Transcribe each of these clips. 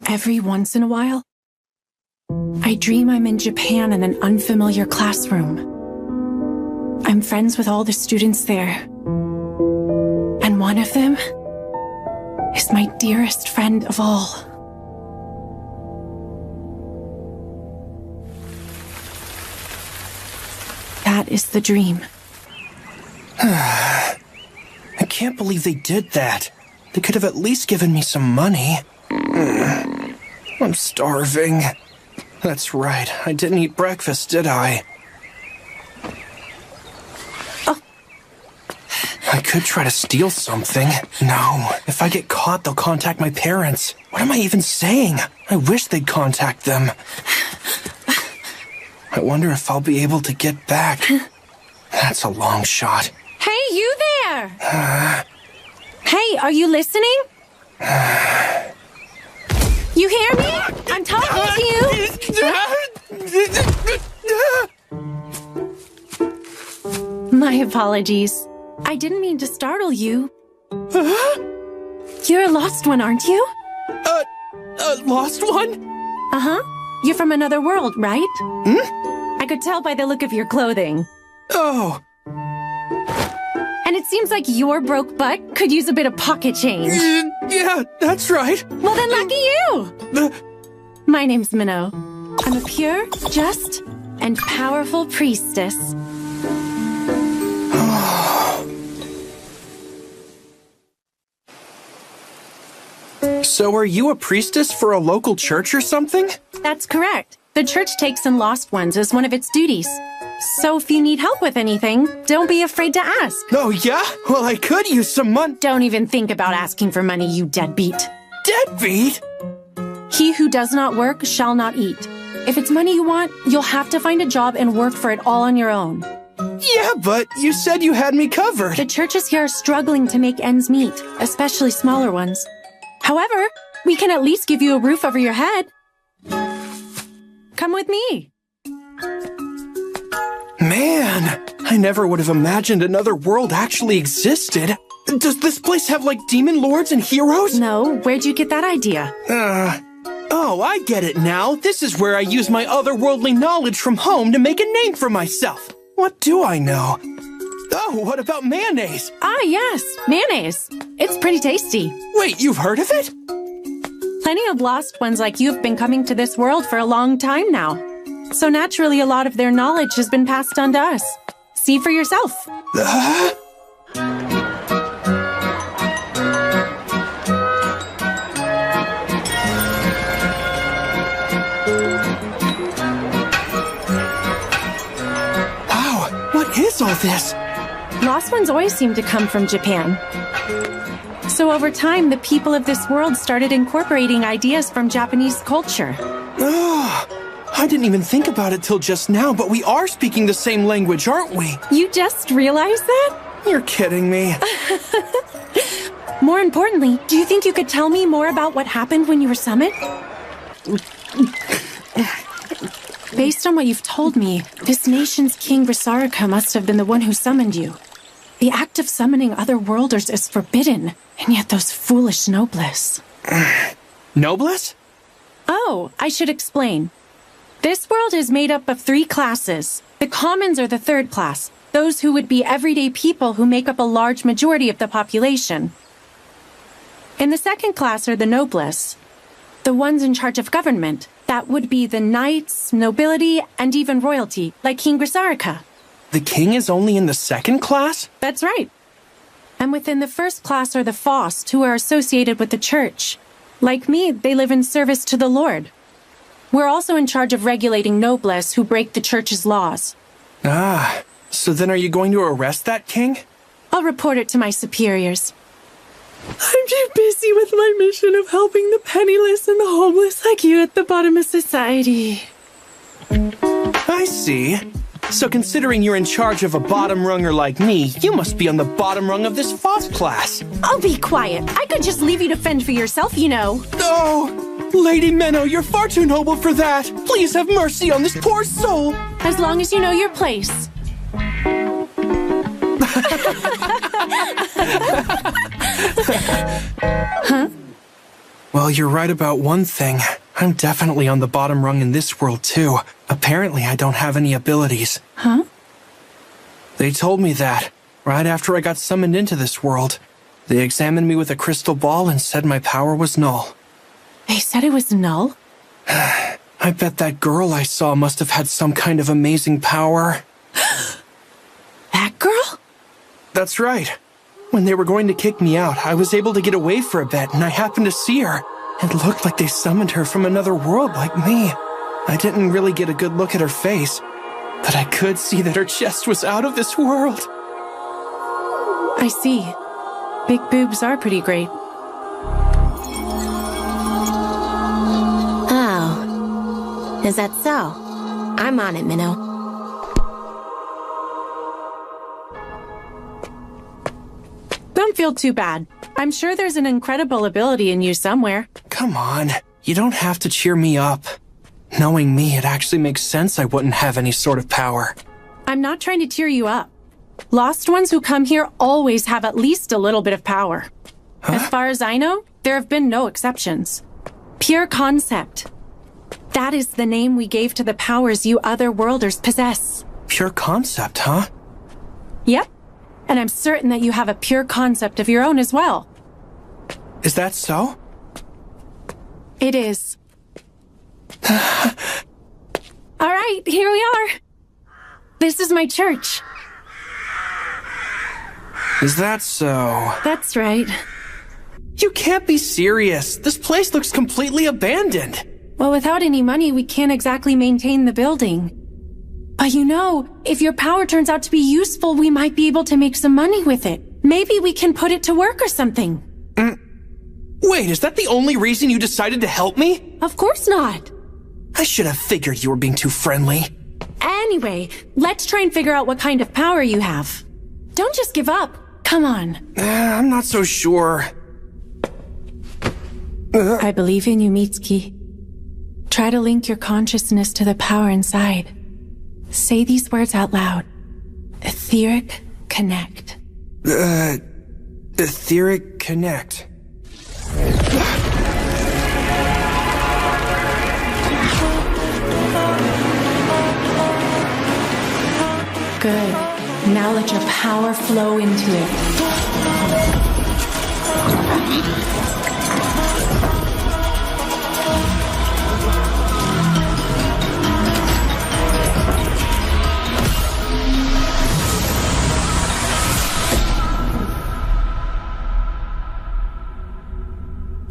Every once in a while, I dream I'm in Japan in an unfamiliar classroom. I'm friends with all the students there. And one of them is my dearest friend of all. That is the dream. I can't believe they did that. They could have at least given me some money. I'm starving. That's right, I didn't eat breakfast, did I? Oh. I could try to steal something. No, if I get caught, they'll contact my parents. What am I even saying? I wish they'd contact them. I wonder if I'll be able to get back. That's a long shot. Hey, you there! Hey, are you listening? You hear me? I'm talking to you! My apologies. I didn't mean to startle you. You're a lost one, aren't you? Lost one? Uh-huh. You're from another world, right? I could tell by the look of your clothing. Oh. And it seems like your broke butt could use a bit of pocket change. Yeah, that's right. Well then, lucky you! My name's Minnow. I'm a pure, just, and powerful priestess. So are you a priestess for a local church or something? That's correct. The church takes in lost ones as one of its duties. So if you need help with anything, don't be afraid to ask. Oh, yeah? Well, I could use some money. Don't even think about asking for money, you deadbeat. Deadbeat? He who does not work shall not eat. If it's money you want, you'll have to find a job and work for it all on your own. Yeah, but you said you had me covered. The churches here are struggling to make ends meet, especially smaller ones. However, we can at least give you a roof over your head. Come with me. Man, I never would have imagined another world actually existed. Does this place have, like, demon lords and heroes? No, where'd you get that idea? Oh, I get it now. This is where I use my otherworldly knowledge from home to make a name for myself. What do I know? Oh, what about mayonnaise? Ah, yes, mayonnaise. It's pretty tasty. Wait, you've heard of it? Plenty of lost ones like you have been coming to this world for a long time now. So naturally, a lot of their knowledge has been passed on to us. See for yourself. Wow, what is all this? Lost ones always seem to come from Japan. So over time, the people of this world started incorporating ideas from Japanese culture. I didn't even think about it till just now, but we are speaking the same language, aren't we? You just realized that? You're kidding me. More importantly, do you think you could tell me more about what happened when you were summoned? Based on what you've told me, this nation's King Grisarika must have been the one who summoned you. The act of summoning other worlders is forbidden, and yet those foolish nobles. Nobles? Oh, I should explain. This world is made up of 3 classes. The commons are the 3rd class, those who would be everyday people who make up a large majority of the population. In the 2nd class are the nobles, the ones in charge of government. That would be the knights, nobility, and even royalty, like King Grisarika. The king is only in the 2nd class? That's right. And within the 1st class are the Faust, who are associated with the church. Like me, they live in service to the Lord. We're also in charge of regulating nobles who break the church's laws. Ah, so then are you going to arrest that king? I'll report it to my superiors. I'm too busy with my mission of helping the penniless and the homeless like you at the bottom of society. I see. So considering you're in charge of a bottom runger like me, you must be on the bottom rung of this Faust class. I'll be quiet. I could just leave you to fend for yourself, you know. Oh, Lady Minnow, you're far too noble for that. Please have mercy on this poor soul. As long as you know your place. Huh? Well, you're right about one thing. I'm definitely on the bottom rung in this world, too. Apparently, I don't have any abilities. Huh? They told me that, right after I got summoned into this world. They examined me with a crystal ball and said my power was null. They said it was null? I bet that girl I saw must have had some kind of amazing power. That girl? That's right. When they were going to kick me out, I was able to get away for a bit, and I happened to see her. It looked like they summoned her from another world like me. I didn't really get a good look at her face, but I could see that her chest was out of this world. I see. Big boobs are pretty great. Oh. Is that so? I'm on it, Minnow. Don't feel too bad. I'm sure there's an incredible ability in you somewhere. Come on, you don't have to cheer me up. Knowing me, it actually makes sense I wouldn't have any sort of power. I'm not trying to cheer you up. Lost ones who come here always have at least a little bit of power. Huh? As far as I know, there have been no exceptions. Pure concept. That is the name we gave to the powers you otherworlders possess. Pure concept, huh? Yep. And I'm certain that you have a pure concept of your own as well. Is that so? It is. All right, here we are. This is my church. Is that so? That's right. You can't be serious. This place looks completely abandoned. Well, without any money, we can't exactly maintain the building. But you know, if your power turns out to be useful, we might be able to make some money with it. Maybe we can put it to work or something. Wait, is that the only reason you decided to help me? Of course not. I should have figured you were being too friendly. Anyway, let's try and figure out what kind of power you have. Don't just give up. Come on. I'm not so sure. I believe in you, Mitsuki. Try to link your consciousness to the power inside. Say these words out loud. Etheric Connect. Etheric Connect. Good. Now let your power flow into it.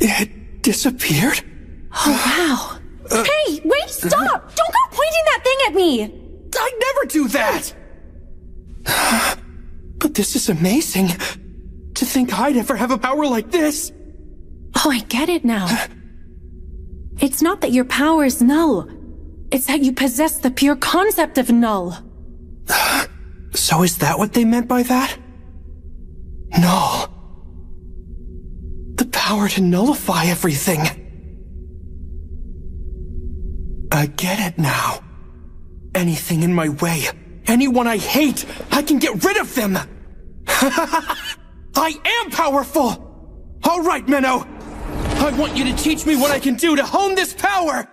It disappeared? Oh, wow. Hey, wait, stop! Don't go pointing that thing at me! I'd never do that! But this is amazing. To think I'd ever have a power like this. Oh, I get it now. It's not that your power is null. It's that you possess the pure concept of null. So is that what they meant by that? Null. The power to nullify everything. I get it now. Anything in my way, anyone I hate, I can get rid of them! I am powerful! Alright, Minnow! I want you to teach me what I can do to hone this power!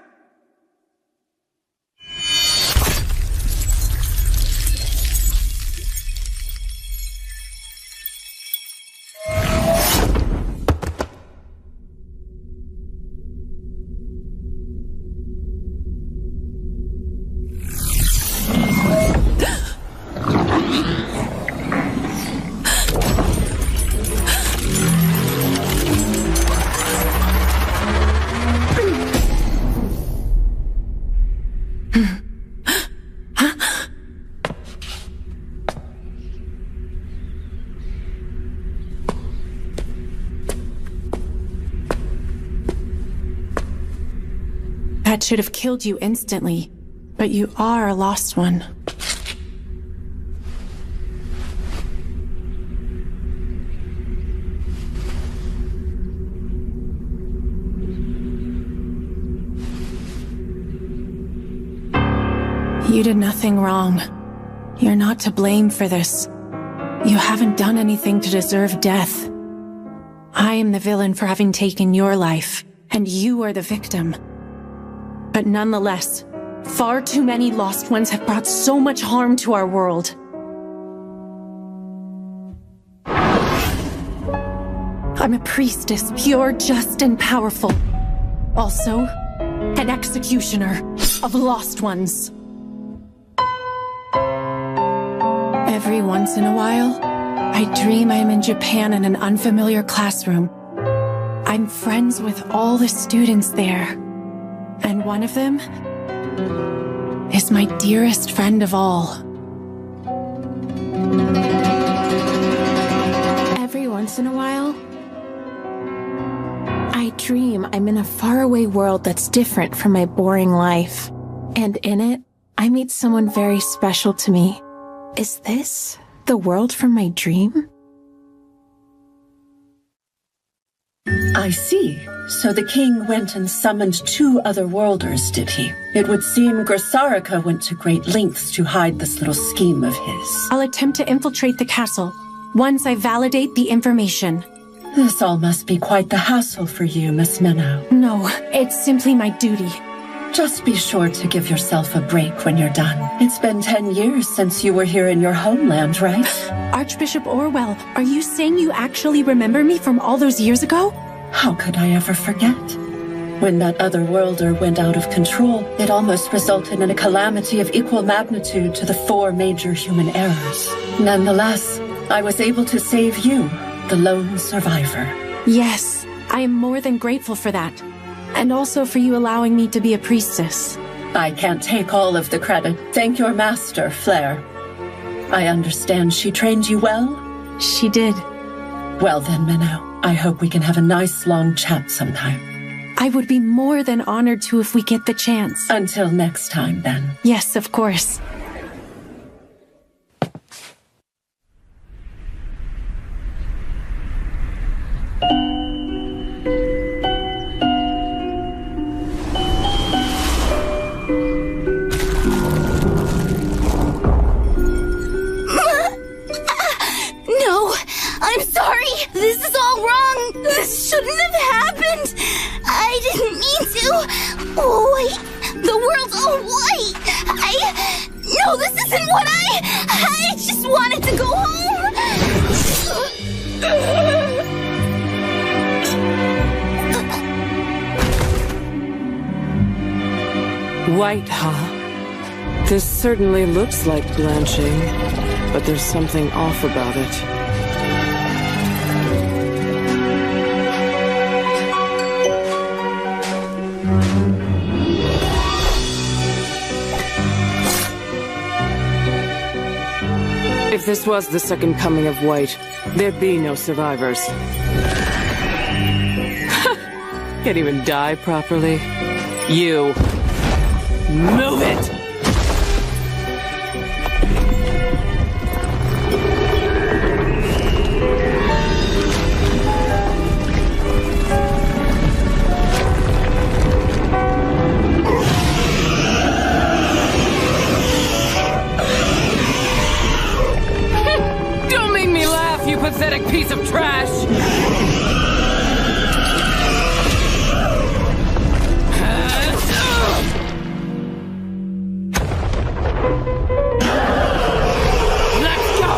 That should have killed you instantly, but you are a lost one. You did nothing wrong. You're not to blame for this. You haven't done anything to deserve death. I am the villain for having taken your life, and you are the victim. But nonetheless, far too many lost ones have brought so much harm to our world. I'm a priestess, pure, just, and powerful. Also, an executioner of lost ones. Every once in a while, I dream I'm in Japan in an unfamiliar classroom. I'm friends with all the students there. And one of them is my dearest friend of all. Every once in a while, I dream I'm in a faraway world that's different from my boring life. And in it, I meet someone very special to me. Is this the world from my dream? I see. So the king went and summoned 2 other worlders, did he? It would seem Grisarika went to great lengths to hide this little scheme of his. I'll attempt to infiltrate the castle once I validate the information. This all must be quite the hassle for you, Miss Minnow. No, it's simply my duty. Just be sure to give yourself a break when you're done. It's been 10 years since you were here in your homeland, right? Archbishop Orwell, are you saying you actually remember me from all those years ago? How could I ever forget? When that other worlder went out of control, it almost resulted in a calamity of equal magnitude to the 4 major human errors. Nonetheless, I was able to save you, the lone survivor. Yes, I am more than grateful for that. And also for you allowing me to be a priestess. I can't take all of the credit. Thank your master, Flair. I understand she trained you well? She did. Well then, Minnow, I hope we can have a nice long chat sometime. I would be more than honored to if we get the chance. Until next time, then. Yes, of course. I'm sorry! This is all wrong! This shouldn't have happened! I didn't mean to! Oh, wait! The world's all white! No, this isn't what I just wanted to go home! White, huh? This certainly looks like blanching, but there's something off about it. If this was the second coming of White, there'd be no survivors. Can't even die properly. You. Move it! Pathetic piece of trash! Let's go!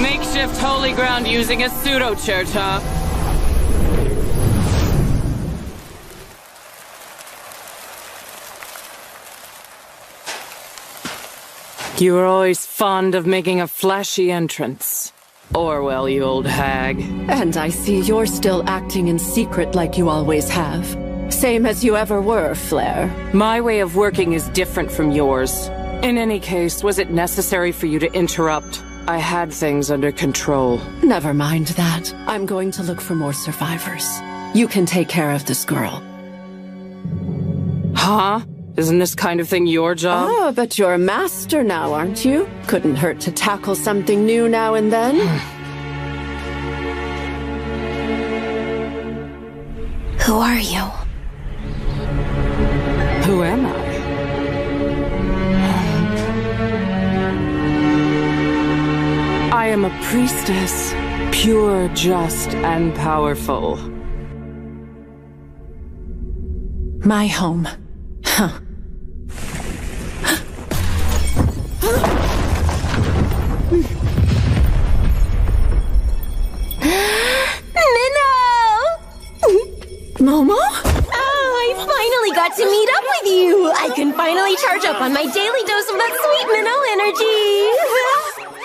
Makeshift holy ground using a pseudo-church, huh? You were always fond of making a flashy entrance. Orwell, you old hag. And I see you're still acting in secret like you always have. Same as you ever were, Flair. My way of working is different from yours. In any case, was it necessary for you to interrupt? I had things under control. Never mind that. I'm going to look for more survivors. You can take care of this girl. Huh? Isn't this kind of thing your job? Oh, but you're a master now, aren't you? Couldn't hurt to tackle something new now and then. Who are you? Who am I? I am a priestess, pure, just, and powerful. My home. Huh. Momo? I finally got to meet up with you! I can finally charge up on my daily dose of that sweet minnow energy!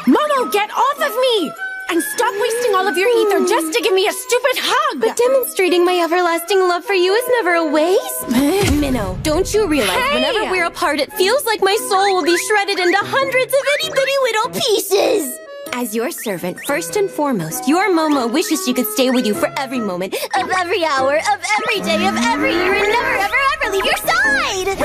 Momo, get off of me! And stop wasting all of your ether just to give me a stupid hug! But demonstrating my everlasting love for you is never a waste. Minnow, don't you realize whenever we're apart, it feels like my soul will be shredded into hundreds of itty-bitty little pieces! As your servant, first and foremost, your Momo wishes she could stay with you for every moment, of every hour, of every day, of every year, and never, ever, ever leave your side!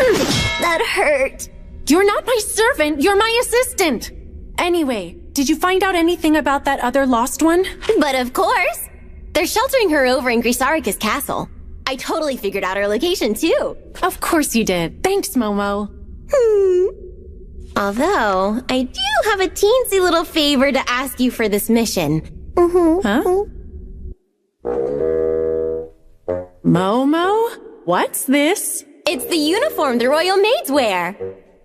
That hurt. You're not my servant, you're my assistant! Anyway, did you find out anything about that other lost one? But of course! They're sheltering her over in Grisarika's castle. I totally figured out her location, too. Of course you did. Thanks, Momo. Although, I do have a teensy little favor to ask you for this mission. Huh? Momo? What's this? It's the uniform the royal maids wear.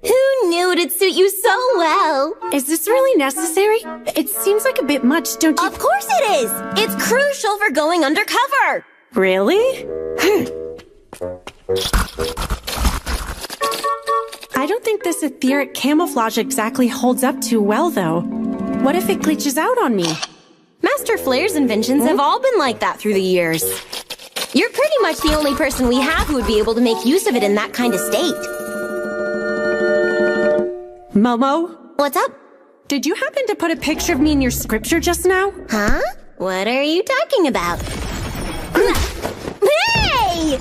Who knew it'd suit you so well? Is this really necessary? It seems like a bit much, don't you? Of course it is! It's crucial for going undercover! Really? I don't think this etheric camouflage exactly holds up too well, though. What if it glitches out on me? Master Flair's inventions have all been like that through the years. You're pretty much the only person we have who would be able to make use of it in that kind of state. Momo? What's up? Did you happen to put a picture of me in your scripture just now? Huh? What are you talking about? Hey!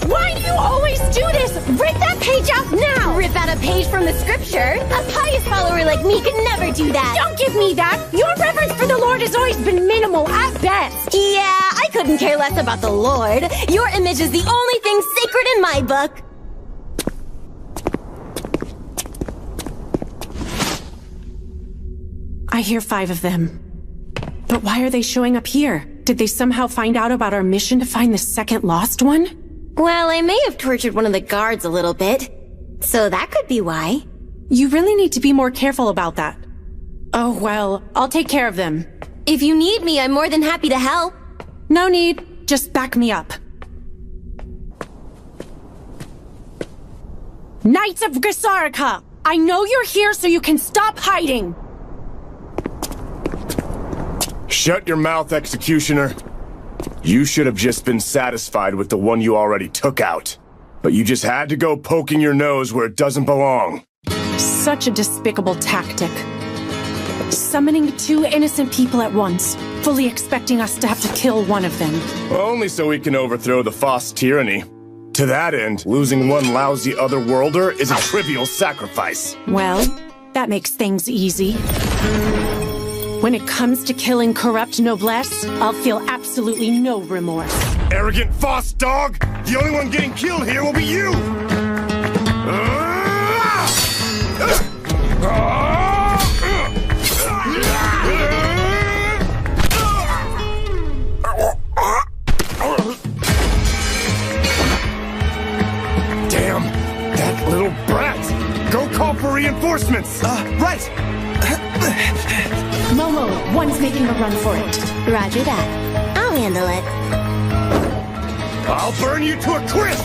Why do you always do this? Rip that page out now! Rip out a page from the scripture? A pious follower like me could never do that! Don't give me that! Your reverence for the Lord has always been minimal at best! Yeah, I couldn't care less about the Lord. Your image is the only thing sacred in my book. I hear 5 of them. But why are they showing up here? Did they somehow find out about our mission to find the second lost one? Well, I may have tortured one of the guards a little bit. So that could be why. You really need to be more careful about that. Oh, well, I'll take care of them. If you need me, I'm more than happy to help. No need. Just back me up. Knights of Grisarika! I know you're here so you can stop hiding! Shut your mouth, Executioner. You should have just been satisfied with the one you already took out. But you just had to go poking your nose where it doesn't belong. Such a despicable tactic. Summoning 2 innocent people at once, fully expecting us to have to kill one of them. Only so we can overthrow the Foss tyranny. To that end, losing one lousy otherworlder is a trivial sacrifice. Well, that makes things easy. When it comes to killing corrupt noblesse, I'll feel absolutely no remorse. Arrogant Foss dog! The only one getting killed here will be you! Damn, that little brat! Go call for reinforcements! Right! Momo, one's making a run for it. Roger that. I'll handle it. I'll burn you to a crisp!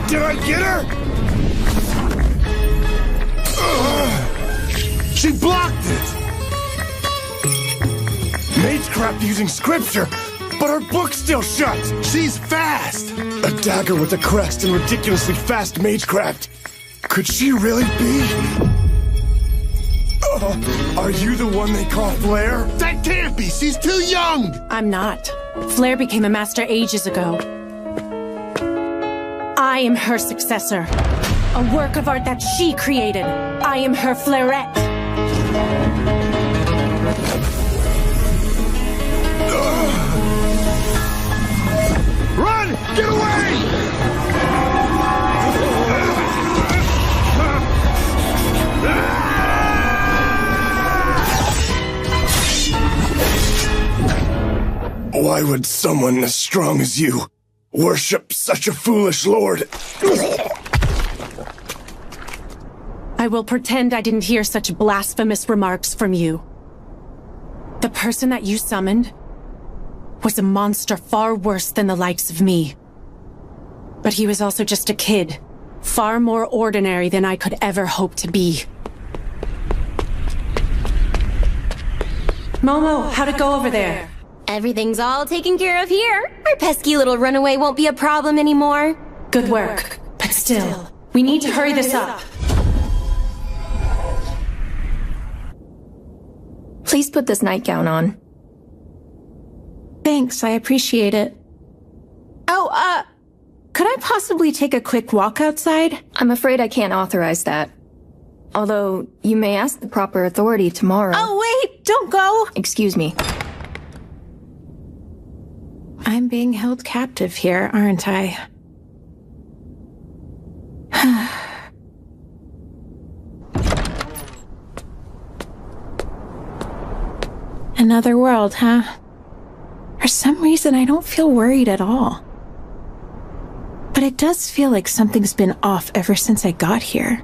Did I get her? She blocked it! Magecraft using scripture, but her book's still shut! She's fast! A dagger with a crest and ridiculously fast Magecraft. Could she really be? Are you the one they call Flair? That can't be! She's too young! I'm not. Flair became a master ages ago. I am her successor. A work of art that she created. I am her Flairette. Why would someone as strong as you worship such a foolish lord? I will pretend I didn't hear such blasphemous remarks from you. The person that you summoned was a monster far worse than the likes of me. But he was also just a kid, far more ordinary than I could ever hope to be. Momo, how'd it go over there? Everything's all taken care of here. Our pesky little runaway won't be a problem anymore. Good work. But still, we need to hurry this up. Please put this nightgown on. Thanks, I appreciate it. Oh, could I possibly take a quick walk outside? I'm afraid I can't authorize that. Although, you may ask the proper authority tomorrow. Oh, wait! Don't go! Excuse me. I'm being held captive here, aren't I? Another world, huh? For some reason, I don't feel worried at all. But it does feel like something's been off ever since I got here.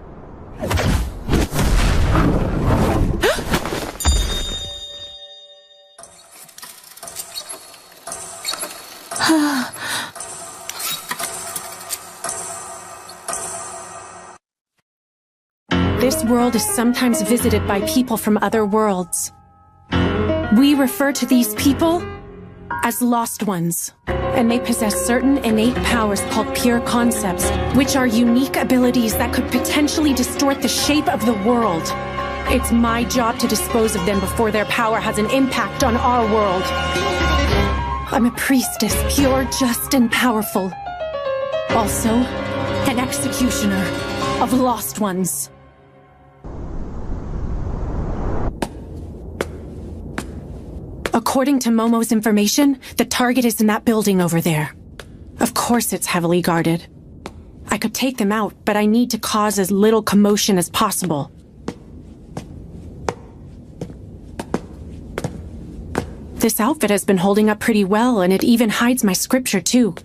This world is sometimes visited by people from other worlds. We refer to these people as Lost Ones, and they possess certain innate powers called pure concepts, which are unique abilities that could potentially distort the shape of the world. It's my job to dispose of them before their power has an impact on our world. I'm a priestess, pure, just, and powerful. Also, an executioner of Lost Ones. According to Momo's information, the target is in that building over there. Of course it's heavily guarded. I could take them out, but I need to cause as little commotion as possible. This outfit has been holding up pretty well, and it even hides my scripture, too.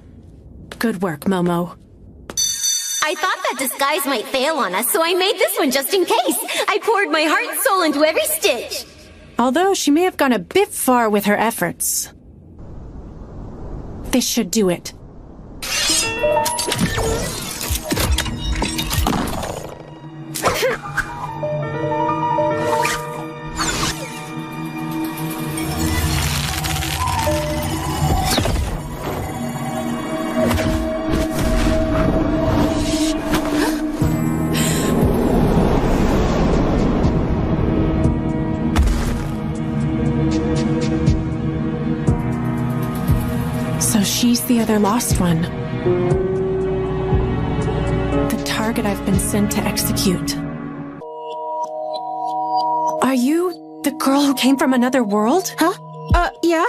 Good work, Momo. I thought that disguise might fail on us, so I made this one just in case. I poured my heart and soul into every stitch. Although she may have gone a bit far with her efforts. This should do it. So she's the other lost one. The target I've been sent to execute. Are you the girl who came from another world? Huh? Yeah?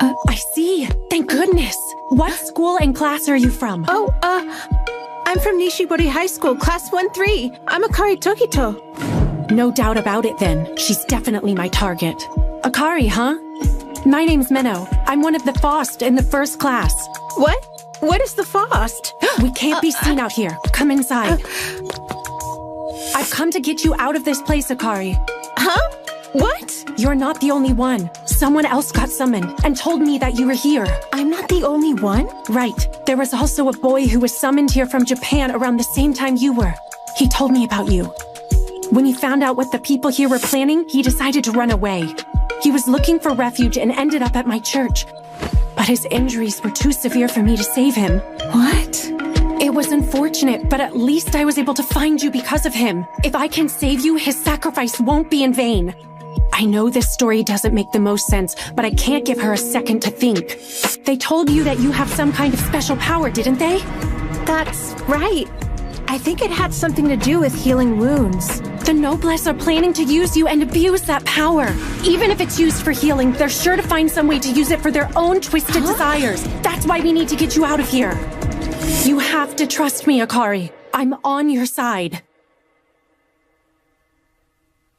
I see. Thank goodness. What school and class are you from? Oh, I'm from Nishibori High School, Class 1-3. I'm Akari Tokito. No doubt about it then. She's definitely my target. Akari, huh? My name's Minnow. I'm one of the FOST in the first class. What? What is the FOST? We can't be seen out here. Come inside. I've come to get you out of this place, Akari. Huh? What? You're not the only one. Someone else got summoned and told me that you were here. I'm not the only one? Right. There was also a boy who was summoned here from Japan around the same time you were. He told me about you. When he found out what the people here were planning, he decided to run away. He was looking for refuge and ended up at my church. But his injuries were too severe for me to save him. What? It was unfortunate, but at least I was able to find you because of him. If I can save you, his sacrifice won't be in vain. I know this story doesn't make the most sense, but I can't give her a second to think. They told you that you have some kind of special power, didn't they? That's right. I think it had something to do with healing wounds. The Noblesse are planning to use you and abuse that power. Even if it's used for healing, they're sure to find some way to use it for their own twisted desires. That's why we need to get you out of here. You have to trust me, Akari. I'm on your side.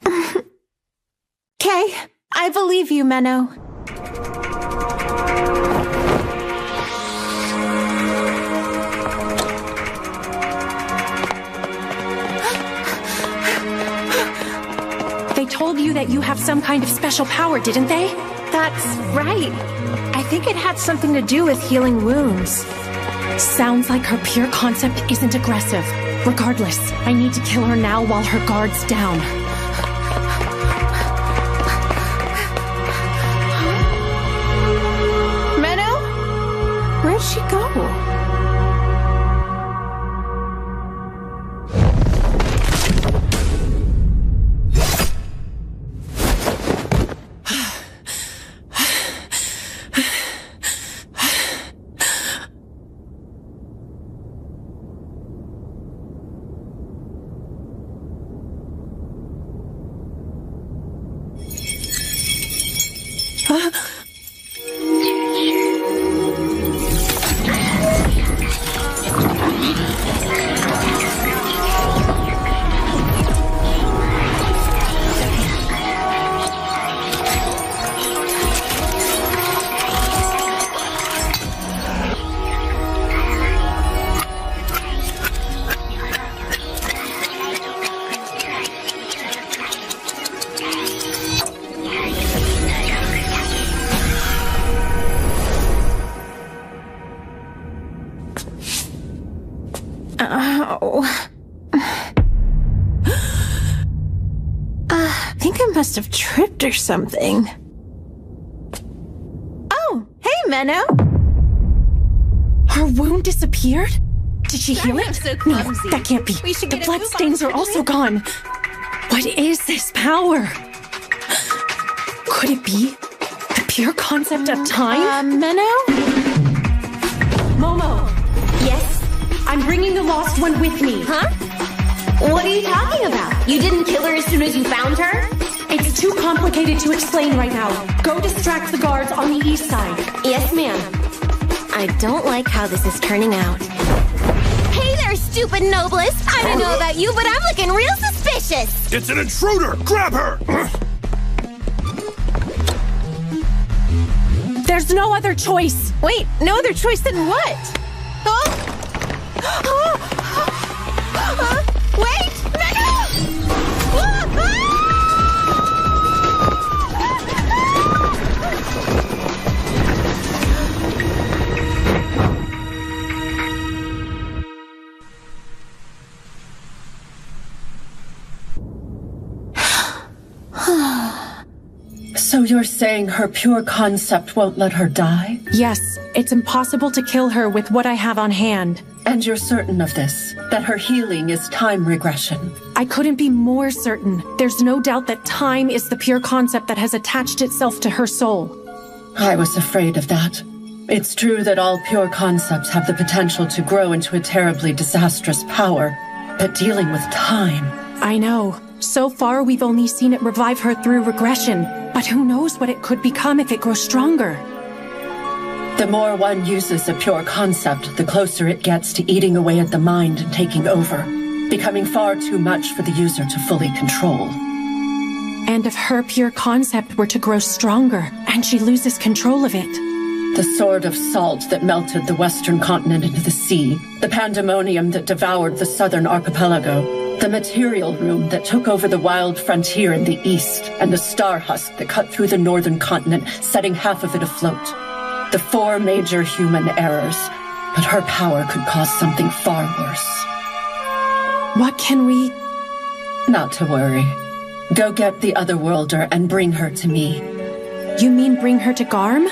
Okay, I believe you, Menno. you that you have some kind of special power, didn't they? That's right. I think it had something to do with healing wounds. Sounds like her pure concept isn't aggressive. Regardless, I need to kill her now while her guard's down. Menno? Where'd she go? I think I must have tripped or something. Oh, hey, Menno! Her wound disappeared? Did she heal it? So No, that can't be. The bloodstains are also gone. What is this power? Could it be the pure concept of time? Menno? Momo, Yes? I'm bringing the lost one with me. Huh? What are you talking about? You didn't kill her as soon as you found her? It's too complicated to explain right now. Go distract the guards on the east side. Yes, ma'am. I don't like how this is turning out. Hey there, stupid noblest! I don't know about you, but I'm looking real suspicious! It's an intruder! Grab her! There's no other choice. Wait, no other choice than what? Wait! So you're saying her pure concept won't let her die? Yes, it's impossible to kill her with what I have on hand. And you're certain of this? That her healing is time regression? I couldn't be more certain. There's no doubt that time is the pure concept that has attached itself to her soul. I was afraid of that. It's true that all pure concepts have the potential to grow into a terribly disastrous power, but dealing with time... I know. So far, we've only seen it revive her through regression, but who knows what it could become if it grows stronger. The more one uses a pure concept, the closer it gets to eating away at the mind and taking over, becoming far too much for the user to fully control. And if her pure concept were to grow stronger, and she loses control of it? The sword of salt that melted the western continent into the sea, the pandemonium that devoured the southern archipelago, the material room that took over the wild frontier in the east, and the star husk that cut through the northern continent, setting half of it afloat. The 4 major human errors, but her power could cause something far worse. What can we... Not to worry. Go get the Otherworlder and bring her to me. You mean bring her to Garm?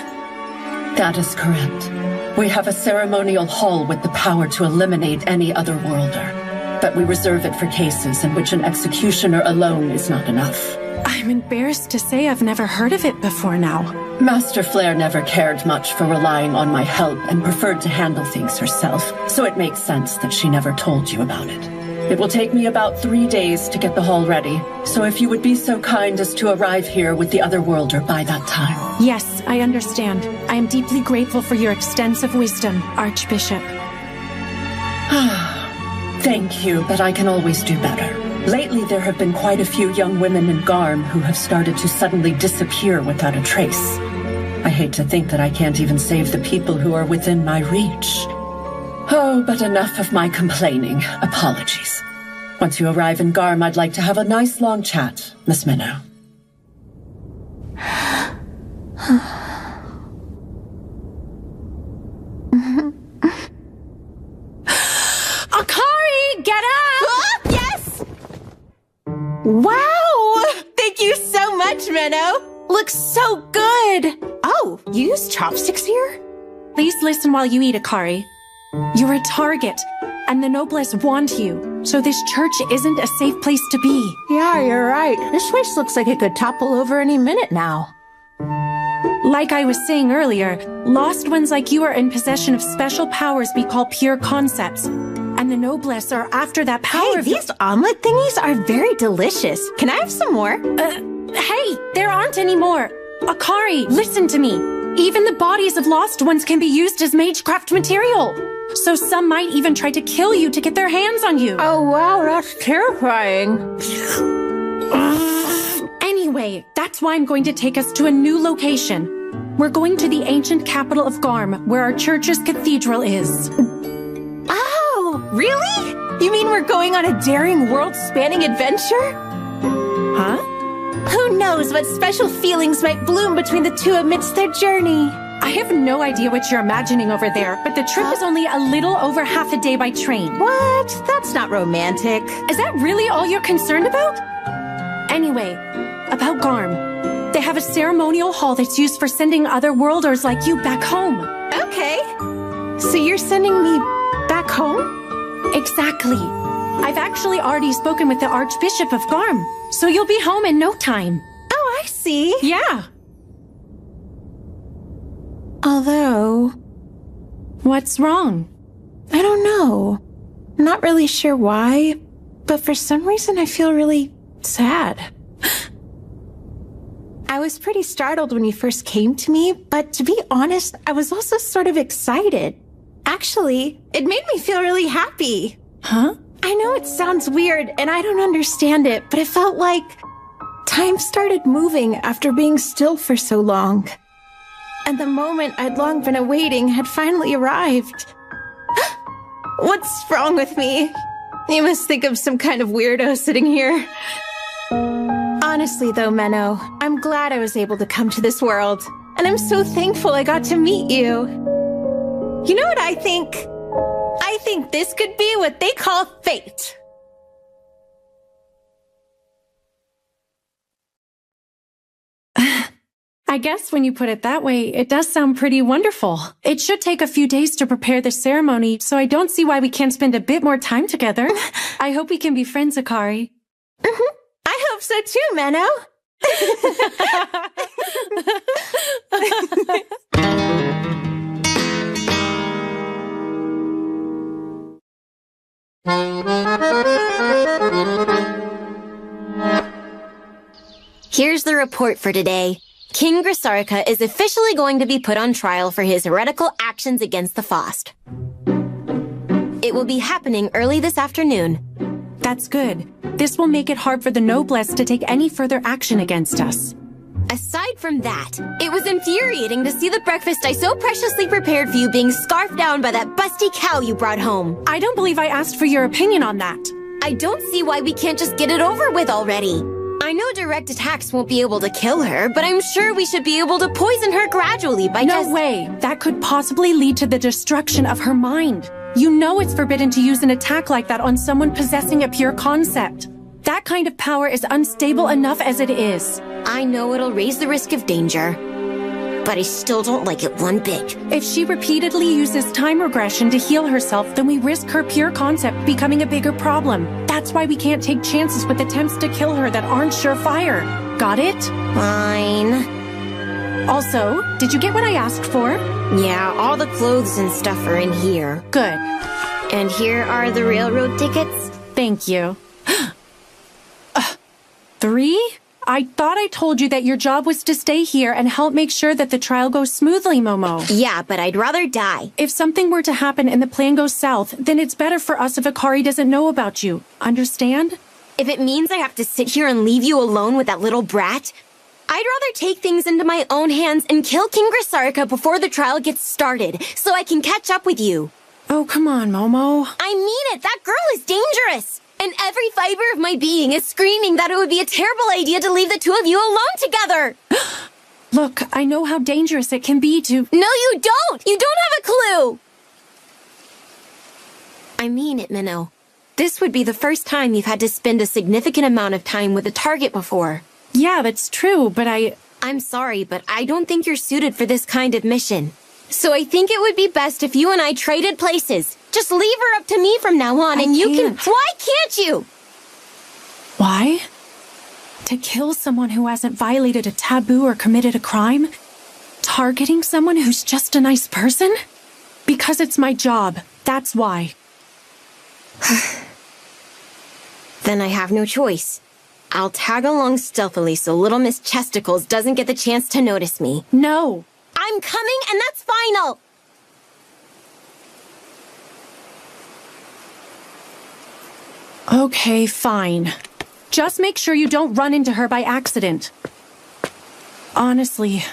That is correct. We have a ceremonial hall with the power to eliminate any Otherworlder. But we reserve it for cases in which an executioner alone is not enough. I'm embarrassed to say I've never heard of it before now. Master Flare never cared much for relying on my help and preferred to handle things herself, so it makes sense that she never told you about it. It will take me about 3 days to get the hall ready, so if you would be so kind as to arrive here with the Otherworlder by that time. Yes, I understand. I am deeply grateful for your extensive wisdom, Archbishop. Thank you, but I can always do better. Lately, there have been quite a few young women in Garm who have started to suddenly disappear without a trace. I hate to think that I can't even save the people who are within my reach. Oh, but enough of my complaining. Apologies. Once you arrive in Garm, I'd like to have a nice long chat, Miss Minnow. Akari, get up! Ah, yes! Wow! Thank you so much, Menno. Looks so good. Oh, you use chopsticks here? Please listen while you eat, Akari. You're a target, and the Noblesse want you, so this church isn't a safe place to be. Yeah, you're right. This place looks like it could topple over any minute now. Like I was saying earlier, lost ones like you are in possession of special powers we call pure concepts. And the Noblesse are after that power. Hey, these omelet thingies are very delicious. Can I have some more? Hey, there aren't any more. Akari, listen to me. Even the bodies of lost ones can be used as magecraft material. So some might even try to kill you to get their hands on you. Oh, wow, that's terrifying. Anyway, that's why I'm going to take us to a new location. We're going to the ancient capital of Garm, where our church's cathedral is. Oh, really? You mean we're going on a daring world-spanning adventure? Huh? Who knows what special feelings might bloom between the two amidst their journey? I have no idea what you're imagining over there, but the trip is only a little over half a day by train. What? That's not romantic. Is that really all you're concerned about? Anyway, about Garm. They have a ceremonial hall that's used for sending other worlders like you back home. Okay. So you're sending me back home? Exactly. I've actually already spoken with the Archbishop of Garm, so you'll be home in no time. Oh, I see. Yeah. Although, What's wrong? I don't know. I'm not really sure why, but for some reason I feel really sad. I was pretty startled when you first came to me, but to be honest, I was also sort of excited. Actually, it made me feel really happy. Huh? I know it sounds weird and I don't understand it, but it felt like time started moving after being still for so long. And the moment I'd long been awaiting had finally arrived. What's wrong with me? You must think I'm some kind of weirdo sitting here. Honestly though, Menno, I'm glad I was able to come to this world. And I'm so thankful I got to meet you. You know what I think? I think this could be what they call fate. I guess when you put it that way, it does sound pretty wonderful. It should take a few days to prepare the ceremony, so I don't see why we can't spend a bit more time together. I hope we can be friends, Akari. I hope so too, Menno. Here's the report for today. King Grisarika is officially going to be put on trial for his heretical actions against the Faust. It will be happening early this afternoon. That's good. This will make it hard for the Noblesse to take any further action against us. Aside from that, it was infuriating to see the breakfast I so preciously prepared for you being scarfed down by that busty cow you brought home. I don't believe I asked for your opinion on that. I don't see why we can't just get it over with already. I know direct attacks won't be able to kill her, but I'm sure we should be able to poison her gradually by No way! That could possibly lead to the destruction of her mind. You know it's forbidden to use an attack like that on someone possessing a pure concept. That kind of power is unstable enough as it is. I know it'll raise the risk of danger, but I still don't like it one bit. If she repeatedly uses time regression to heal herself, then we risk her pure concept becoming a bigger problem. That's why we can't take chances with attempts to kill her that aren't surefire. Got it? Fine. Also, did you get what I asked for? Yeah, all the clothes and stuff are in here. Good. And here are the railroad tickets. Thank you. 3? I thought I told you that your job was to stay here and help make sure that the trial goes smoothly, Momo. Yeah, but I'd rather die. If something were to happen and the plan goes south, then it's better for us if Akari doesn't know about you. Understand? If it means I have to sit here and leave you alone with that little brat, I'd rather take things into my own hands and kill King Grisarika before the trial gets started, so I can catch up with you. Oh, come on, Momo. I mean it! That girl is dangerous! And every fiber of my being is screaming that it would be a terrible idea to leave the two of you alone together! Look, I know how dangerous it can be to— No, you don't! You don't have a clue! I mean it, Minnow. This would be the first time you've had to spend a significant amount of time with a target before. Yeah, that's true, but I'm sorry, but I don't think you're suited for this kind of mission. So I think it would be best if you and I traded places. Just leave her up to me from now on, and you can— Why can't you? Why? To kill someone who hasn't violated a taboo or committed a crime? Targeting someone who's just a nice person? Because it's my job. That's why. Then I have no choice. I'll tag along stealthily so little Miss Chesticles doesn't get the chance to notice me. No. I'm coming, and that's final! Okay, fine. Just make sure you don't run into her by accident. Honestly,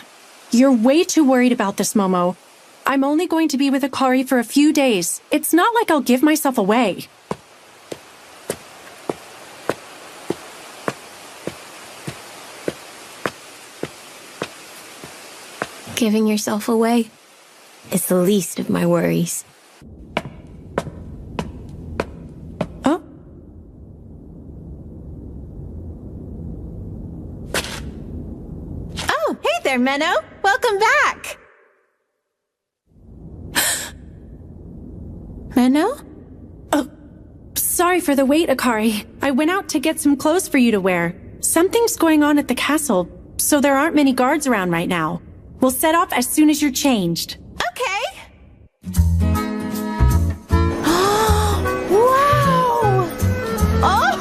you're way too worried about this, Momo. I'm only going to be with Akari for a few days. It's not like I'll give myself away. Giving yourself away is the least of my worries. Oh? Oh, hey there, Menno. Welcome back. Menno? Oh, sorry for the wait, Akari. I went out to get some clothes for you to wear. Something's going on at the castle, so there aren't many guards around right now. We'll set off as soon as you're changed. Okay. Wow! Oh!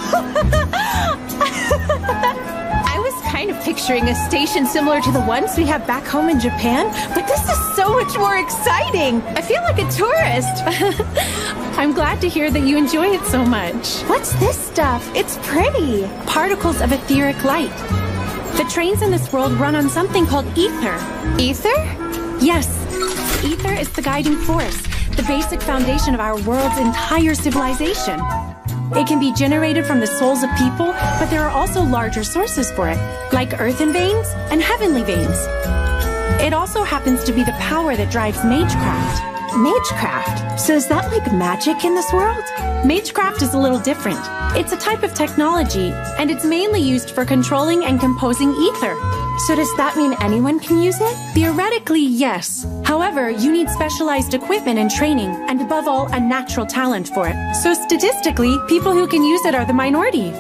I was kind of picturing a station similar to the ones we have back home in Japan, but this is so much more exciting. I feel like a tourist. I'm glad to hear that you enjoy it so much. What's this stuff? It's pretty. Particles of etheric light. The trains in this world run on something called ether. Ether? Yes. Ether is the guiding force, the basic foundation of our world's entire civilization. It can be generated from the souls of people, but there are also larger sources for it, like earthen veins and heavenly veins. It also happens to be the power that drives magecraft. Magecraft? So is that like magic in this world? Magecraft is a little different. It's a type of technology, and it's mainly used for controlling and composing ether. So does that mean anyone can use it? Theoretically, yes. However, you need specialized equipment and training, and above all, a natural talent for it. So statistically, people who can use it are the minority.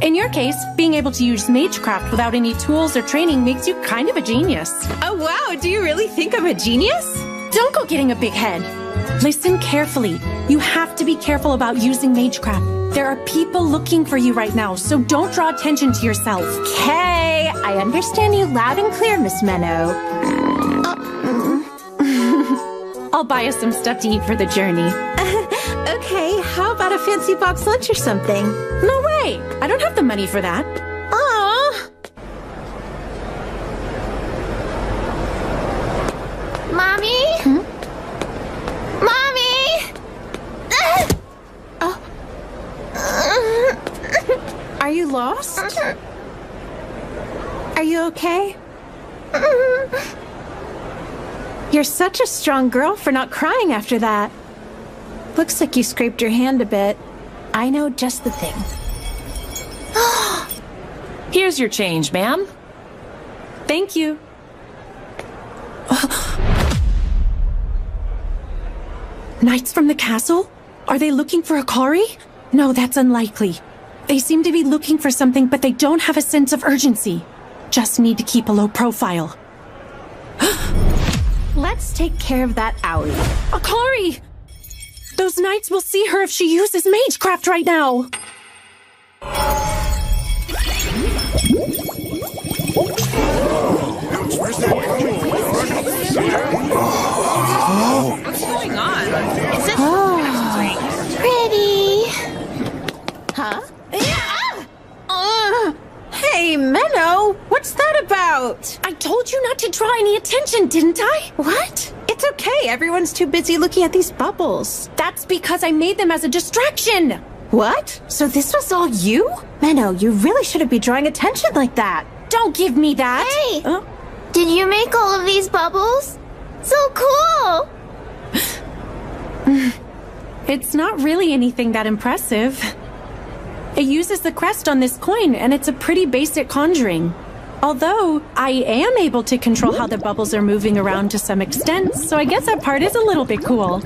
In your case, being able to use magecraft without any tools or training makes you kind of a genius. Oh wow, do you really think I'm a genius? Don't go getting a big head. Listen carefully. You have to be careful about using magecraft. There are people looking for you right now, so don't draw attention to yourself. Okay, I understand you loud and clear, Miss Menno. I'll buy us some stuff to eat for the journey. Okay, how about a fancy box lunch or something? No way! I don't have the money for that. Aww. Mommy? Hmm? Mommy! Oh. Are you lost? Are you okay? You're such a strong girl for not crying after that. Looks like you scraped your hand a bit. I know just the thing. Here's your change, ma'am. Thank you. Knights from the castle? Are they looking for Akari? No, that's unlikely. They seem to be looking for something, but they don't have a sense of urgency. Just need to keep a low profile. Let's take care of that owie. Akari! Those knights will see her if she uses magecraft right now. What's going on? Is this Pretty. Huh? Hey, Menno! What's that about? I told you not to draw any attention, didn't I? What? It's okay. Everyone's too busy looking at these bubbles. That's because I made them as a distraction. What? So this was all you? Menno, you really shouldn't be drawing attention like that. Don't give me that. Hey! Did you make all of these bubbles? So cool! It's not really anything that impressive. It uses the crest on this coin, and it's a pretty basic conjuring. Although, I am able to control how the bubbles are moving around to some extent, so I guess that part is a little bit cool.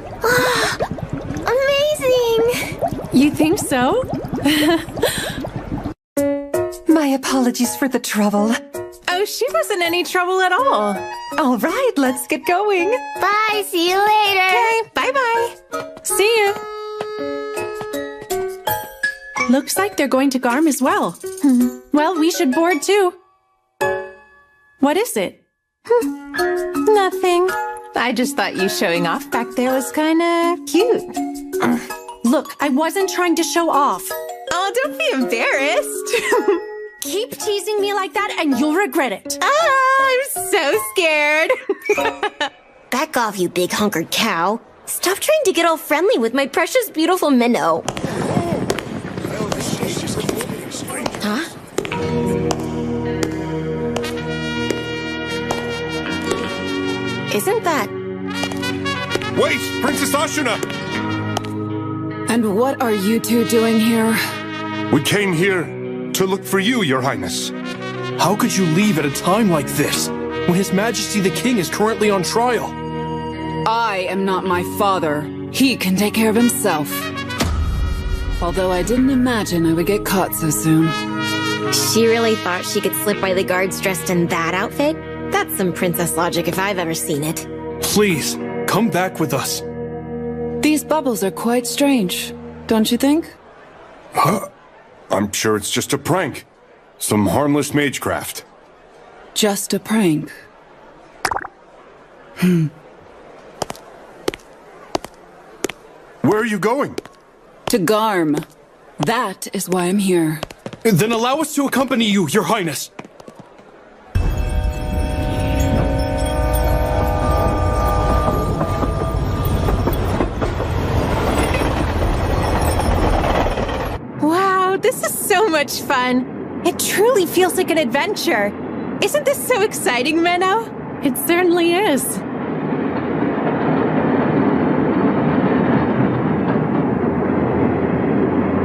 Amazing! You think so? My apologies for the trouble. Oh, she wasn't any trouble at all. All right, let's get going. Bye, see you later! Okay, bye-bye. See you. Looks like they're going to Garm as well. Well, we should board too. What is it? Nothing. I just thought you showing off back there was kinda cute. Look, I wasn't trying to show off. Oh, don't be embarrassed. Keep teasing me like that and you'll regret it. I'm so scared. Back off, you big hunkered cow. Stop trying to get all friendly with my precious, beautiful minnow. Huh? Isn't that... Wait! Princess Ashuna! And what are you two doing here? We came here to look for you, Your Highness. How could you leave at a time like this, when His Majesty the King is currently on trial? I am not my father. He can take care of himself. Although I didn't imagine I would get caught so soon. She really thought she could slip by the guards dressed in that outfit? That's some princess logic if I've ever seen it. Please, come back with us. These bubbles are quite strange, don't you think? Huh? I'm sure it's just a prank. Some harmless magecraft. Just a prank. Where are you going? To Garm. That is why I'm here. Then allow us to accompany you, Your Highness. Wow, this is so much fun. It truly feels like an adventure. Isn't this so exciting, Menno? It certainly is.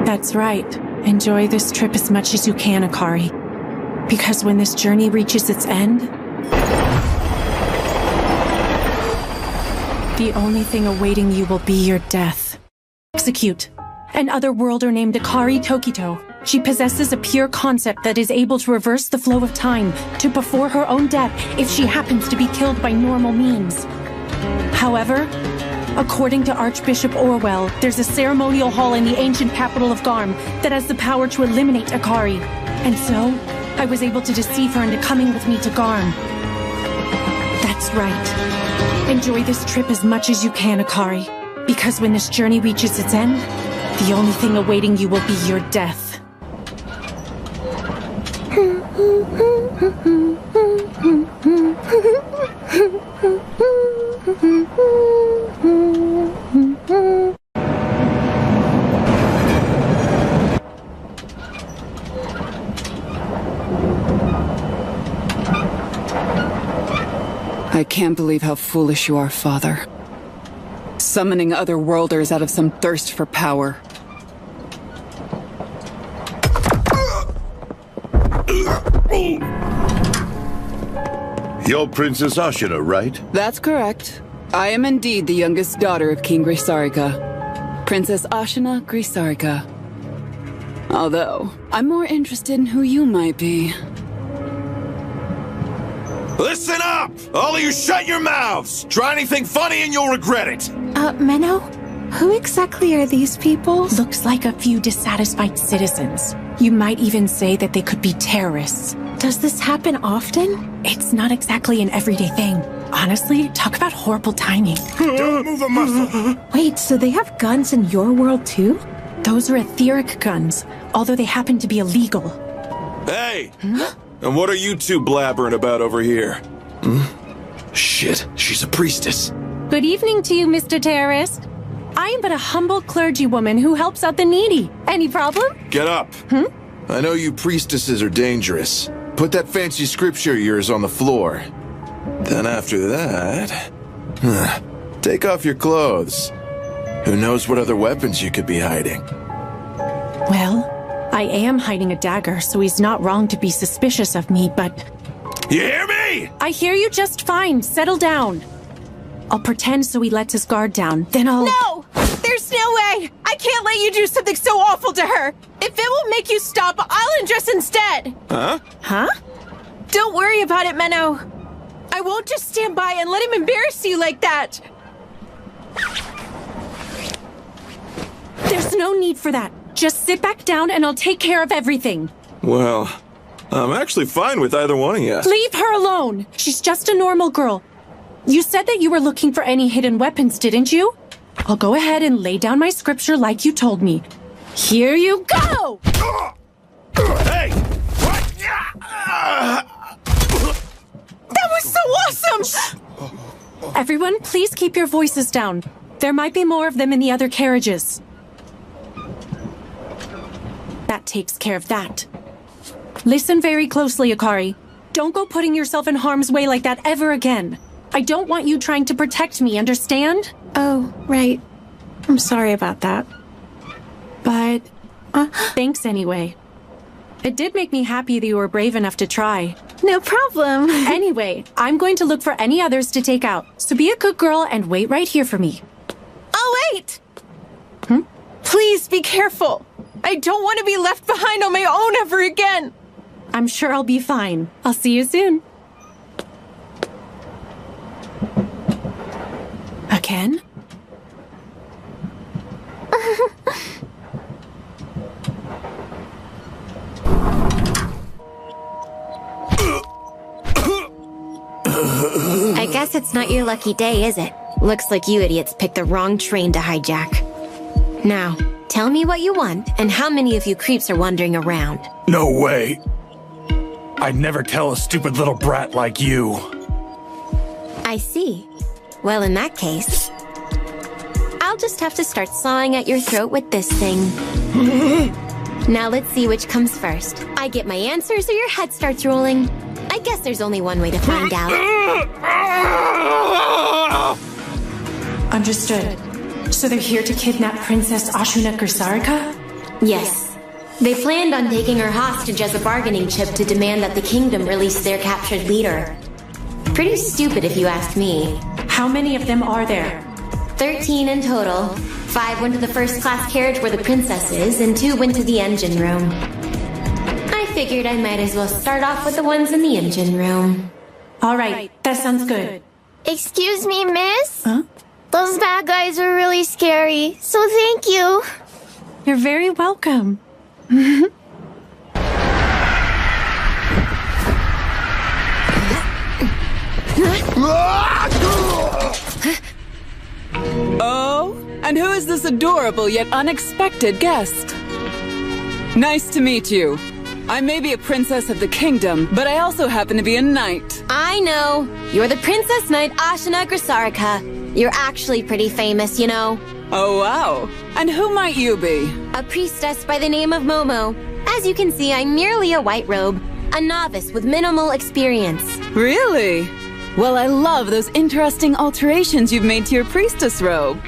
That's right. Enjoy this trip as much as you can, Akari. Because when this journey reaches its end, the only thing awaiting you will be your death. Execute. An otherworlder named Akari Tokito. She possesses a pure concept that is able to reverse the flow of time to before her own death if she happens to be killed by normal means. However, according to Archbishop Orwell, there's a ceremonial hall in the ancient capital of Garm that has the power to eliminate Akari. And so, I was able to deceive her into coming with me to Garm. That's right. Enjoy this trip as much as you can, Akari. Because when this journey reaches its end, the only thing awaiting you will be your death. I can't believe how foolish you are, Father. Summoning otherworlders out of some thirst for power. You're Princess Ashina, right? That's correct. I am indeed the youngest daughter of King Grisarika. Princess Ashina Grisarika. Although, I'm more interested in who you might be. Listen up! All of you shut your mouths! Try anything funny and you'll regret it! Menno? Who exactly are these people? Looks like a few dissatisfied citizens. You might even say that they could be terrorists. Does this happen often? It's not exactly an everyday thing. Honestly, talk about horrible timing. Don't move a muscle! Wait, so they have guns in your world too? Those are etheric guns, although they happen to be illegal. Hey! And what are you two blabbering about over here? Shit, she's a priestess. Good evening to you, Mr. Terrorist. I am but a humble clergywoman who helps out the needy. Any problem? Get up. Hmm? I know you priestesses are dangerous. Put that fancy scripture of yours on the floor. Then after that... take off your clothes. Who knows what other weapons you could be hiding? Well, I am hiding a dagger, so he's not wrong to be suspicious of me, but... You hear me? I hear you just fine. Settle down. I'll pretend so he lets his guard down, then I'll... No! There's no way! I can't let you do something so awful to her! If it will make you stop, I'll undress instead! Huh? Huh? Don't worry about it, Menno. I won't just stand by and let him embarrass you like that! There's no need for that. Just sit back down and I'll take care of everything. Well, I'm actually fine with either one of you. Leave her alone! She's just a normal girl. You said that you were looking for any hidden weapons, didn't you? I'll go ahead and lay down my scripture like you told me. Here you go! Hey! What? That was so awesome! Everyone, please keep your voices down. There might be more of them in the other carriages. That takes care of that. Listen very closely, Akari. Don't go putting yourself in harm's way like that ever again. I don't want you trying to protect me, understand? Oh, right. I'm sorry about that. But, thanks anyway. It did make me happy that you were brave enough to try. No problem. Anyway, I'm going to look for any others to take out, so be a good girl and wait right here for me. Oh, wait! Please be careful. I don't want to be left behind on my own ever again. I'm sure I'll be fine. I'll see you soon. Again? I guess it's not your lucky day, is it? Looks like you idiots picked the wrong train to hijack. Now, tell me what you want, and how many of you creeps are wandering around. No way. I'd never tell a stupid little brat like you. I see. Well, in that case, I'll just have to start sawing at your throat with this thing. Now let's see which comes first. I get my answers or your head starts rolling. I guess there's only one way to find out. Understood. So they're here to kidnap Princess Ashuna Grisarika? Yes. They planned on taking her hostage as a bargaining chip to demand that the kingdom release their captured leader. Pretty stupid if you ask me. How many of them are there? 13 in total. 5 went to the first-class carriage where the princess is, and 2 went to the engine room. I figured I might as well start off with the ones in the engine room. All right, that sounds good. Excuse me, miss? Huh? Those bad guys are really scary, so thank you. You're very welcome. Oh, and who is this adorable yet unexpected guest? Nice to meet you. I may be a princess of the kingdom, but I also happen to be a knight. I know. You're the Princess Knight Ashuna Grisarika. You're actually pretty famous, you know. Oh, wow. And who might you be? A priestess by the name of Momo. As you can see, I'm merely a white robe. A novice with minimal experience. Really? Well, I love those interesting alterations you've made to your priestess robe.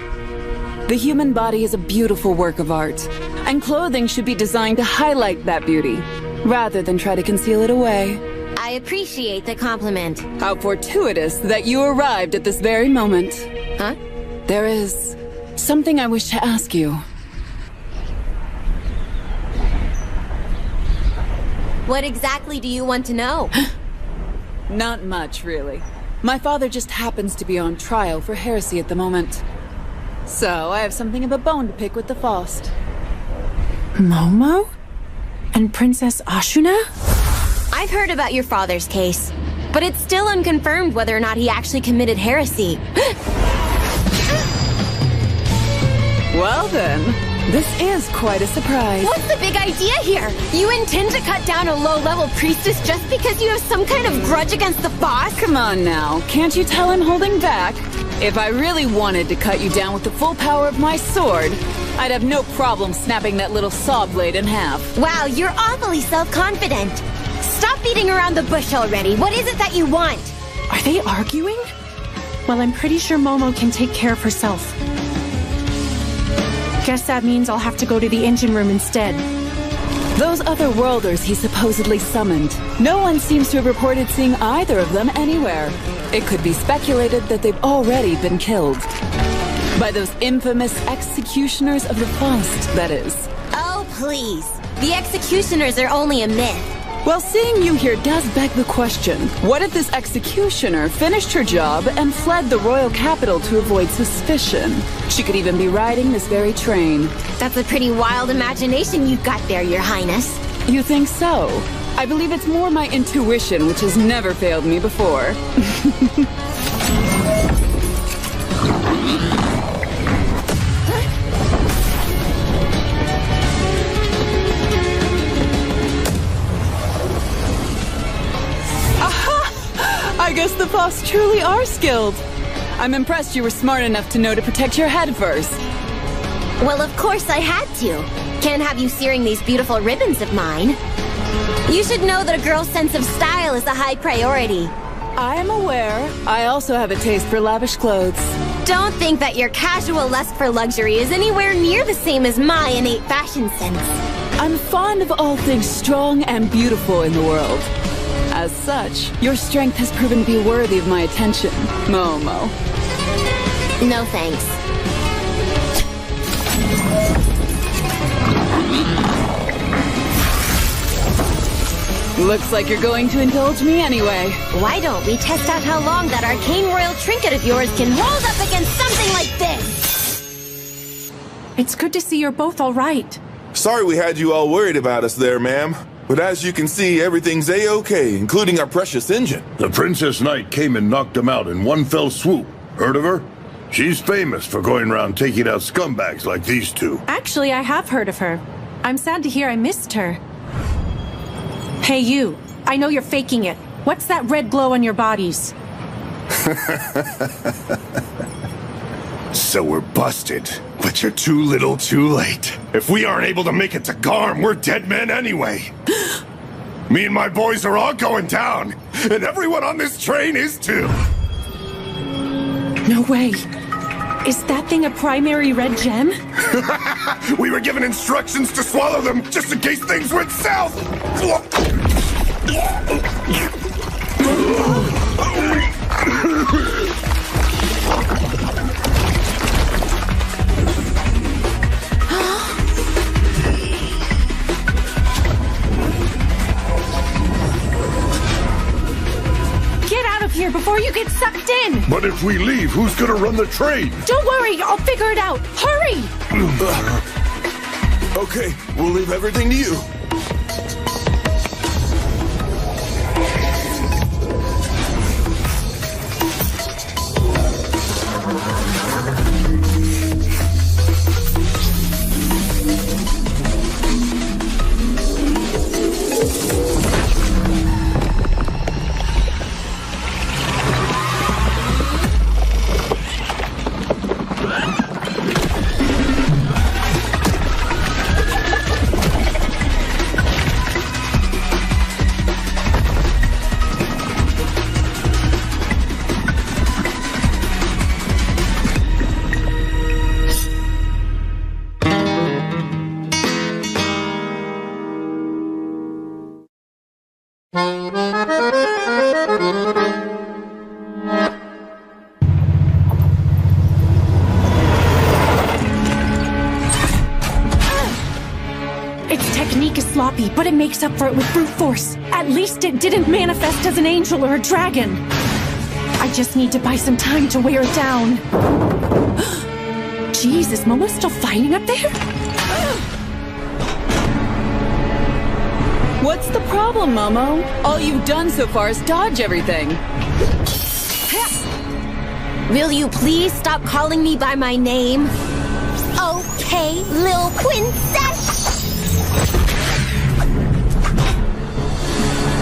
The human body is a beautiful work of art, and clothing should be designed to highlight that beauty, rather than try to conceal it away. I appreciate the compliment. How fortuitous that you arrived at this very moment. Huh? There is something I wish to ask you. What exactly do you want to know? Not much, really. My father just happens to be on trial for heresy at the moment. So, I have something of a bone to pick with the Faust. Momo? And Princess Ashuna? I've heard about your father's case, but it's still unconfirmed whether or not he actually committed heresy. Well then, this is quite a surprise. What's the big idea here? You intend to cut down a low-level priestess just because you have some kind of grudge against the boss? Come on now, can't you tell I'm holding back? If I really wanted to cut you down with the full power of my sword, I'd have no problem snapping that little saw blade in half. Wow, you're awfully self-confident. Stop beating around the bush already. What is it that you want? I Are they arguing? Well, I'm pretty sure Momo can take care of herself. Guess that means I'll have to go to the engine room instead. Those other worlders he supposedly summoned. No one seems to have reported seeing either of them anywhere. It could be speculated that they've already been killed. By those infamous executioners of the Faust, that is. Oh, please. The executioners are only a myth. Well, seeing you here does beg the question. What if this executioner finished her job and fled the royal capital to avoid suspicion? She could even be riding this very train. That's a pretty wild imagination you've got there, Your Highness. You think so? I believe it's more my intuition, which has never failed me before. I guess the Faust truly are skilled. I'm impressed you were smart enough to know to protect your head first. Well, of course I had to. Can't have you searing these beautiful ribbons of mine. You should know that a girl's sense of style is a high priority. I am aware. I also have a taste for lavish clothes. Don't think that your casual lust for luxury is anywhere near the same as my innate fashion sense. I'm fond of all things strong and beautiful in the world. As such, your strength has proven to be worthy of my attention, Momo. No thanks. Looks like you're going to indulge me anyway. Why don't we test out how long that arcane royal trinket of yours can hold up against something like this? It's good to see you're both all right. Sorry we had you all worried about us there, ma'am. But as you can see, everything's A-okay, including our precious engine. The Princess Knight came and knocked him out in one fell swoop. Heard of her? She's famous for going around taking out scumbags like these two. Actually, I have heard of her. I'm sad to hear I missed her. Hey, you. I know you're faking it. What's that red glow on your bodies? So we're busted, but you're too little too late. If we aren't able to make it to Garm, we're dead men anyway. Me and my boys are all going down, and everyone on this train is too. No way. Is that thing a primary red gem? We were given instructions to swallow them just in case things went south. Get out of here before you get sucked in! But if we leave, who's gonna run the train? Don't worry, I'll figure it out. Hurry! Okay, we'll leave everything to you. But it makes up for it with brute force. At least it didn't manifest as an angel or a dragon. I just need to buy some time to wear it down. Jeez, is Momo still fighting up there? What's the problem, Momo? All you've done so far is dodge everything. Will you please stop calling me by my name? Okay, Lil Princess!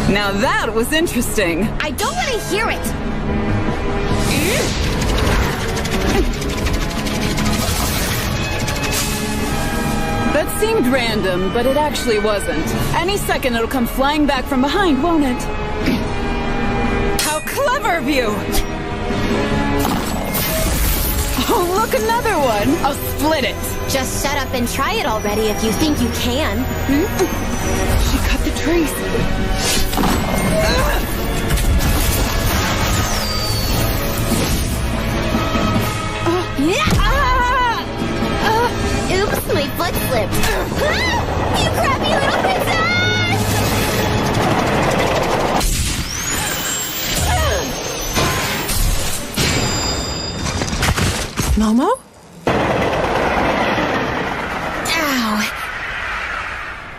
Now that was interesting. I don't want to hear it! That seemed random, but it actually wasn't. Any second it'll come flying back from behind, won't it? How clever! clever of you! Oh, look, another one! I'll split it! Just shut up and try it already if you think you can. She cut the trees. Oops, my foot slipped. You crappy little princess! Momo? Ow.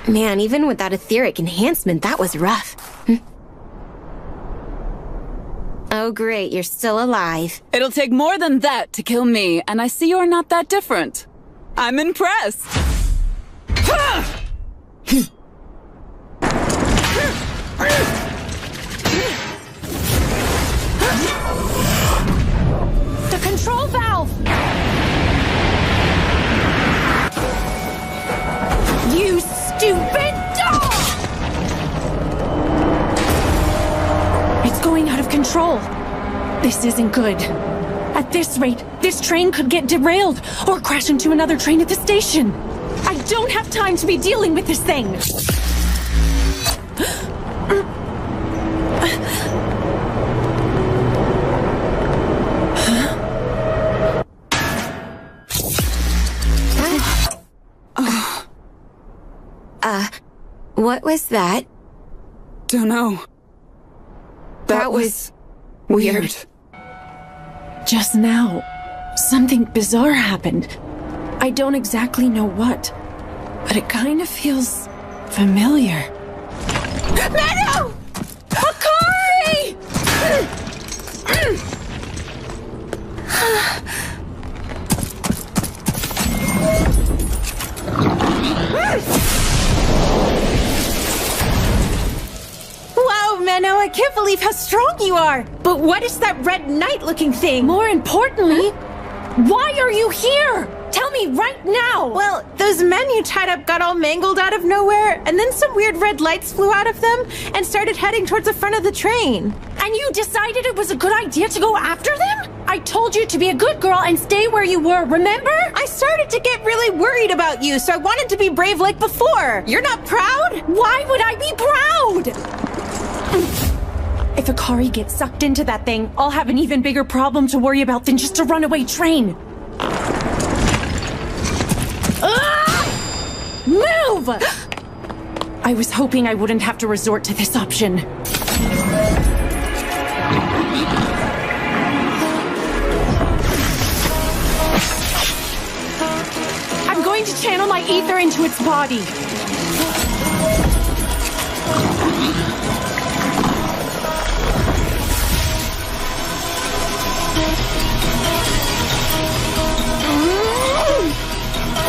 Man, even without etheric enhancement, that was rough. Oh, great, you're still alive. It'll take more than that to kill me, and I see you're not that different. I'm impressed. The control valve! You stupid dog! It's going out of control. This isn't good. At this rate, this train could get derailed or crash into another train at the station. I don't have time to be dealing with this thing. What was that? Don't know. That was weird. Just now, something bizarre happened. I don't exactly know what, but it kind of feels familiar. Meadow! Akari! Wow, Menno, I can't believe how strong you are! But what is that red knight-looking thing? More importantly, why are you here? Tell me right now! Well, those men you tied up got all mangled out of nowhere, and then some weird red lights flew out of them and started heading towards the front of the train. And you decided it was a good idea to go after them? I told you to be a good girl and stay where you were, remember? I started to get really worried about you, so I wanted to be brave like before. You're not proud? Why would I be proud? If Akari gets sucked into that thing, I'll have an even bigger problem to worry about than just a runaway train. Move! I was hoping I wouldn't have to resort to this option. I'm going to channel my ether into its body.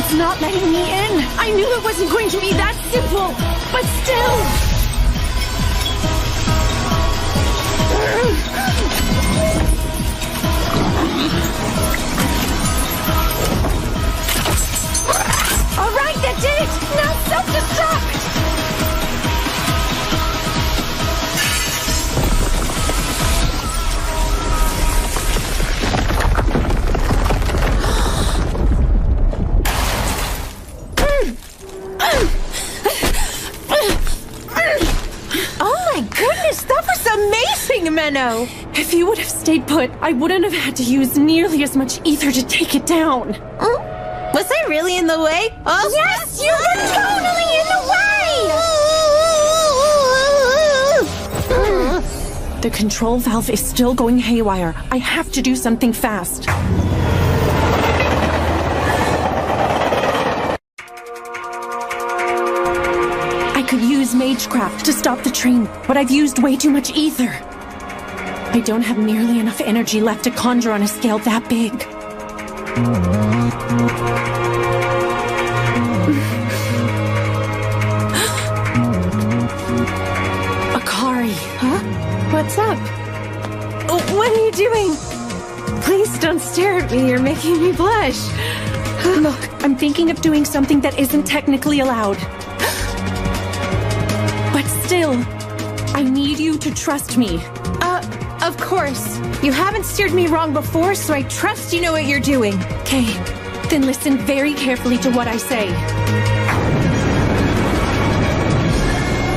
It's not letting me in. I knew it wasn't going to be that simple, but still. All right, that did it. Now self-destruct. Menno! If you would have stayed put, I wouldn't have had to use nearly as much ether to take it down. Was I really in the way? Oh, yes, you were totally in the way! The control valve is still going haywire. I have to do something fast. I could use Magecraft to stop the train, but I've used way too much ether. I don't have nearly enough energy left to conjure on a scale that big. Akari. Huh? What's up? What are you doing? Please don't stare at me. You're making me blush. Look, I'm thinking of doing something that isn't technically allowed. But still, I need you to trust me. Of course. You haven't steered me wrong before, so I trust you know what you're doing. Okay, then listen very carefully to what I say.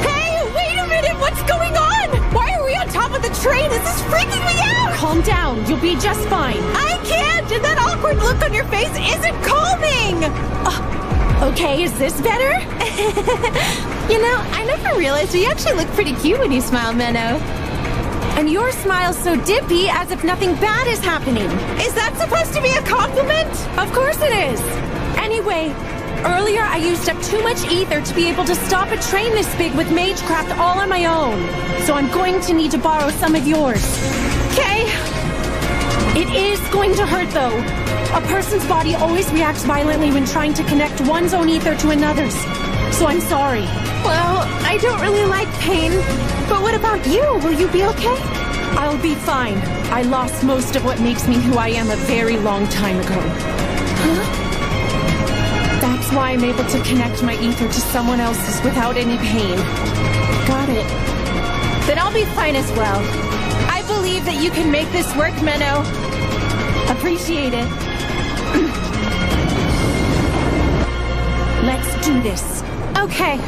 Hey, wait a minute! What's going on? Why are we on top of the train? This is freaking me out! Calm down. You'll be just fine. I can't! And that awkward look on your face isn't calming! Okay, is this better? You know, I never realized you actually look pretty cute when you smile, Menno. And your smile's so dippy as if nothing bad is happening. Is that supposed to be a compliment? Of course it is. Anyway, earlier I used up too much ether to be able to stop a train this big with Magecraft all on my own. So I'm going to need to borrow some of yours. Okay. It is going to hurt though. A person's body always reacts violently when trying to connect one's own ether to another's. So I'm sorry. Well, I don't really like pain. But what about you? Will you be okay? I'll be fine. I lost most of what makes me who I am a very long time ago. Huh? That's why I'm able to connect my ether to someone else's without any pain. Got it. Then I'll be fine as well. I believe that you can make this work, Menno. Appreciate it. Let's do this. Okay.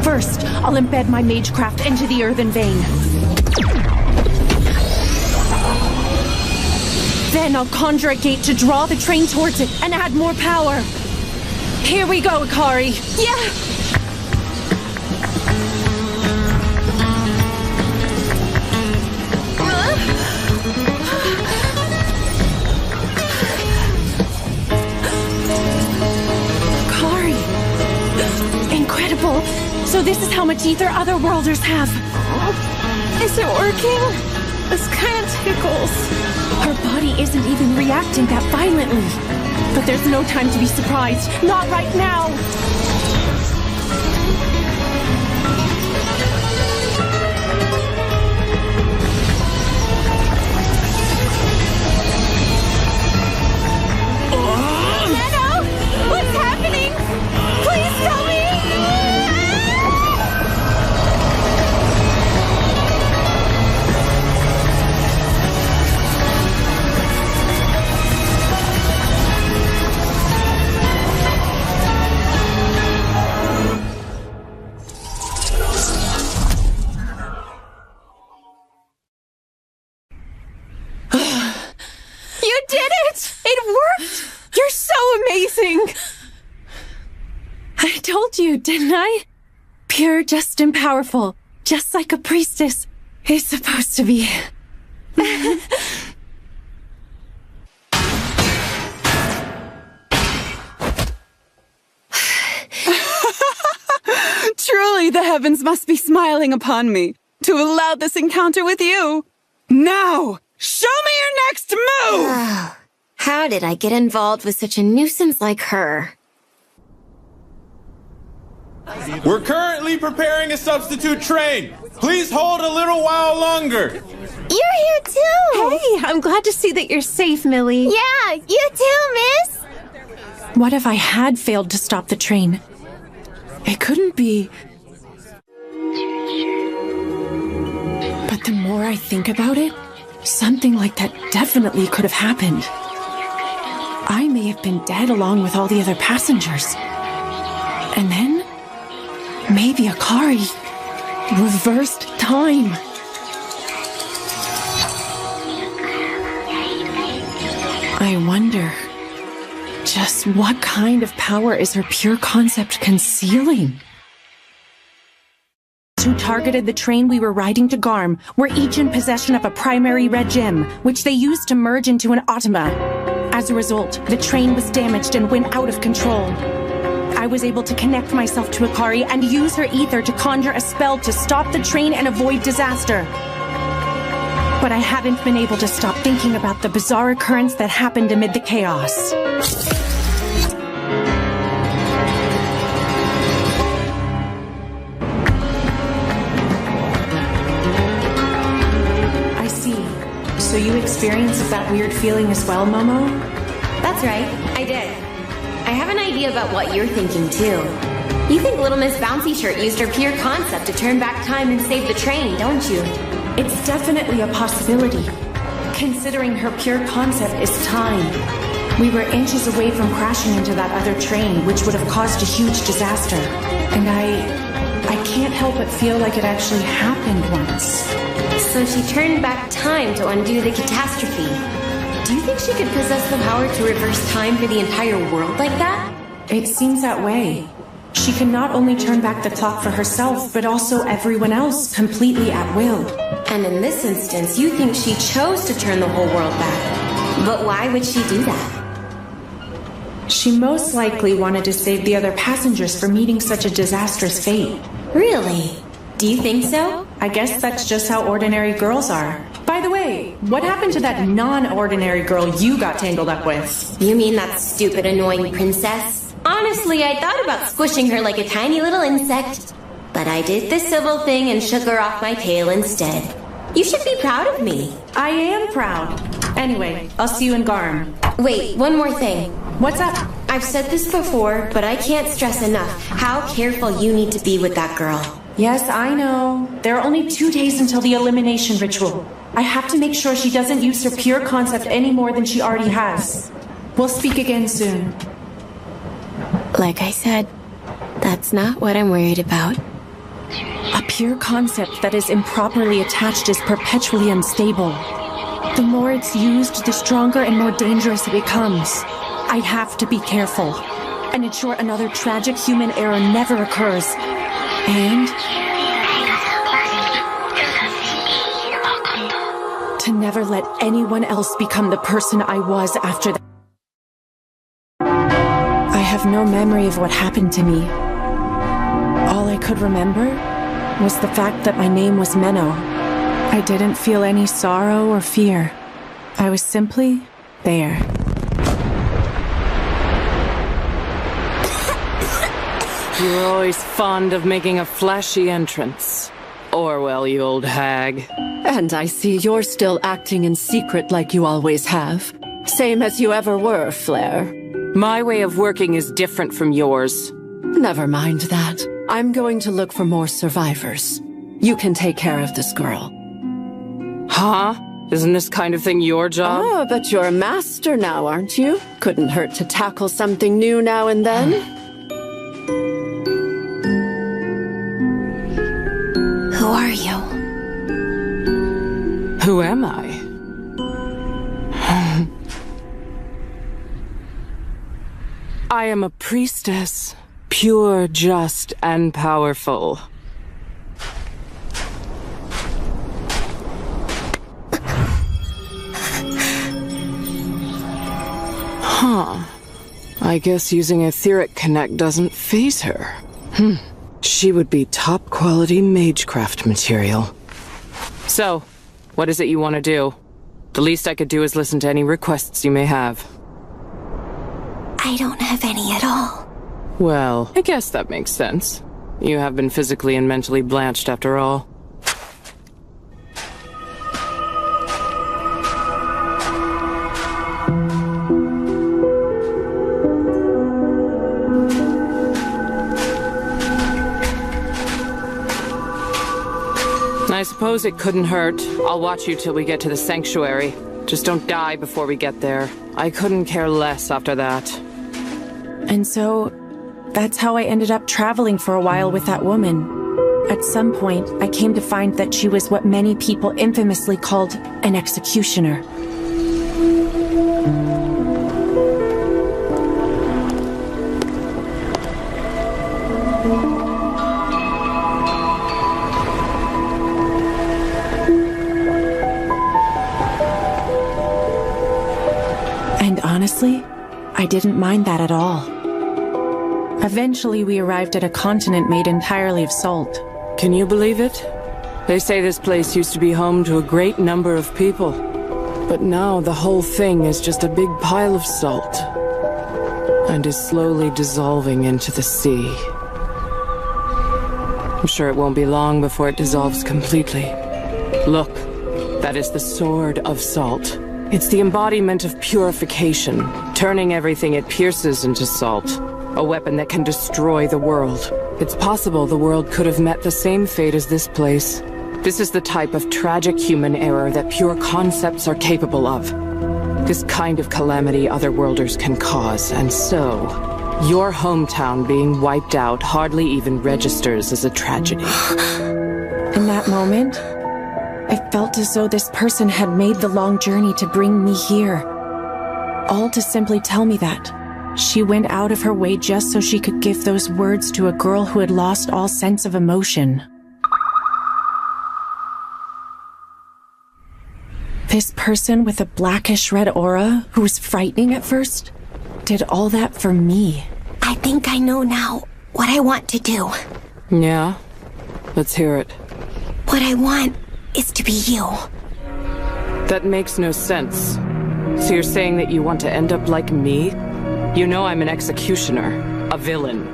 First, I'll embed my Magecraft into the earthen vein. Then I'll conjure a gate to draw the train towards it and add more power. Here we go, Akari. Yeah! Incredible! So this is how much ether otherworlders have. Is it working? This kind of tickles. Her body isn't even reacting that violently. But there's no time to be surprised. Not right now! Menno! What's happening? Please tell me! You did it! It worked! You're so amazing! I told you, didn't I? Pure, just, and powerful. Just like a priestess is supposed to be. Truly, the heavens must be smiling upon me to allow this encounter with you. Now, show me your next move! Oh, how did I get involved with such a nuisance like her? We're currently preparing a substitute train. Please hold a little while longer. You're here too! Hey, I'm glad to see that you're safe, Millie. Yeah, you too, miss! What if I had failed to stop the train? It couldn't be. But the more I think about it, something like that definitely could have happened. I may have been dead along with all the other passengers. And then, maybe Akari reversed time. I wonder, just what kind of power is her pure concept concealing? Who targeted the train we were riding to Garm were each in possession of a primary red gem, which they used to merge into an Automa. As a result, the train was damaged and went out of control. I was able to connect myself to Akari and use her ether to conjure a spell to stop the train and avoid disaster. But I haven't been able to stop thinking about the bizarre occurrence that happened amid the chaos. I see. So you experienced that weird feeling as well, Momo? That's right, I did. I have an idea about what you're thinking too. You think Little Miss Bouncy Shirt used her pure concept to turn back time and save the train, don't you? It's definitely a possibility, considering her pure concept is time. We were inches away from crashing into that other train, which would have caused a huge disaster. And I can't help but feel like it actually happened once. So she turned back time to undo the catastrophe. Do you think she could possess the power to reverse time for the entire world like that? It seems that way. She can not only turn back the clock for herself, but also everyone else completely at will. And in this instance, you think she chose to turn the whole world back. But why would she do that? She most likely wanted to save the other passengers from meeting such a disastrous fate. Really? Do you think so? I guess that's just how ordinary girls are. By the way, what happened to that non-ordinary girl you got tangled up with? You mean that stupid, annoying princess? Honestly, I thought about squishing her like a tiny little insect. But I did the civil thing and shook her off my tail instead. You should be proud of me. I am proud. Anyway, I'll see you in Garm. Wait, one more thing. What's up? I've said this before, but I can't stress enough how careful you need to be with that girl. Yes, I know. There are only 2 days until the elimination ritual. I have to make sure she doesn't use her pure concept any more than she already has. We'll speak again soon. Like I said, that's not what I'm worried about. A pure concept that is improperly attached is perpetually unstable. The more it's used, the stronger and more dangerous it becomes. I have to be careful and ensure another tragic human error never occurs. And to never let anyone else become the person I was after that. I have no memory of what happened to me. All I could remember was the fact that my name was Menno. I didn't feel any sorrow or fear. I was simply there. You were always fond of making a flashy entrance. Orwell, you old hag. And I see you're still acting in secret like you always have. Same as you ever were, Flair. My way of working is different from yours. Never mind that. I'm going to look for more survivors. You can take care of this girl. Huh? Isn't this kind of thing your job? Oh, but you're a master now, aren't you? Couldn't hurt to tackle something new now and then. Who are you? Who am I? I am a priestess, pure, just, and powerful. Huh. I guess using Etheric Connect doesn't faze her. She would be top-quality magecraft material. So, what is it you want to do? The least I could do is listen to any requests you may have. I don't have any at all. Well, I guess that makes sense. You have been physically and mentally blanched after all. I suppose it couldn't hurt. I'll watch you till we get to the sanctuary. Just don't die before we get there. I couldn't care less after that. And so, that's how I ended up traveling for a while with that woman. At some point, I came to find that she was what many people infamously called an executioner. And honestly, I didn't mind that at all. Eventually, we arrived at a continent made entirely of salt. Can you believe it? They say this place used to be home to a great number of people. But now the whole thing is just a big pile of salt. And is slowly dissolving into the sea. I'm sure it won't be long before it dissolves completely. Look, that is the Sword of Salt. It's the embodiment of purification, turning everything it pierces into salt. A weapon that can destroy the world. It's possible the world could have met the same fate as this place. This is the type of tragic human error that pure concepts are capable of. This kind of calamity otherworlders can cause, and so, your hometown being wiped out hardly even registers as a tragedy. In that moment, I felt as though this person had made the long journey to bring me here. All to simply tell me that. She went out of her way just so she could give those words to a girl who had lost all sense of emotion. This person with a blackish red aura, who was frightening at first, did all that for me. I think I know now what I want to do. Yeah? Let's hear it. What I want is to be you. That makes no sense. So you're saying that you want to end up like me? You know I'm an executioner, a villain.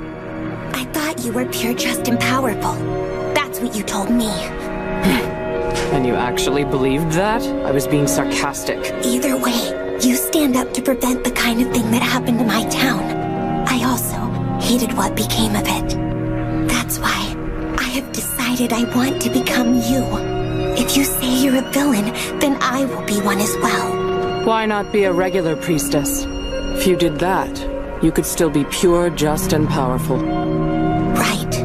I thought you were pure, just, and powerful. That's what you told me. And you actually believed that? I was being sarcastic. Either way, you stand up to prevent the kind of thing that happened to my town. I also hated what became of it. That's why I have decided I want to become you. If you say you're a villain, then I will be one as well. Why not be a regular priestess? If you did that, you could still be pure, just, and powerful. Right.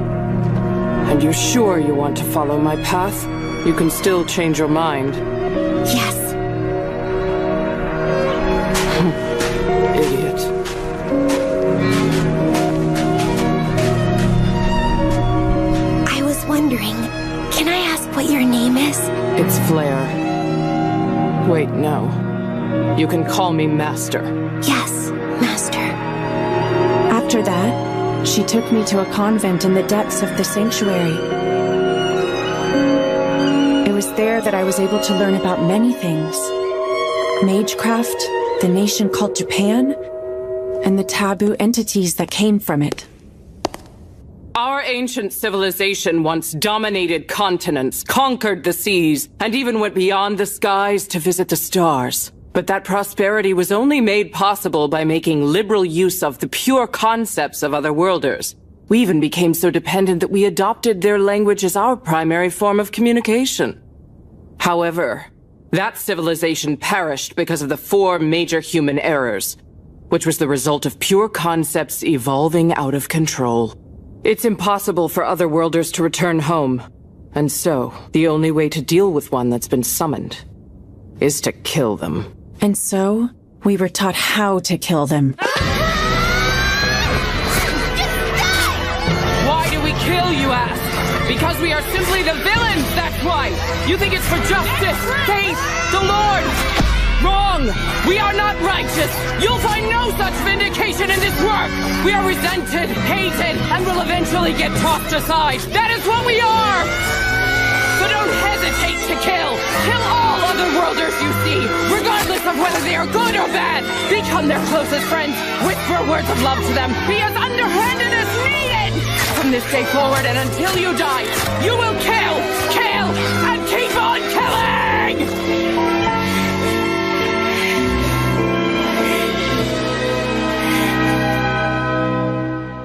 And you're sure you want to follow my path? You can still change your mind. Yes. Idiot. I was wondering, can I ask what your name is? It's Flair. Wait, no. You can call me Master. Yes, Master. After that, she took me to a convent in the depths of the sanctuary. It was there that I was able to learn about many things. Magecraft, the nation called Japan, and the taboo entities that came from it. Our ancient civilization once dominated continents, conquered the seas, and even went beyond the skies to visit the stars. But that prosperity was only made possible by making liberal use of the pure concepts of otherworlders. We even became so dependent that we adopted their language as our primary form of communication. However, that civilization perished because of the 4 major human errors, which was the result of pure concepts evolving out of control. It's impossible for otherworlders to return home, and so the only way to deal with one that's been summoned is to kill them. And so, we were taught how to kill them. Why do we kill, you ask? Because we are simply the villains, that's why! You think it's for justice, faith, the Lord! Wrong! We are not righteous! You'll find no such vindication in this work! We are resented, hated, and will eventually get tossed aside! That is what we are! So don't hesitate to kill! Kill all otherworlders you see, regardless of whether they are good or bad! Become their closest friends, whisper words of love to them, be as underhanded as needed! From this day forward and until you die, you will kill, and keep on killing!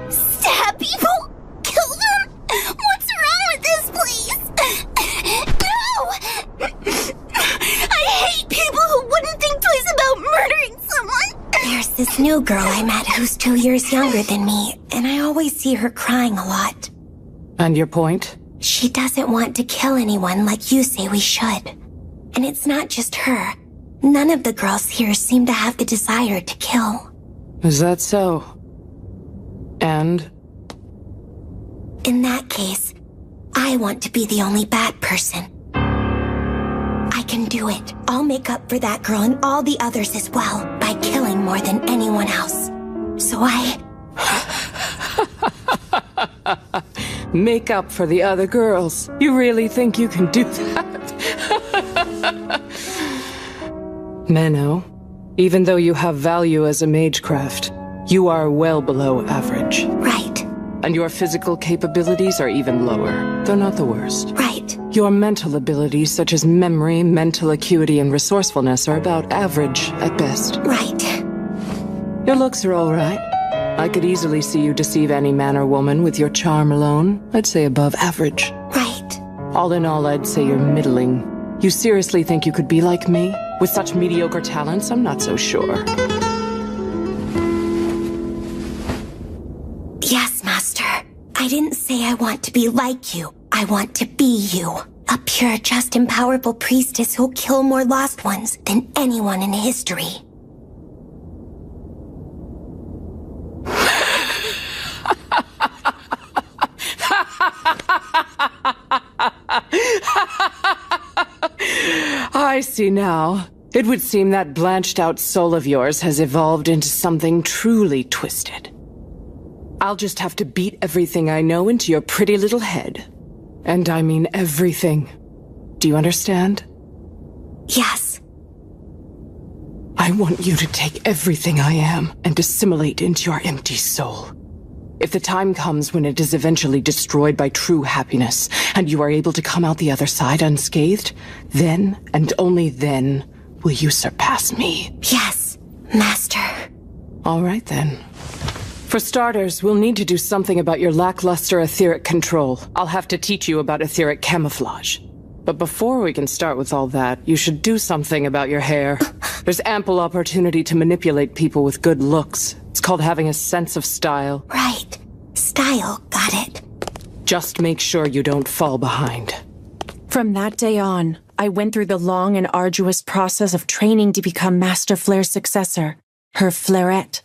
Stab people? Kill them? What's wrong with this place? No! I hate people who wouldn't think twice about murdering someone. There's this new girl I met who's 2 years younger than me, and I always see her crying a lot. And your point? She doesn't want to kill anyone like you say we should. And it's not just her. None of the girls here seem to have the desire to kill. Is that so? And? In that case, I want to be the only bad person. I can do it. I'll make up for that girl and all the others as well by killing more than anyone else. So Make up for the other girls. You really think you can do that? Menno, even though you have value as a magecraft, you are well below average. Right. And your physical capabilities are even lower, though not the worst. Right. Your mental abilities, such as memory, mental acuity, and resourcefulness, are about average at best. Right. Your looks are all right. I could easily see you deceive any man or woman with your charm alone. I'd say above average. Right. All in all, I'd say you're middling. You seriously think you could be like me? With such mediocre talents, I'm not so sure. Yes, Master. I didn't say I want to be like you. I want to be you. A pure, just, and powerful priestess who'll kill more lost ones than anyone in history. I see now. It would seem that blanched-out soul of yours has evolved into something truly twisted. I'll just have to beat everything I know into your pretty little head. And I mean everything. Do you understand? Yes. I want you to take everything I am and assimilate into your empty soul. If the time comes when it is eventually destroyed by true happiness, and you are able to come out the other side unscathed, then, and only then, will you surpass me. Yes, Master. All right, then. For starters, we'll need to do something about your lackluster etheric control. I'll have to teach you about etheric camouflage. But before we can start with all that, you should do something about your hair. There's ample opportunity to manipulate people with good looks. It's called having a sense of style. Right. Style, got it. Just make sure you don't fall behind. From that day on, I went through the long and arduous process of training to become Master Flare's successor, her Flareette.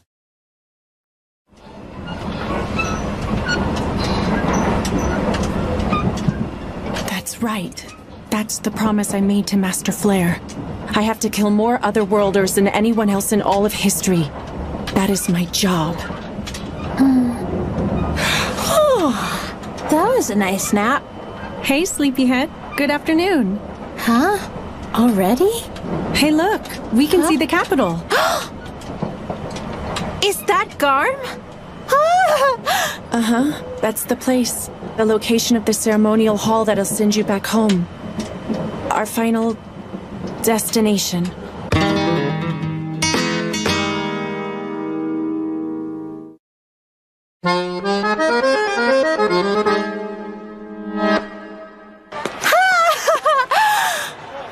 That's right. That's the promise I made to Master Flare. I have to kill more Otherworlders than anyone else in all of history. That is my job. That was a nice nap. Hey, sleepyhead. Good afternoon. Huh? Already? Hey, look. We can see the capital. Is that Garm? Uh-huh. That's the place. The location of the ceremonial hall that'll send you back home. Our final destination.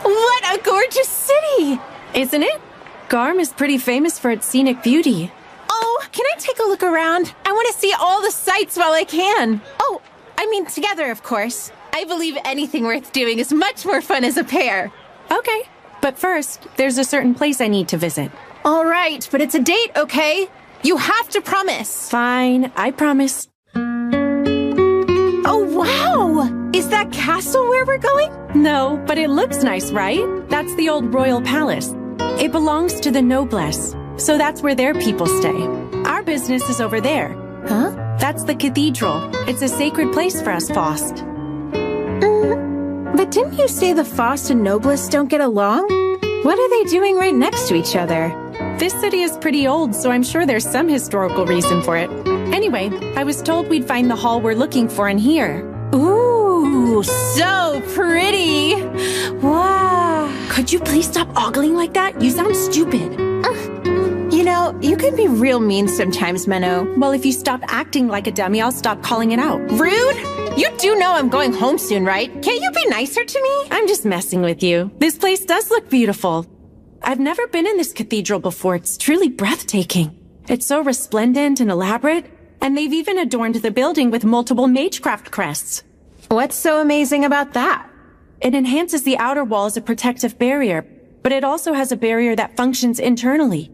What a gorgeous city! Isn't it? Garm is pretty famous for its scenic beauty. Oh, can I take a look around? I want to see all the sights while I can. Oh, I mean together, of course. I believe anything worth doing is much more fun as a pair. Okay, but first, there's a certain place I need to visit. All right, but it's a date, okay? You have to promise. Fine, I promise. Oh, wow! Is that castle where we're going? No, but it looks nice, right? That's the old royal palace. It belongs to the noblesse, so that's where their people stay. Our business is over there. Huh? That's the cathedral. It's a sacred place for us Faust. But didn't you say the Faust and Noblesse don't get along? What are they doing right next to each other? This city is pretty old, so I'm sure there's some historical reason for it. Anyway, I was told we'd find the hall we're looking for in here. Ooh, so pretty! Wow! Could you please stop ogling like that? You sound stupid. You know, you can be real mean sometimes, Menno. Well, if you stop acting like a dummy, I'll stop calling it out. Rude? You do know I'm going home soon, right? Can't you be nicer to me? I'm just messing with you. This place does look beautiful. I've never been in this cathedral before. It's truly breathtaking. It's so resplendent and elaborate, and they've even adorned the building with multiple magecraft crests. What's so amazing about that? It enhances the outer wall as a protective barrier, but it also has a barrier that functions internally.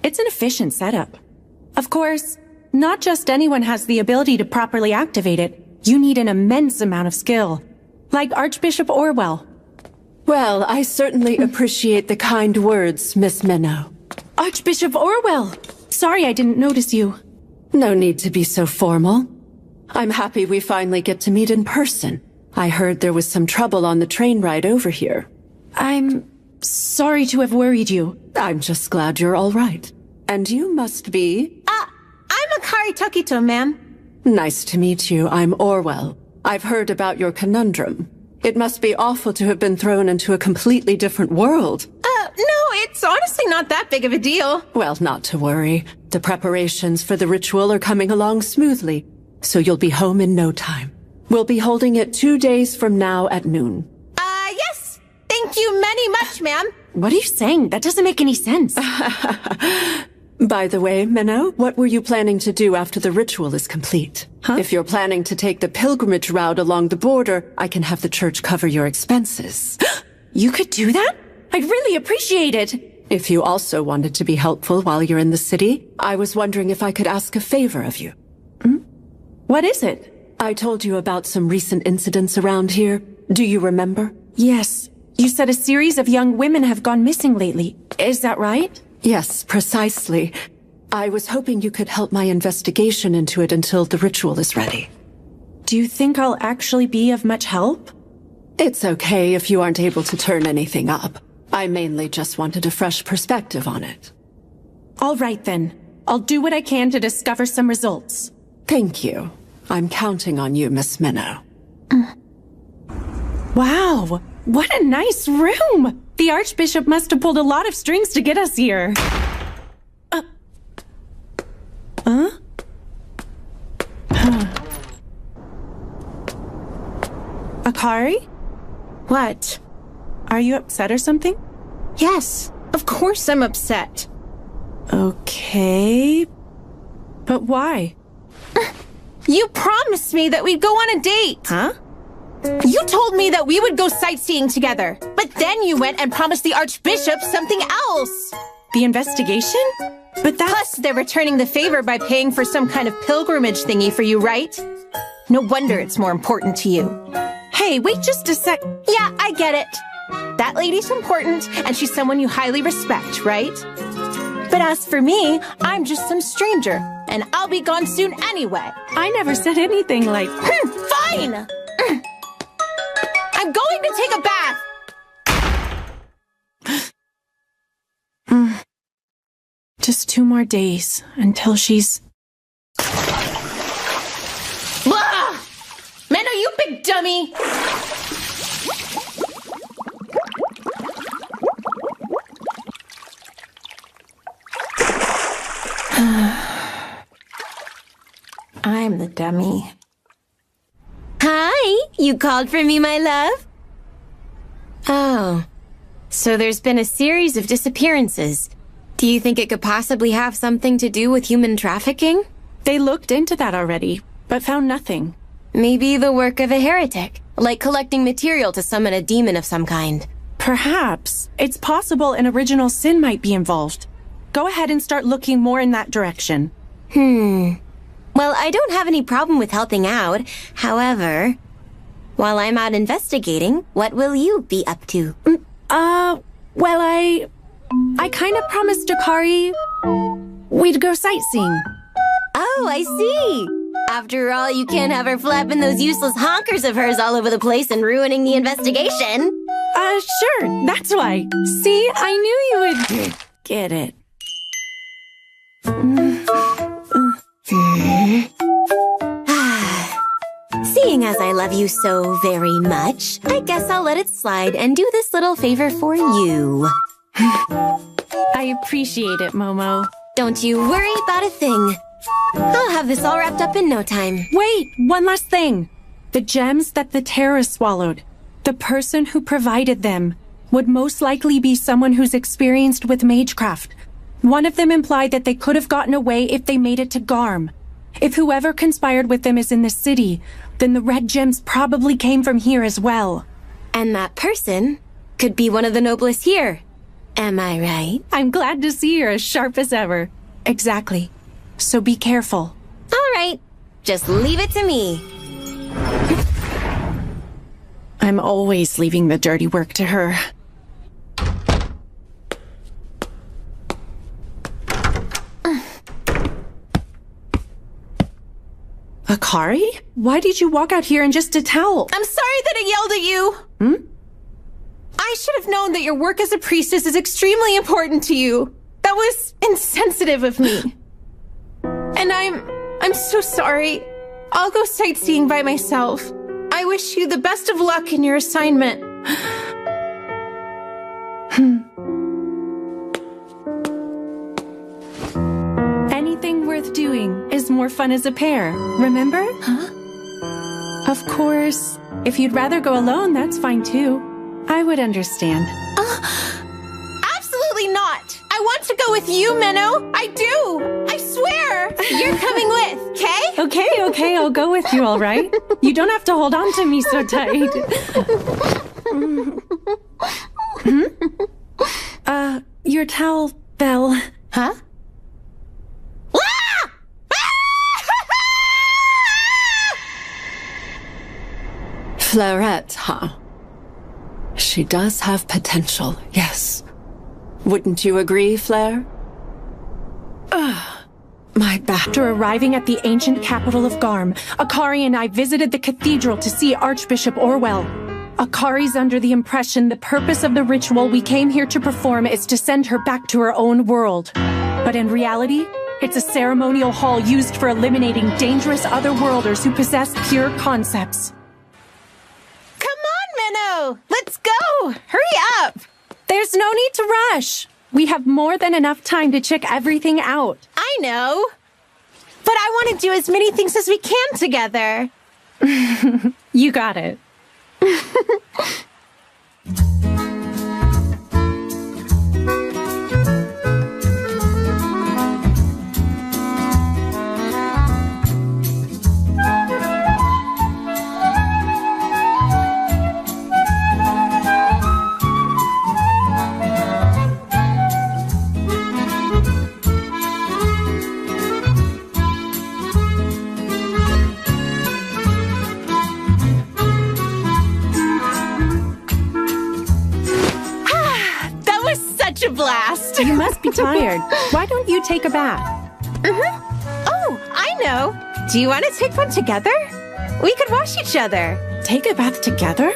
It's an efficient setup. Of course, not just anyone has the ability to properly activate it. You need an immense amount of skill, like Archbishop Orwell. Well, I certainly appreciate the kind words, Miss Menno. Archbishop Orwell! Sorry I didn't notice you. No need to be so formal. I'm happy we finally get to meet in person. I heard there was some trouble on the train ride over here. I'm sorry to have worried you. I'm just glad you're all right. And you must be... I'm Akari Tokito, ma'am. Nice to meet you. I'm Orwell. I've heard about your conundrum. It must be awful to have been thrown into a completely different world. No, it's honestly not that big of a deal. Well, not to worry. The preparations for the ritual are coming along smoothly, so you'll be home in no time. We'll be holding it 2 days from now at noon. Yes! Thank you many much, ma'am. What are you saying? That doesn't make any sense. By the way, Minnow, what were you planning to do after the ritual is complete? Huh? If you're planning to take the pilgrimage route along the border, I can have the church cover your expenses. You could do that? I'd really appreciate it. If you also wanted to be helpful while you're in the city, I was wondering if I could ask a favor of you. What is it? I told you about some recent incidents around here. Do you remember? Yes. You said a series of young women have gone missing lately. Is that right? Yes, precisely. I was hoping you could help my investigation into it until the ritual is ready. Do you think I'll actually be of much help? It's okay if you aren't able to turn anything up. I mainly just wanted a fresh perspective on it. All right then. I'll do what I can to discover some results. Thank you. I'm counting on you, Miss Minnow. Wow, what a nice room! The Archbishop must have pulled a lot of strings to get us here. Akari? What? Are you upset or something? Yes, of course I'm upset. Okay. But why? You promised me that we'd go on a date. Huh? You told me that we would go sightseeing together, but then you went and promised the Archbishop something else. The investigation? But that's... Plus, they're returning the favor by paying for some kind of pilgrimage thingy for you, right? No wonder it's more important to you. Hey, wait just a sec. Yeah, I get it. That lady's important, and she's someone you highly respect, right? But as for me, I'm just some stranger, and I'll be gone soon anyway. I never said anything like... Fine! I'm going to take a bath! Just 2 more days until she's... Blah! Minnow, you big dummy! I'm the dummy. Hi, you called for me, my love? Oh, so there's been a series of disappearances. Do you think it could possibly have something to do with human trafficking? They looked into that already, but found nothing. Maybe the work of a heretic, like collecting material to summon a demon of some kind. Perhaps. It's possible an original sin might be involved. Go ahead and start looking more in that direction. Well, I don't have any problem with helping out. However, while I'm out investigating, what will you be up to? Well, I kind of promised Akari we'd go sightseeing. Oh, I see. After all, you can't have her flapping those useless honkers of hers all over the place and ruining the investigation. Sure, that's why. See, I knew you would get it. Seeing as I love you so very much, I guess I'll let it slide and do this little favor for you. I appreciate it, Momo. Don't you worry about a thing. I'll have this all wrapped up in no time. Wait, one last thing. The gems that the terrorists swallowed. The person who provided them would most likely be someone who's experienced with magecraft. One of them implied that they could have gotten away if they made it to Garm. If whoever conspired with them is in the city, then the red gems probably came from here as well. And that person could be one of the noblest here. Am I right? I'm glad to see you're as sharp as ever. Exactly. So be careful. All right. Just leave it to me. I'm always leaving the dirty work to her. Akari? Why did you walk out here in just a towel? I'm sorry that I yelled at you. I should have known that your work as a priestess is extremely important to you. That was insensitive of me. And I'm so sorry. I'll go sightseeing by myself. I wish you the best of luck in your assignment. more fun as a pair, remember? Huh? Of course, if you'd rather go alone, that's fine too. I would understand. Absolutely not! I want to go with you, Minnow! I do! I swear! You're coming with, okay? Okay, I'll go with you, all right? You don't have to hold on to me so tight. Your towel, Belle. Huh? Flairette, huh? She does have potential, yes. Wouldn't you agree, Flair? My back. After arriving at the ancient capital of Garm, Akari and I visited the cathedral to see Archbishop Orwell. Akari's under the impression the purpose of the ritual we came here to perform is to send her back to her own world. But in reality, it's a ceremonial hall used for eliminating dangerous otherworlders who possess pure concepts. Let's go! Hurry up! There's no need to rush. We have more than enough time to check everything out. I know. But I want to do as many things as we can together. You got it. A blast. You must be tired. Why don't you take a bath? Oh, I know. Do you want to take one together? We could wash each other. Take a bath together?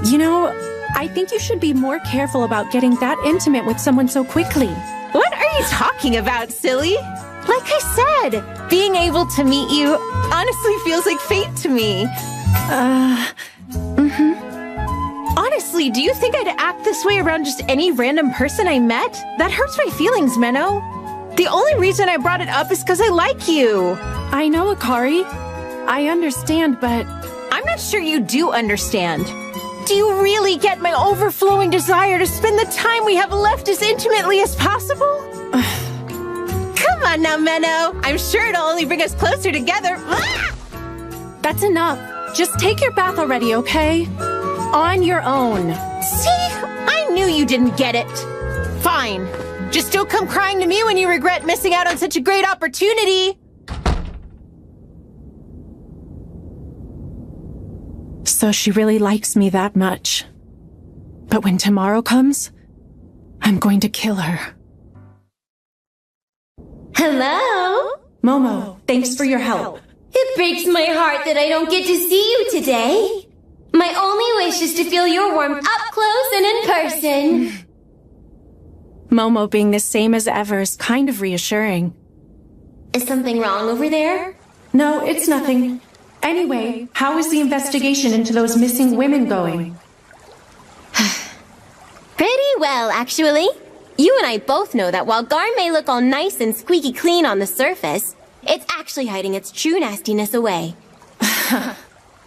You know, I think you should be more careful about getting that intimate with someone so quickly. What are you talking about, silly? Like I said, being able to meet you honestly feels like fate to me. Honestly, do you think I'd act this way around just any random person I met? That hurts my feelings, Minnow. The only reason I brought it up is because I like you. I know, Akari. I understand, but I'm not sure you do understand. Do you really get my overflowing desire to spend the time we have left as intimately as possible? Come on now, Minnow. I'm sure it'll only bring us closer together. That's enough. Just take your bath already, okay? On your own. See? I knew you didn't get it. Fine. Just don't come crying to me when you regret missing out on such a great opportunity. So she really likes me that much. But when tomorrow comes, I'm going to kill her. Hello? Momo, thanks for your help. It breaks my heart that I don't get to see you today. My only wish is to feel your warmth up close and in person. Momo being the same as ever is kind of reassuring. Is something wrong over there? No, it's nothing. Anyway, how is the investigation into those missing women going? Pretty well, actually. You and I both know that while Garm may look all nice and squeaky clean on the surface, it's actually hiding its true nastiness away.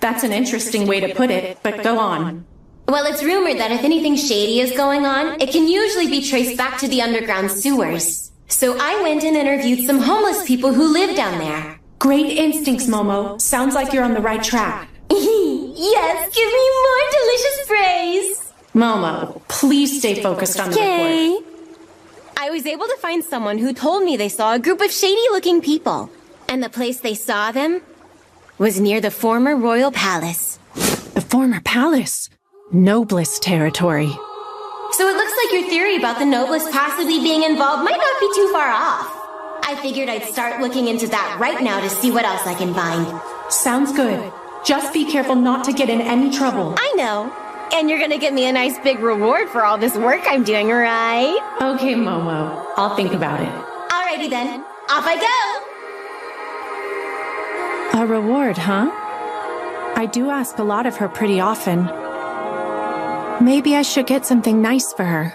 That's an interesting way to put it, but go on. Well, it's rumored that if anything shady is going on, it can usually be traced back to the underground sewers. So I went and interviewed some homeless people who live down there. Great instincts, Momo. Sounds like you're on the right track. Yes, give me more delicious praise. Momo, please stay focused on the report. I was able to find someone who told me they saw a group of shady-looking people. And the place they saw them was near the former royal palace. The former palace? Noblest territory. So it looks like your theory about the Noblest possibly being involved might not be too far off. I figured I'd start looking into that right now to see what else I can find. Sounds good. Just be careful not to get in any trouble. I know. And you're gonna give me a nice big reward for all this work I'm doing, right? Okay, Momo. I'll think about it. Alrighty then. Off I go! A reward, huh? I do ask a lot of her pretty often. Maybe I should get something nice for her.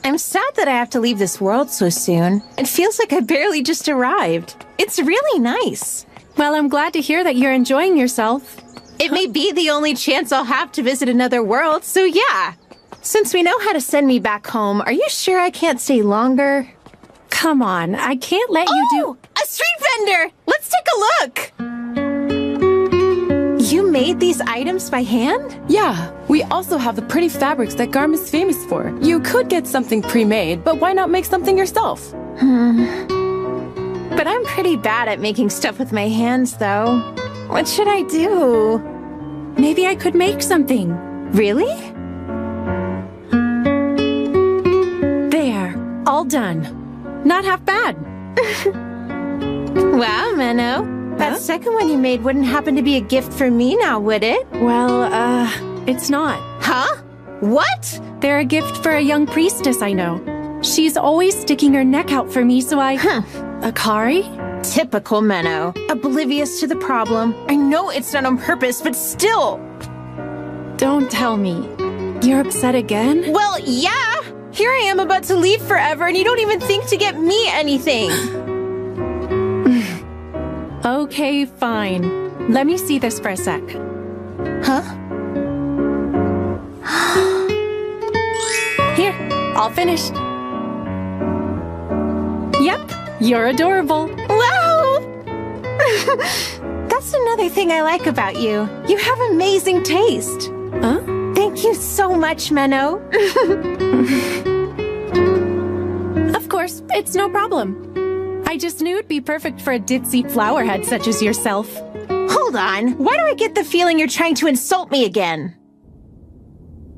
I'm I'm sad that I have to leave this world so soon. It feels like I barely just arrived. It's really nice. Well, I'm glad to hear that you're enjoying yourself. It may be the only chance I'll have to visit another world, so yeah. Since we know how to send me back home, are you sure I can't stay longer? Come on, I can't let you do— a street vendor! Let's take a look! You made these items by hand? Yeah, we also have the pretty fabrics that Garm is famous for. You could get something pre-made, but why not make something yourself? But I'm pretty bad at making stuff with my hands, though. What should I do? Maybe I could make something. Really? There, all done. Not half bad. Wow, Menno. That second one you made wouldn't happen to be a gift for me now, would it? Well, it's not. Huh? What? They're a gift for a young priestess I know. She's always sticking her neck out for me, so I— Akari? Typical Menno. Oblivious to the problem. I know it's not on purpose, but still. Don't tell me. You're upset again? Well, yeah. Here I am about to leave forever, and you don't even think to get me anything. Okay, fine. Let me see this for a sec. Huh? Here, all finished. Yep, you're adorable. Wow! That's another thing I like about you. You have amazing taste. Huh? Thank you so much, Menno. Of course, it's no problem. I just knew it'd be perfect for a ditzy flowerhead such as yourself. Hold on. Why do I get the feeling you're trying to insult me again?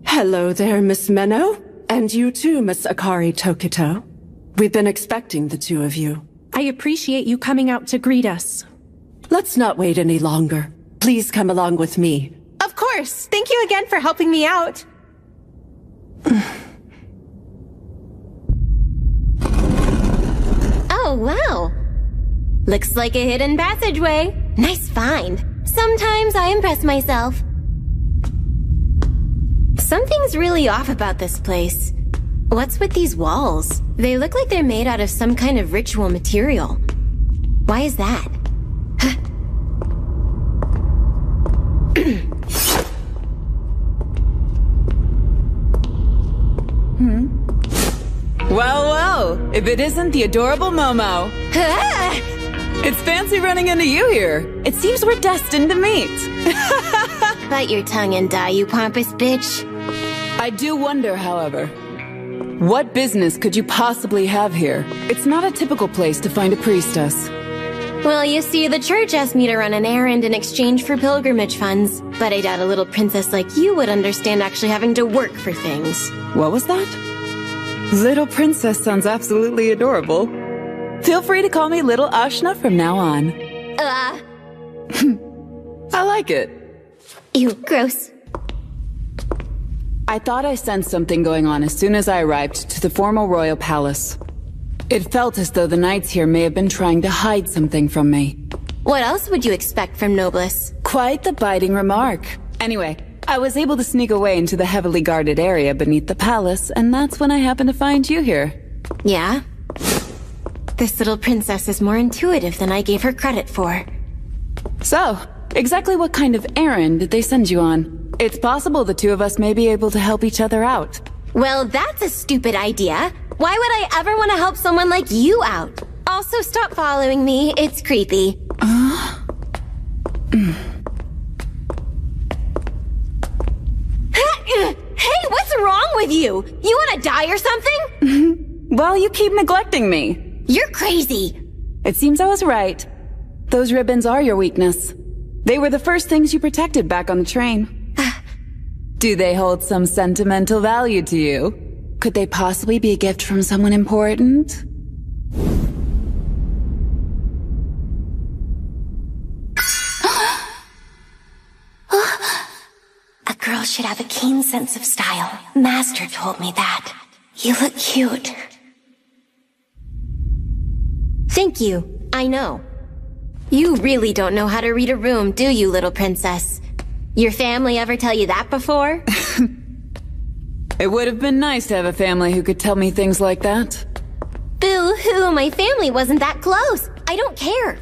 Hello there, Miss Menno. And you too, Miss Akari Tokito. We've been expecting the two of you. I appreciate you coming out to greet us. Let's not wait any longer. Please come along with me. Of course. Thank you again for helping me out. Oh, wow. Looks like a hidden passageway. Nice find. Sometimes I impress myself. Something's really off about this place. What's with these walls? They look like they're made out of some kind of ritual material. Why is that? Well, if it isn't the adorable Momo. It's fancy running into you here. It seems we're destined to meet. Bite your tongue and die, you pompous bitch. I do wonder, however, what business could you possibly have here? It's not a typical place to find a priestess. Well, you see, the church asked me to run an errand in exchange for pilgrimage funds, but I doubt a little princess like you would understand actually having to work for things. What was that? Little princess sounds absolutely adorable. Feel free to call me Little Ashna from now on. I like it. Ew, gross. I thought I sensed something going on as soon as I arrived to the formal royal palace. It felt as though the knights here may have been trying to hide something from me. What else would you expect from Nobliss? Quite the biting remark. Anyway, I was able to sneak away into the heavily guarded area beneath the palace, and that's when I happened to find you here. Yeah? This little princess is more intuitive than I gave her credit for. So, exactly what kind of errand did they send you on? It's possible the two of us may be able to help each other out. Well, that's a stupid idea. Why would I ever want to help someone like you out? Also, stop following me. It's creepy. Hey, what's wrong with you? You want to die or something? Well, you keep neglecting me. You're crazy. It seems I was right. Those ribbons are your weakness. They were the first things you protected back on the train. Do they hold some sentimental value to you? Could they possibly be a gift from someone important? A girl should have a keen sense of style. Master told me that. You look cute. Thank you. I know. You really don't know how to read a room, do you, little princess? Your family ever tell you that before? It would have been nice to have a family who could tell me things like that. Boo-hoo, my family wasn't that close. I don't care.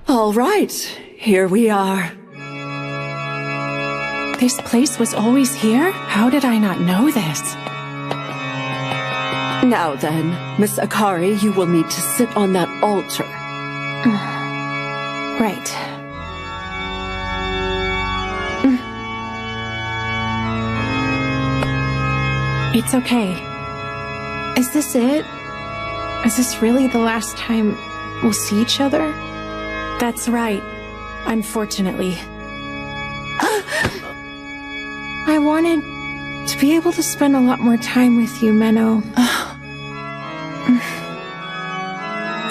All right, here we are. This place was always here? How did I not know this? Now then, Miss Akari, you will need to sit on that altar. Right. It's okay. Is this it? Is this really the last time we'll see each other? That's right. Unfortunately. I wanted to be able to spend a lot more time with you, Menno.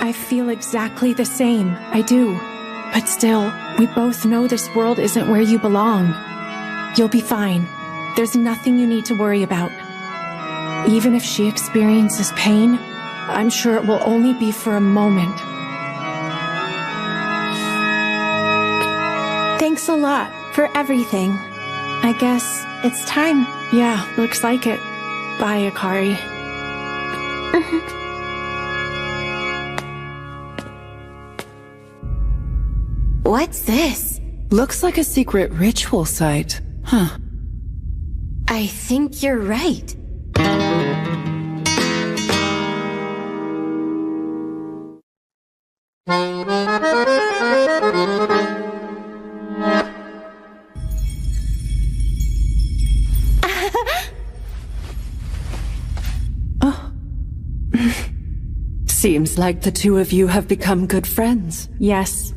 I feel exactly the same. I do. But still, we both know this world isn't where you belong. You'll be fine. There's nothing you need to worry about. Even if she experiences pain, I'm sure it will only be for a moment. Thanks a lot for everything. I guess it's time. Yeah, looks like it. Bye, Akari. What's this? Looks like a secret ritual site. Huh. I think you're right. Seems like the two of you have become good friends. Yes.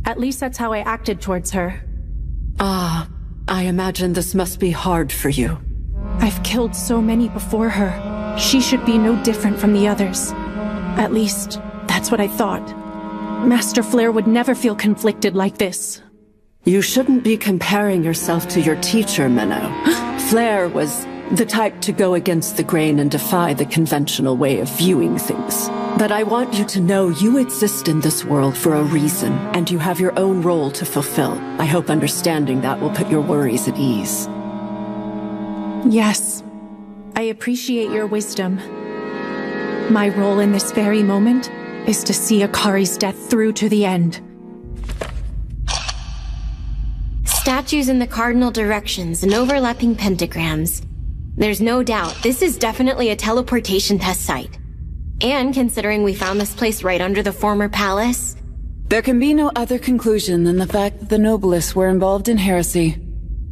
At least that's how I acted towards her. Ah, I imagine this must be hard for you. I've killed so many before her. She should be no different from the others. At least, that's what I thought. Master Flare would never feel conflicted like this. You shouldn't be comparing yourself to your teacher, Menno. Flare was the type to go against the grain and defy the conventional way of viewing things. But I want you to know you exist in this world for a reason, and you have your own role to fulfill. I hope understanding that will put your worries at ease. Yes. I appreciate your wisdom. My role in this very moment is to see Akari's death through to the end. Statues in the cardinal directions and overlapping pentagrams. There's no doubt this is definitely a teleportation test site. And considering we found this place right under the former palace... There can be no other conclusion than the fact that the Noblists were involved in heresy.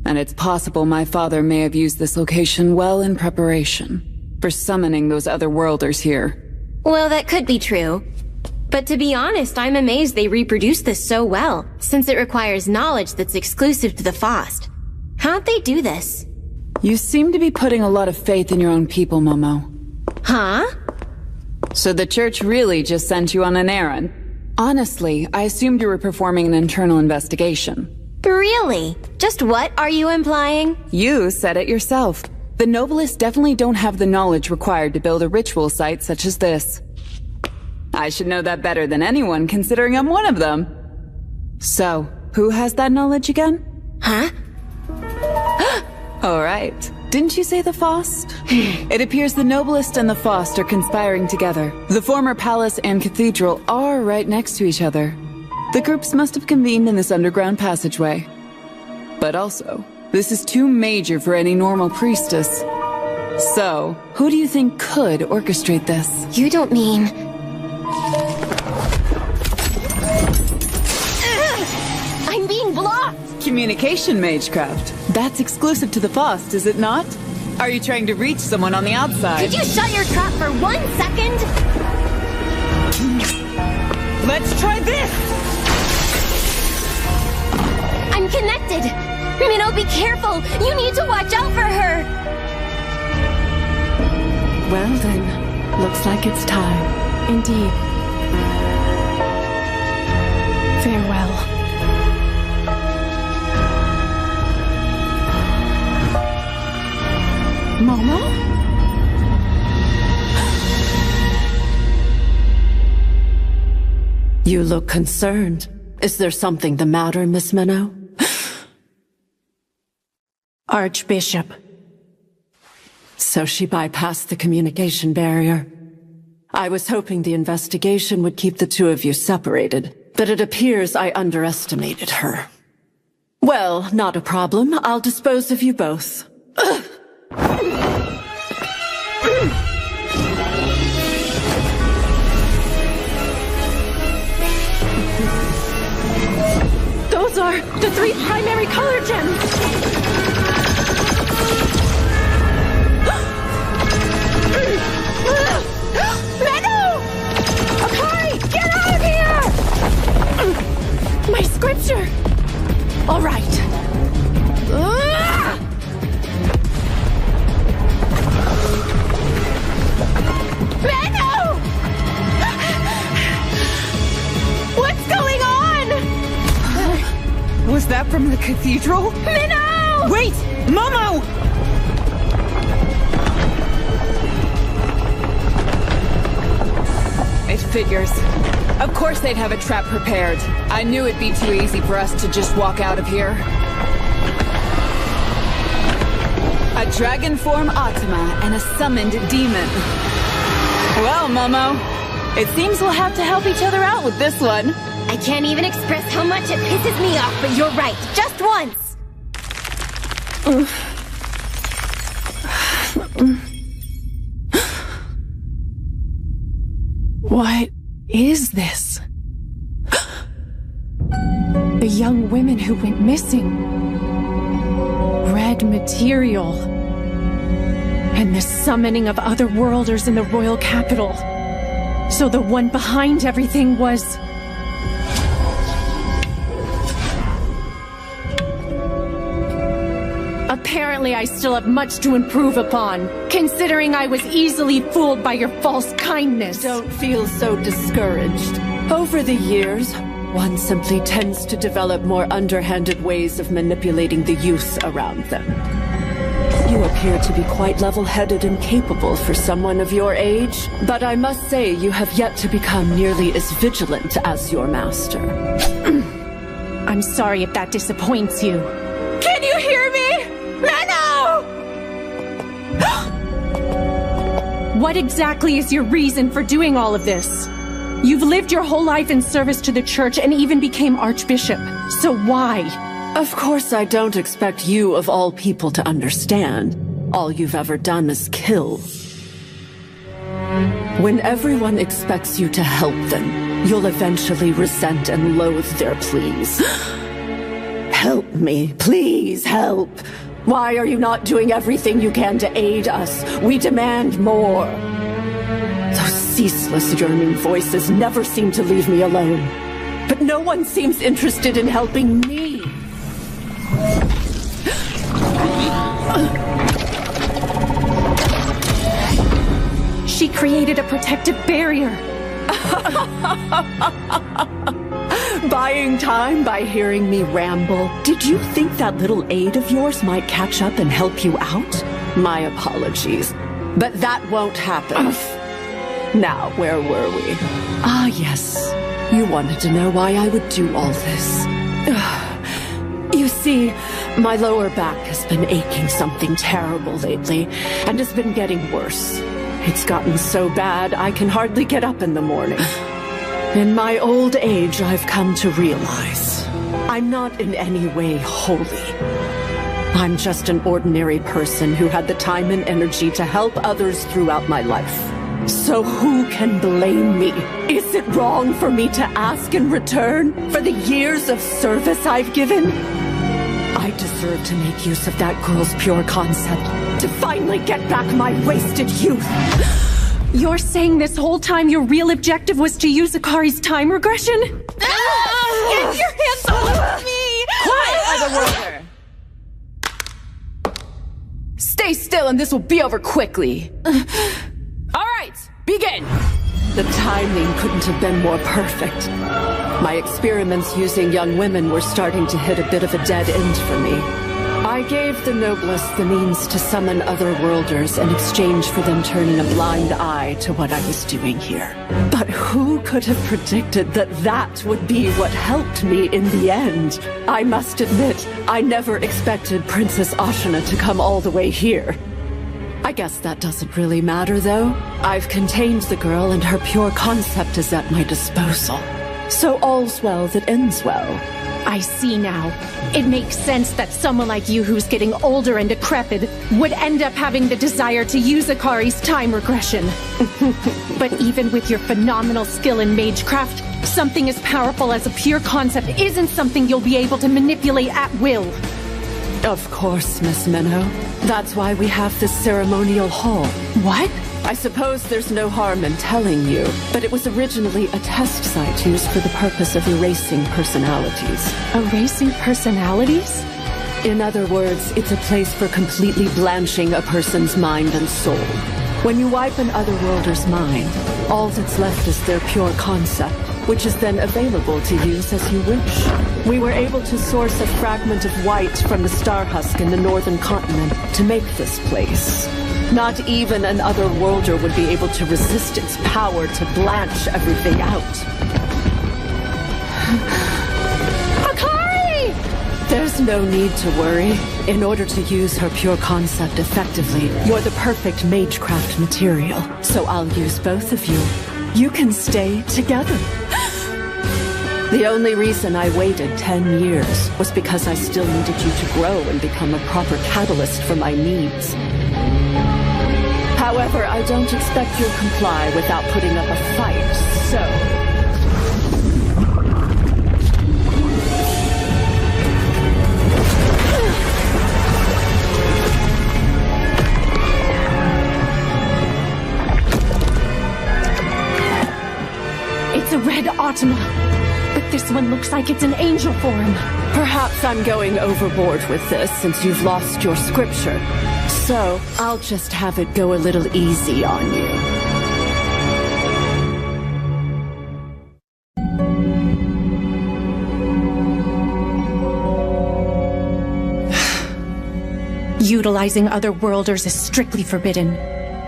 And it's possible my father may have used this location well in preparation for summoning those other worlders here. Well, that could be true. But to be honest, I'm amazed they reproduced this so well, since it requires knowledge that's exclusive to the Faust. How'd they do this? You seem to be putting a lot of faith in your own people, Momo. Huh? So the church really just sent you on an errand? Honestly, I assumed you were performing an internal investigation. Really? Just what are you implying? You said it yourself. The Noblists definitely don't have the knowledge required to build a ritual site such as this. I should know that better than anyone, considering I'm one of them. So, who has that knowledge again? Huh? All right. Didn't you say the Faust? It appears the Noblest and the Faust are conspiring together. The former palace and cathedral are right next to each other. The groups must have convened in this underground passageway. But also, this is too major for any normal priestess. So, who do you think could orchestrate this? You don't mean... I'm being blocked! Communication magecraft. That's exclusive to the Faust, is it not? Are you trying to reach someone on the outside? Could you shut your trap for 1 second? Let's try this! I'm connected! Minnow, be careful! You need to watch out for her! Well then, looks like it's time. Indeed. Farewell. Momo? You look concerned. Is there something the matter, Miss Minnow? Archbishop. So she bypassed the communication barrier. I was hoping the investigation would keep the two of you separated, but it appears I underestimated her. Well, not a problem. I'll dispose of you both. Those are the 3 primary color gems! Meadow! Akari, get out of here! My scripture! All right. Meadow! What's going on? Was that from the cathedral? Minnow! Wait! Momo! It figures. Of course they'd have a trap prepared. I knew it'd be too easy for us to just walk out of here. A dragon form Atama and a summoned demon. Well, Momo, it seems we'll have to help each other out with this one. I can't even express how much it pisses me off, but you're right. Just once! What is this? The young women who went missing. Red material. And the summoning of other worlders in the royal capital. So the one behind everything was... Apparently I still have much to improve upon, considering I was easily fooled by your false kindness. Don't feel so discouraged. Over the years, one simply tends to develop more underhanded ways of manipulating the youth around them. You appear to be quite level-headed and capable for someone of your age, but I must say you have yet to become nearly as vigilant as your master. I'm sorry if that disappoints you. Can you hear me? Meadow! What exactly is your reason for doing all of this? You've lived your whole life in service to the church and even became Archbishop. So why? Of course I don't expect you of all people to understand. All you've ever done is kill. When everyone expects you to help them, you'll eventually resent and loathe their pleas. Help me, please help. Why are you not doing everything you can to aid us? We demand more. Those ceaseless yearning voices never seem to leave me alone. But no one seems interested in helping me. She created a protective barrier. Buying time by hearing me ramble. Did you think that little aid of yours might catch up and help you out? My apologies. But that won't happen. Now, where were we? Ah, yes. You wanted to know why I would do all this. You see, my lower back has been aching something terrible lately, and has been getting worse. It's gotten so bad I can hardly get up in the morning. In my old age, I've come to realize I'm not in any way holy. I'm just an ordinary person who had the time and energy to help others throughout my life. So who can blame me? Is it wrong for me to ask in return for the years of service I've given? I deserve to make use of that girl's pure concept to finally get back my wasted youth. You're saying this whole time your real objective was to use Akari's time regression? Get your hands off me! Quiet, Otherworlder! Stay still and this will be over quickly. Alright, begin! The timing couldn't have been more perfect. My experiments using young women were starting to hit a bit of a dead end for me. I gave the Noblest the means to summon other worlders in exchange for them turning a blind eye to what I was doing here. But who could have predicted that that would be what helped me in the end? I must admit, I never expected Princess Ashina to come all the way here. I guess that doesn't really matter, though. I've contained the girl and her pure concept is at my disposal. So all's well that ends well. I see now. It makes sense that someone like you who's getting older and decrepit would end up having the desire to use Akari's time regression. But even with your phenomenal skill in magecraft, something as powerful as a pure concept isn't something you'll be able to manipulate at will. Of course, Miss Minnow. That's why we have this ceremonial hall. What? I suppose there's no harm in telling you, but it was originally a test site used for the purpose of erasing personalities. Erasing personalities? In other words, it's a place for completely blanching a person's mind and soul. When you wipe an otherworlder's mind, all that's left is their pure concept, which is then available to use as you wish. We were able to source a fragment of white from the star husk in the northern continent to make this place. Not even an otherworlder would be able to resist its power to blanch everything out. Akari! There's no need to worry. In order to use her pure concept effectively, you're the perfect magecraft material. So I'll use both of you. You can stay together. The only reason I waited 10 years was because I still needed you to grow and become a proper catalyst for my needs. However, I don't expect you'll comply without putting up a fight, so... It's a red Automa, but this one looks like it's an angel form. Perhaps I'm going overboard with this since you've lost your scripture. So, I'll just have it go a little easy on you. Utilizing otherworlders is strictly forbidden.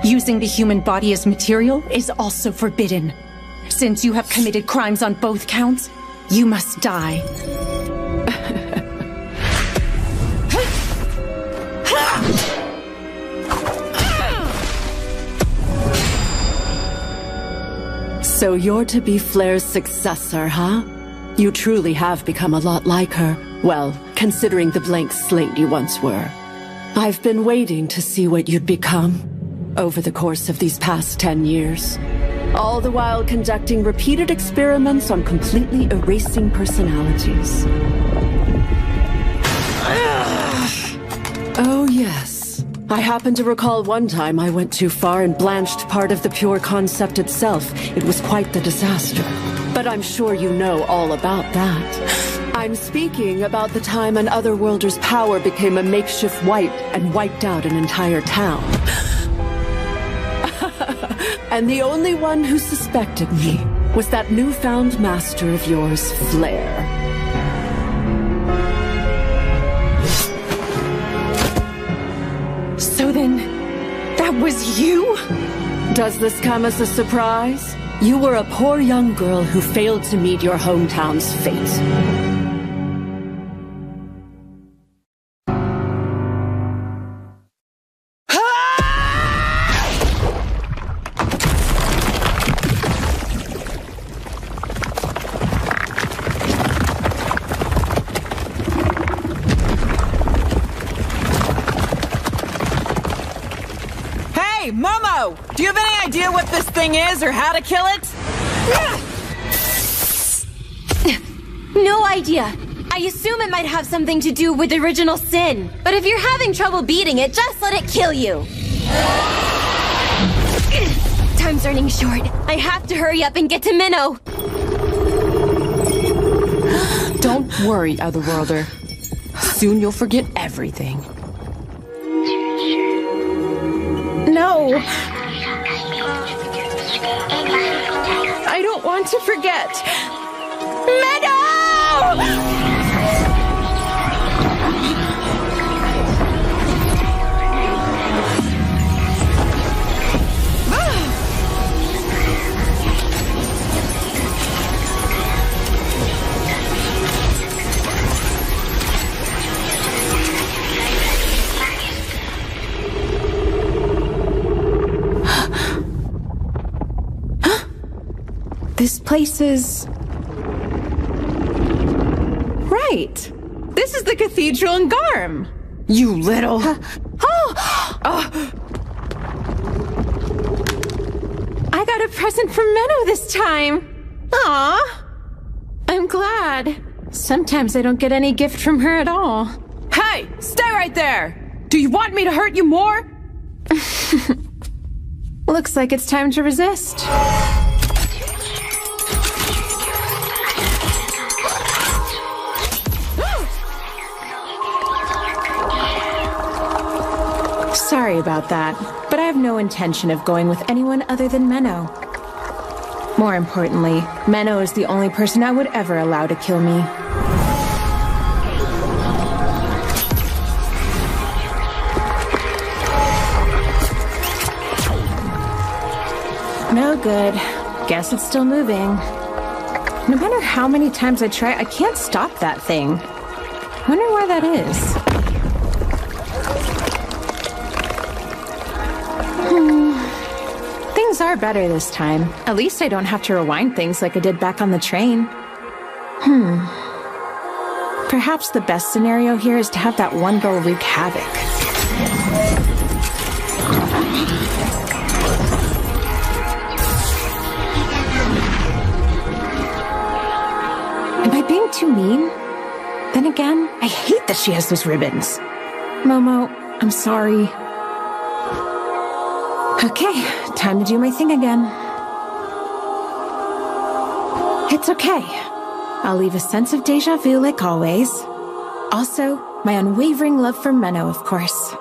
Using the human body as material is also forbidden. Since you have committed crimes on both counts, you must die. So you're to be Flair's successor, huh? You truly have become a lot like her. Well, considering the blank slate you once were. I've been waiting to see what you'd become over the course of these past 10 years. All the while conducting repeated experiments on completely erasing personalities. Oh, yes. I happen to recall one time I went too far and blanched part of the pure concept itself. It was quite the disaster. But I'm sure you know all about that. I'm speaking about the time an otherworlder's power became a makeshift wipe and wiped out an entire town. And the only one who suspected me was that newfound master of yours, Flair. So then, that was you? Does this come as a surprise? You were a poor young girl who failed to meet your hometown's fate. Momo! Do you have any idea what this thing is or how to kill it? No idea. I assume it might have something to do with original sin. But if you're having trouble beating it, just let it kill you. Time's running short. I have to hurry up and get to Minnow. Don't worry, Otherworlder. Soon you'll forget everything. No. I don't want to forget. Meadow! This place is... Right! This is the cathedral in Garm! You little... I got a present from Menno this time! Aw! I'm glad. Sometimes I don't get any gift from her at all. Hey! Stay right there! Do you want me to hurt you more? Looks like it's time to resist. Sorry about that, but I have no intention of going with anyone other than Menno. More importantly, Menno is the only person I would ever allow to kill me. No good. Guess it's still moving. No matter how many times I try, I can't stop that thing. Wonder why that is. Things are better this time. At least I don't have to rewind things like I did back on the train. Perhaps the best scenario here is to have that one girl wreak havoc. Am I being too mean? Then again, I hate that she has those ribbons. Momo, I'm sorry. Okay, time to do my thing again. It's okay. I'll leave a sense of déjà vu like always. Also, my unwavering love for Menno, of course.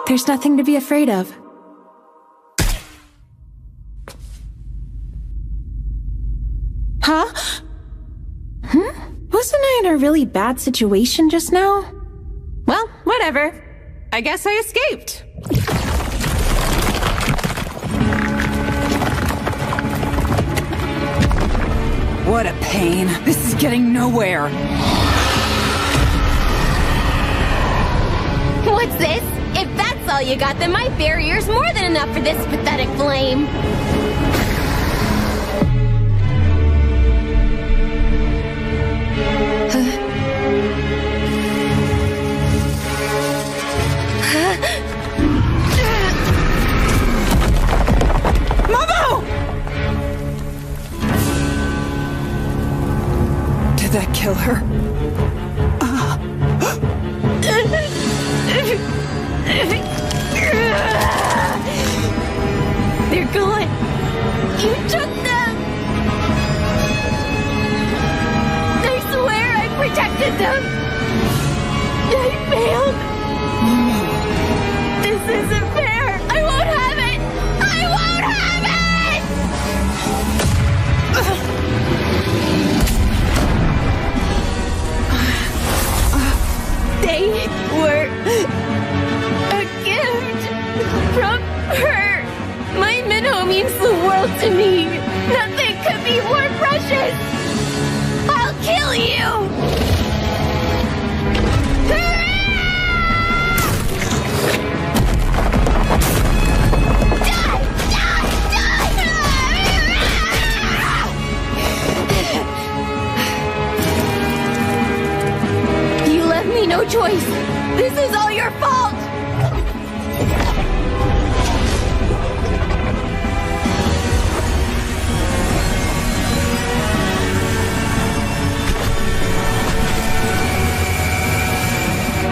There's nothing to be afraid of. Huh? Wasn't I in a really bad situation just now? Well, whatever. I guess I escaped. What a pain. This is getting nowhere. What's this? If that's all you got, then my barrier's more than enough for this pathetic flame. Momo! Did that kill her? They're gone. You took them. I swear I protected them. I failed. This isn't fair. I won't have it. I won't have it. They were a gift from her. My Menno means the world to me. Nothing could be more precious. I'll kill you. You left me no choice. This is all your fault.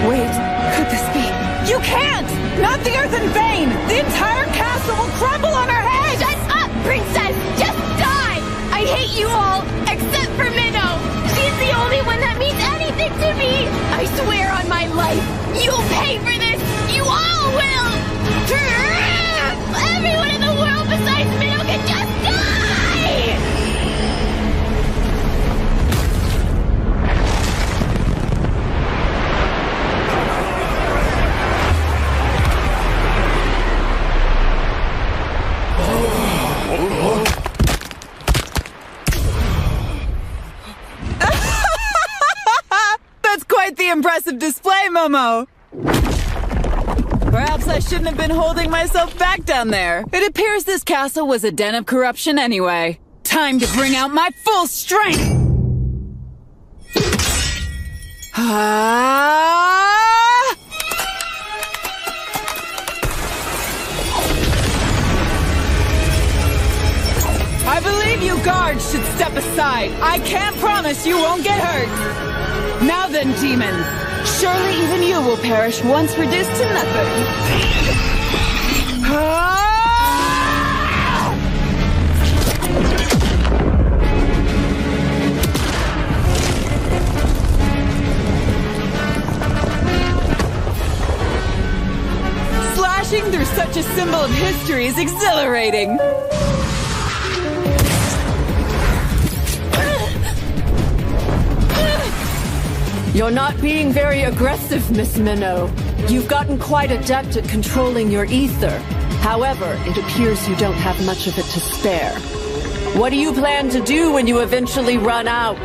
Wait, could this be? You can't! Not the Earthen Vein! The entire castle will crumble on our heads! Shut up, princess! Just die! I hate you all, except for Menno! She's the only one that means anything to me! I swear on my life, you'll pay for this! You all will! Everyone in the world besides Menno can just die! That's quite the impressive display, Momo! Perhaps I shouldn't have been holding myself back down there. It appears this castle was a den of corruption anyway. Time time to bring out my full strength! I believe you guards should step aside. I can't promise you won't get hurt. Now then, demon. Surely even you will perish once reduced to nothing. Slashing through such a symbol of history is exhilarating. You're not being very aggressive, Miss Minnow. You've gotten quite adept at controlling your ether. However, it appears you don't have much of it to spare. What do you plan to do when you eventually run out?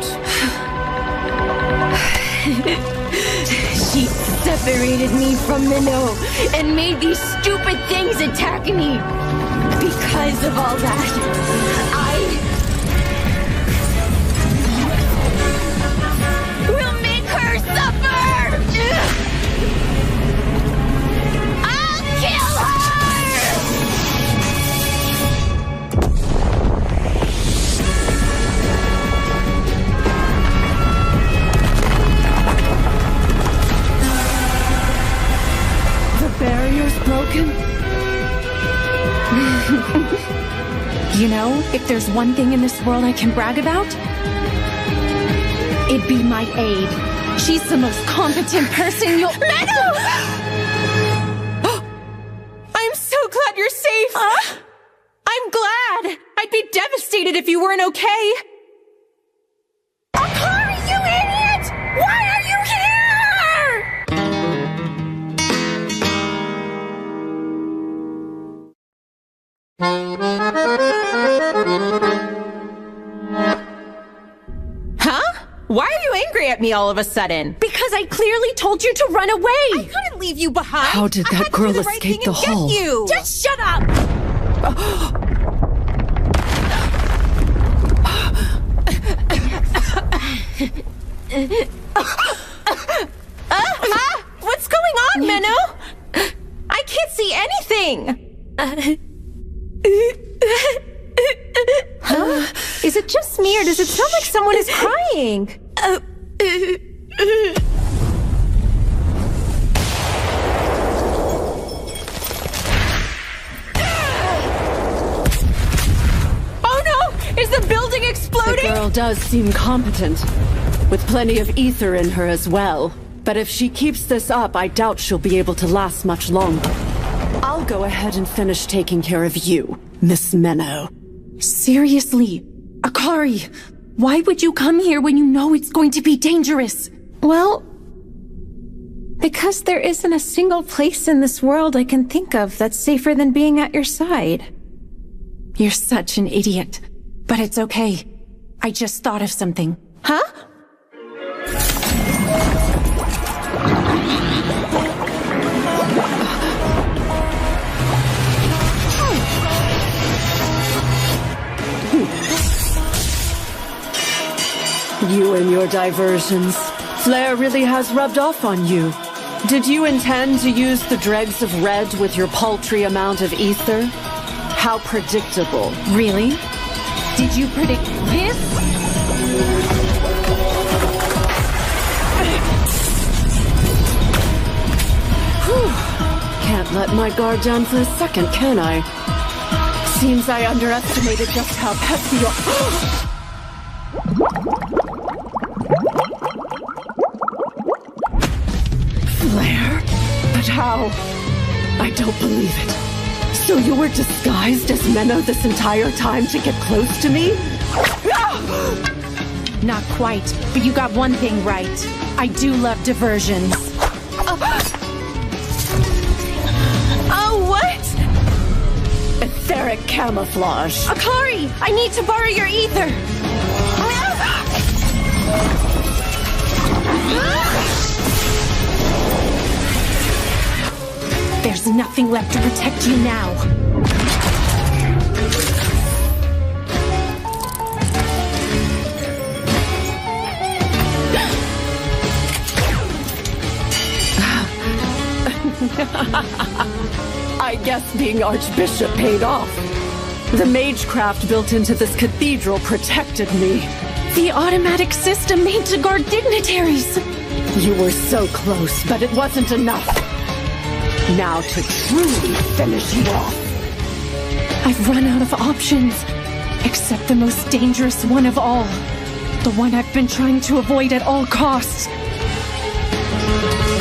She separated me from Minnow and made these stupid things attack me. Because of all that, will make her suffer! I'll kill her! The barrier's broken? You know, if there's one thing in this world I can brag about, it'd be my aide. She's the most competent person you'll— Meadow! I'm so glad you're safe! I'm glad! I'd be devastated if you weren't okay! Akari, you idiot! Why are you here? Why are you angry at me all of a sudden? Because I clearly told you to run away! I couldn't leave you behind! How did that girl escape the hull? Just shut up! What's going on, Minnow? I can't see anything! Huh? Is it just me, or does it sound like someone is crying? Oh no! Is the building exploding? The girl does seem competent, with plenty of ether in her as well. But if she keeps this up, I doubt she'll be able to last much longer. I'll go ahead and finish taking care of you, Miss Minnow. Seriously, Akari, why would you come here when you know it's going to be dangerous? Well, because there isn't a single place in this world I can think of that's safer than being at your side. You're such an idiot, but it's okay. I just thought of something. Huh? You and your diversions. Flair really has rubbed off on you. Did you intend to use the dregs of red with your paltry amount of ether? How predictable. Really? Did you predict this? Can't let my guard down for a second, can I? Seems I underestimated just how pesky you— Flair? But how? I don't believe it. So you were disguised as Minnow this entire time to get close to me? Not quite, but you got one thing right. I do love diversions. Oh, what? Etheric camouflage. Akari, I need to borrow your ether. There's nothing left to protect you now. guess being Archbishop paid off. The magecraft built into this cathedral protected me. The automatic system made to guard dignitaries. You were so close, but it wasn't enough. Now to truly finish you off. I've run out of options, except the most dangerous one of all. The one I've been trying to avoid at all costs.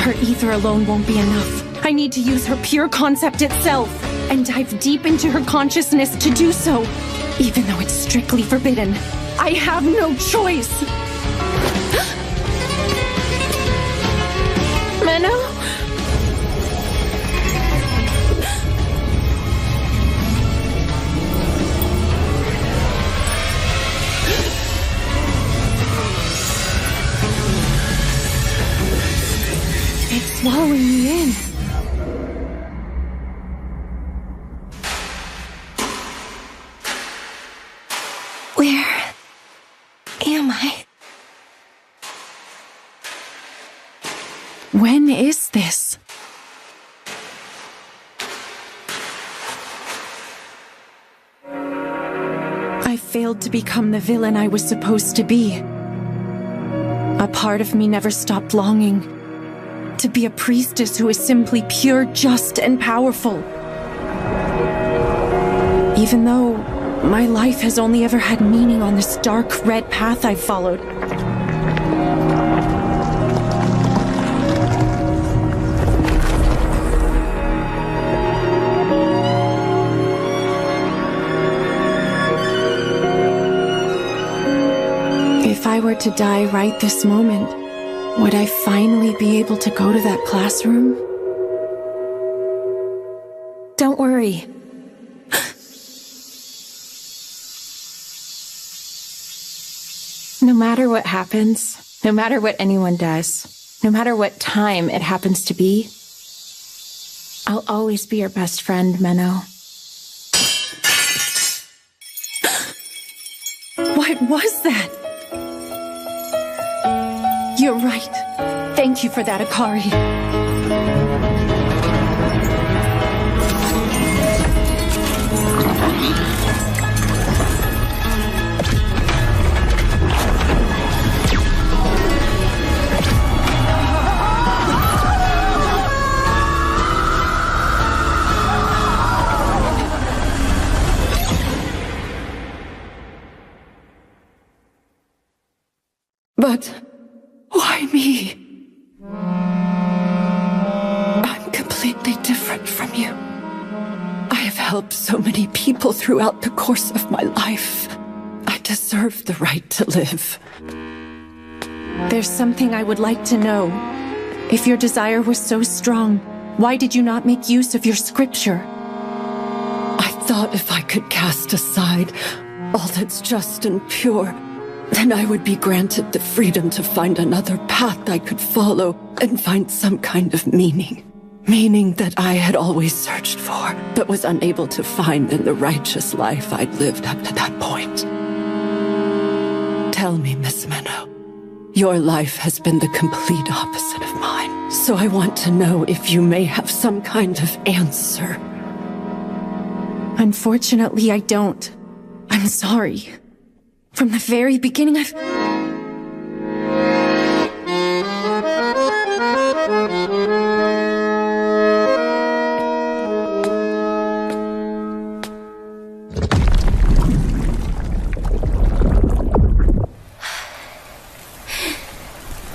Her ether alone won't be enough. I need to use her pure concept itself, and dive deep into her consciousness to do so, even though it's strictly forbidden. I have no choice! Menno? It's swallowing me in. Where am I? When is this? I failed to become the villain I was supposed to be. A part of me never stopped longing to be a priestess who is simply pure, just, and powerful. Even though my life has only ever had meaning on this dark red path I've followed. If I were to die right this moment, would I finally be able to go to that classroom? Don't worry. No matter what happens, no matter what anyone does, no matter what time it happens to be, I'll always be your best friend, Menno. What was that? You're right. Thank you for that, Akari. But why me? I'm completely different from you. I have helped so many people throughout the course of my life. I deserve the right to live. There's something I would like to know. If your desire was so strong, why did you not make use of your scripture? I thought if I could cast aside all that's just and pure, then I would be granted the freedom to find another path I could follow and find some kind of meaning. Meaning that I had always searched for, but was unable to find in the righteous life I'd lived up to that point. Tell me, Miss Menno, your life has been the complete opposite of mine. So I want to know if you may have some kind of answer. Unfortunately, I don't. I'm sorry. From the very beginning, I've...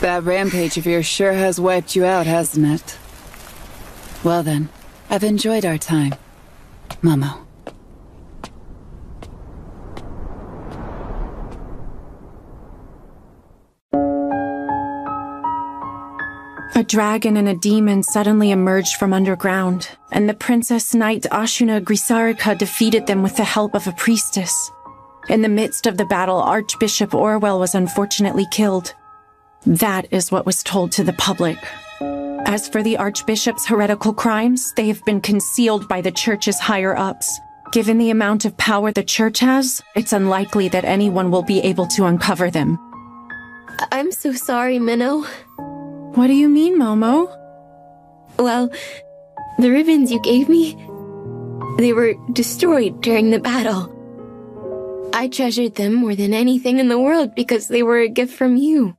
That rampage of yours sure has wiped you out, hasn't it? Well then, I've enjoyed our time. Momo. A dragon and a demon suddenly emerged from underground, and the Princess Knight Ashuna Grisarika defeated them with the help of a priestess. In the midst of the battle, Archbishop Orwell was unfortunately killed. That is what was told to the public. As for the Archbishop's heretical crimes, they have been concealed by the Church's higher-ups. Given the amount of power the Church has, it's unlikely that anyone will be able to uncover them. I'm so sorry, Menno. What do you mean, Momo? Well, the ribbons you gave me, They were destroyed during the battle. I treasured them more than anything in the world because they were a gift from you.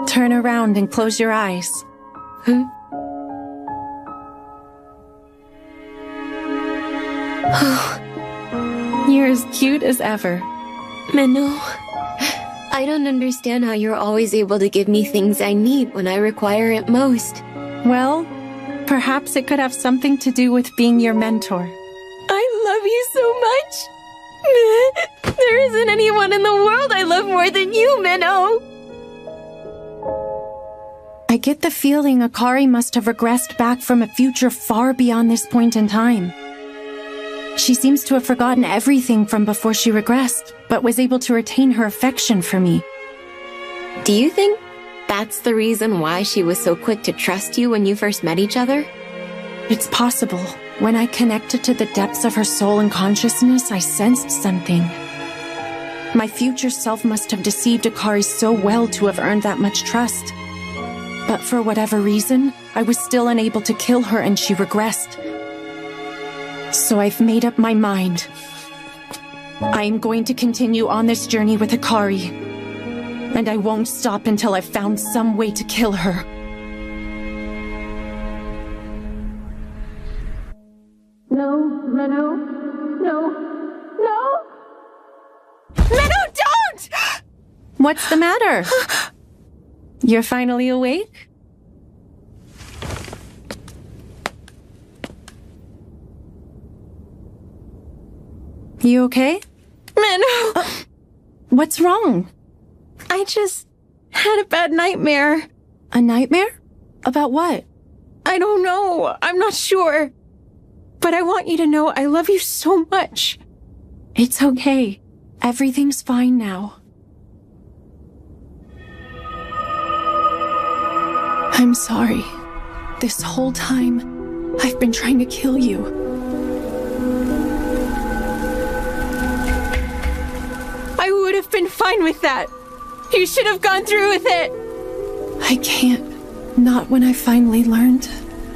Turn around and close your eyes. You're as cute as ever. Menno, I don't understand how you're always able to give me things I need when I require it most. Well, perhaps it could have something to do with being your mentor. I love you so much. There isn't anyone in the world I love more than you, Menno. I get the feeling Akari must have regressed back from a future far beyond this point in time. She seems to have forgotten everything from before she regressed, but was able to retain her affection for me. Do you think that's the reason why she was so quick to trust you when you first met each other? It's possible. When I connected to the depths of her soul and consciousness, I sensed something. My future self must have deceived Akari so well to have earned that much trust. But for whatever reason, I was still unable to kill her and she regressed. So I've made up my mind. I am going to continue on this journey with Akari. And I won't stop until I've found some way to kill her. No, Menno. No. No! Menno, don't! What's the matter? You're finally awake? You okay? Menno! What's wrong? I just had a bad nightmare. A nightmare? About what? I don't know. I'm not sure. But I want you to know I love you so much. It's okay. Everything's fine now. I'm sorry. This whole time, I've been trying to kill you. I would have been fine with that. You should have gone through with it. I can't. Not when I finally learned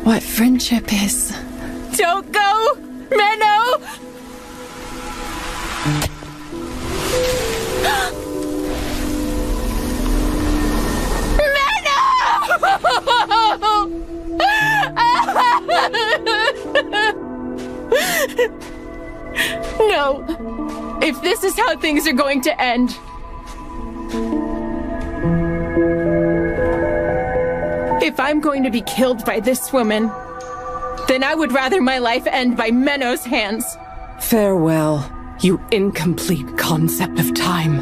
what friendship is. Don't go, Menno! No. If this is how things are going to end. If I'm going to be killed by this woman, then I would rather my life end by Menno's hands. Farewell, you incomplete concept of time.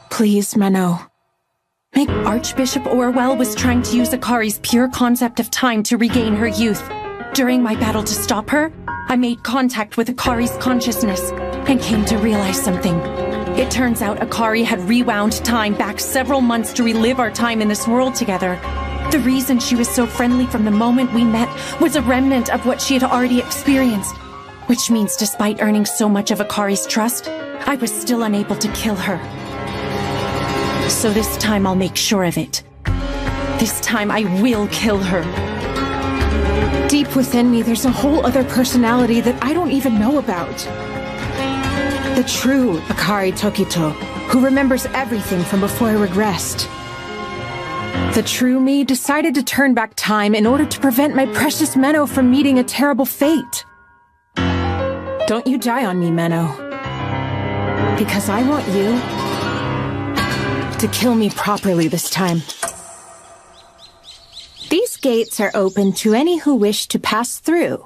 Please, Menno. Archbishop Orwell was trying to use Akari's pure concept of time to regain her youth. During my battle to stop her, I made contact with Akari's consciousness and came to realize something. It turns out Akari had rewound time back several months to relive our time in this world together. The reason she was so friendly from the moment we met was a remnant of what she had already experienced. Which means despite earning so much of Akari's trust, I was still unable to kill her. So this time I'll make sure of it. This time I will kill her. Deep within me, there's a whole other personality that I don't even know about. The true Akari Tokito, who remembers everything from before I regressed. The true me decided to turn back time in order to prevent my precious Menno from meeting a terrible fate. Don't you die on me, Menno. Because I want you to kill me properly this time. These gates are open to any who wish to pass through,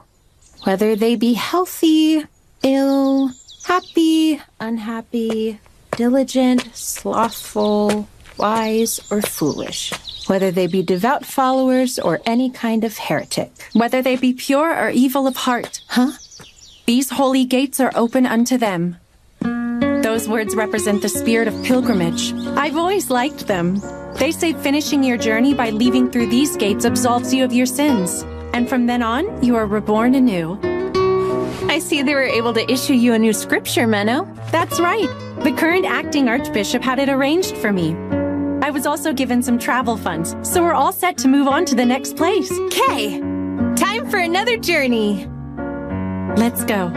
whether they be healthy, ill, happy, unhappy, diligent, slothful, wise, or foolish, whether they be devout followers or any kind of heretic, whether they be pure or evil of heart. These holy gates are open unto them. Those words represent the spirit of pilgrimage. I've always liked them. They say finishing your journey by leaving through these gates absolves you of your sins. And from then on, you are reborn anew. I see they were able to issue you a new scripture, Menno. That's right. The current acting archbishop had it arranged for me. I was also given some travel funds, so we're all set to move on to the next place. Okay, time for another journey. Let's go.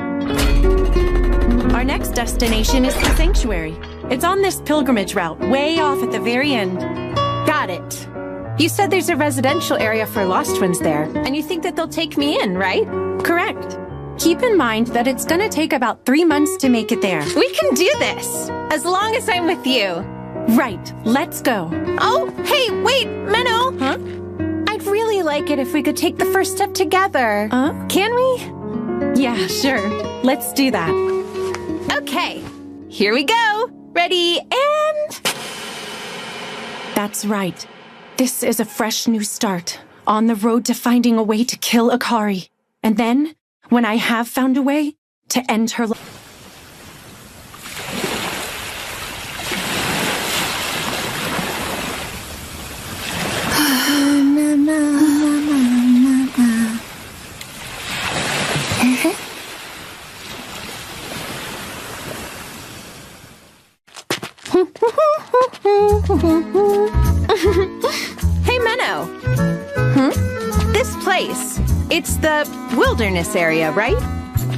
Our next destination is the sanctuary. It's on this pilgrimage route, way off at the very end. Got it. You said there's a residential area for lost ones there, and you think that they'll take me in, right? Correct. Keep in mind that it's gonna take about 3 months to make it there. We can do this, as long as I'm with you. Right, let's go. Oh, hey, wait, Menno! Huh? I'd really like it if we could take the first step together. Can we? Yeah, sure. Let's do that. Okay, here we go. Ready, and... That's right. This is a fresh new start, on the road to finding a way to kill Akari. And then, when I have found a way, to end her life. Hey, Menno. This place, it's the wilderness area, right?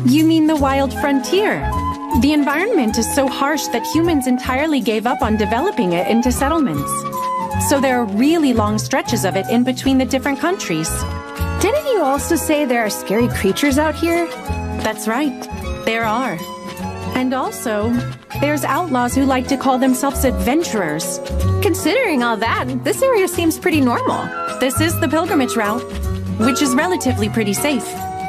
You mean the wild frontier? The environment is so harsh that humans entirely gave up on developing it into settlements. So there are really long stretches of it in between the different countries. Didn't you also say there are scary creatures out here? That's right. There are. And also, there's outlaws who like to call themselves adventurers. Considering all that, this area seems pretty normal. This is the pilgrimage route, which is relatively pretty safe.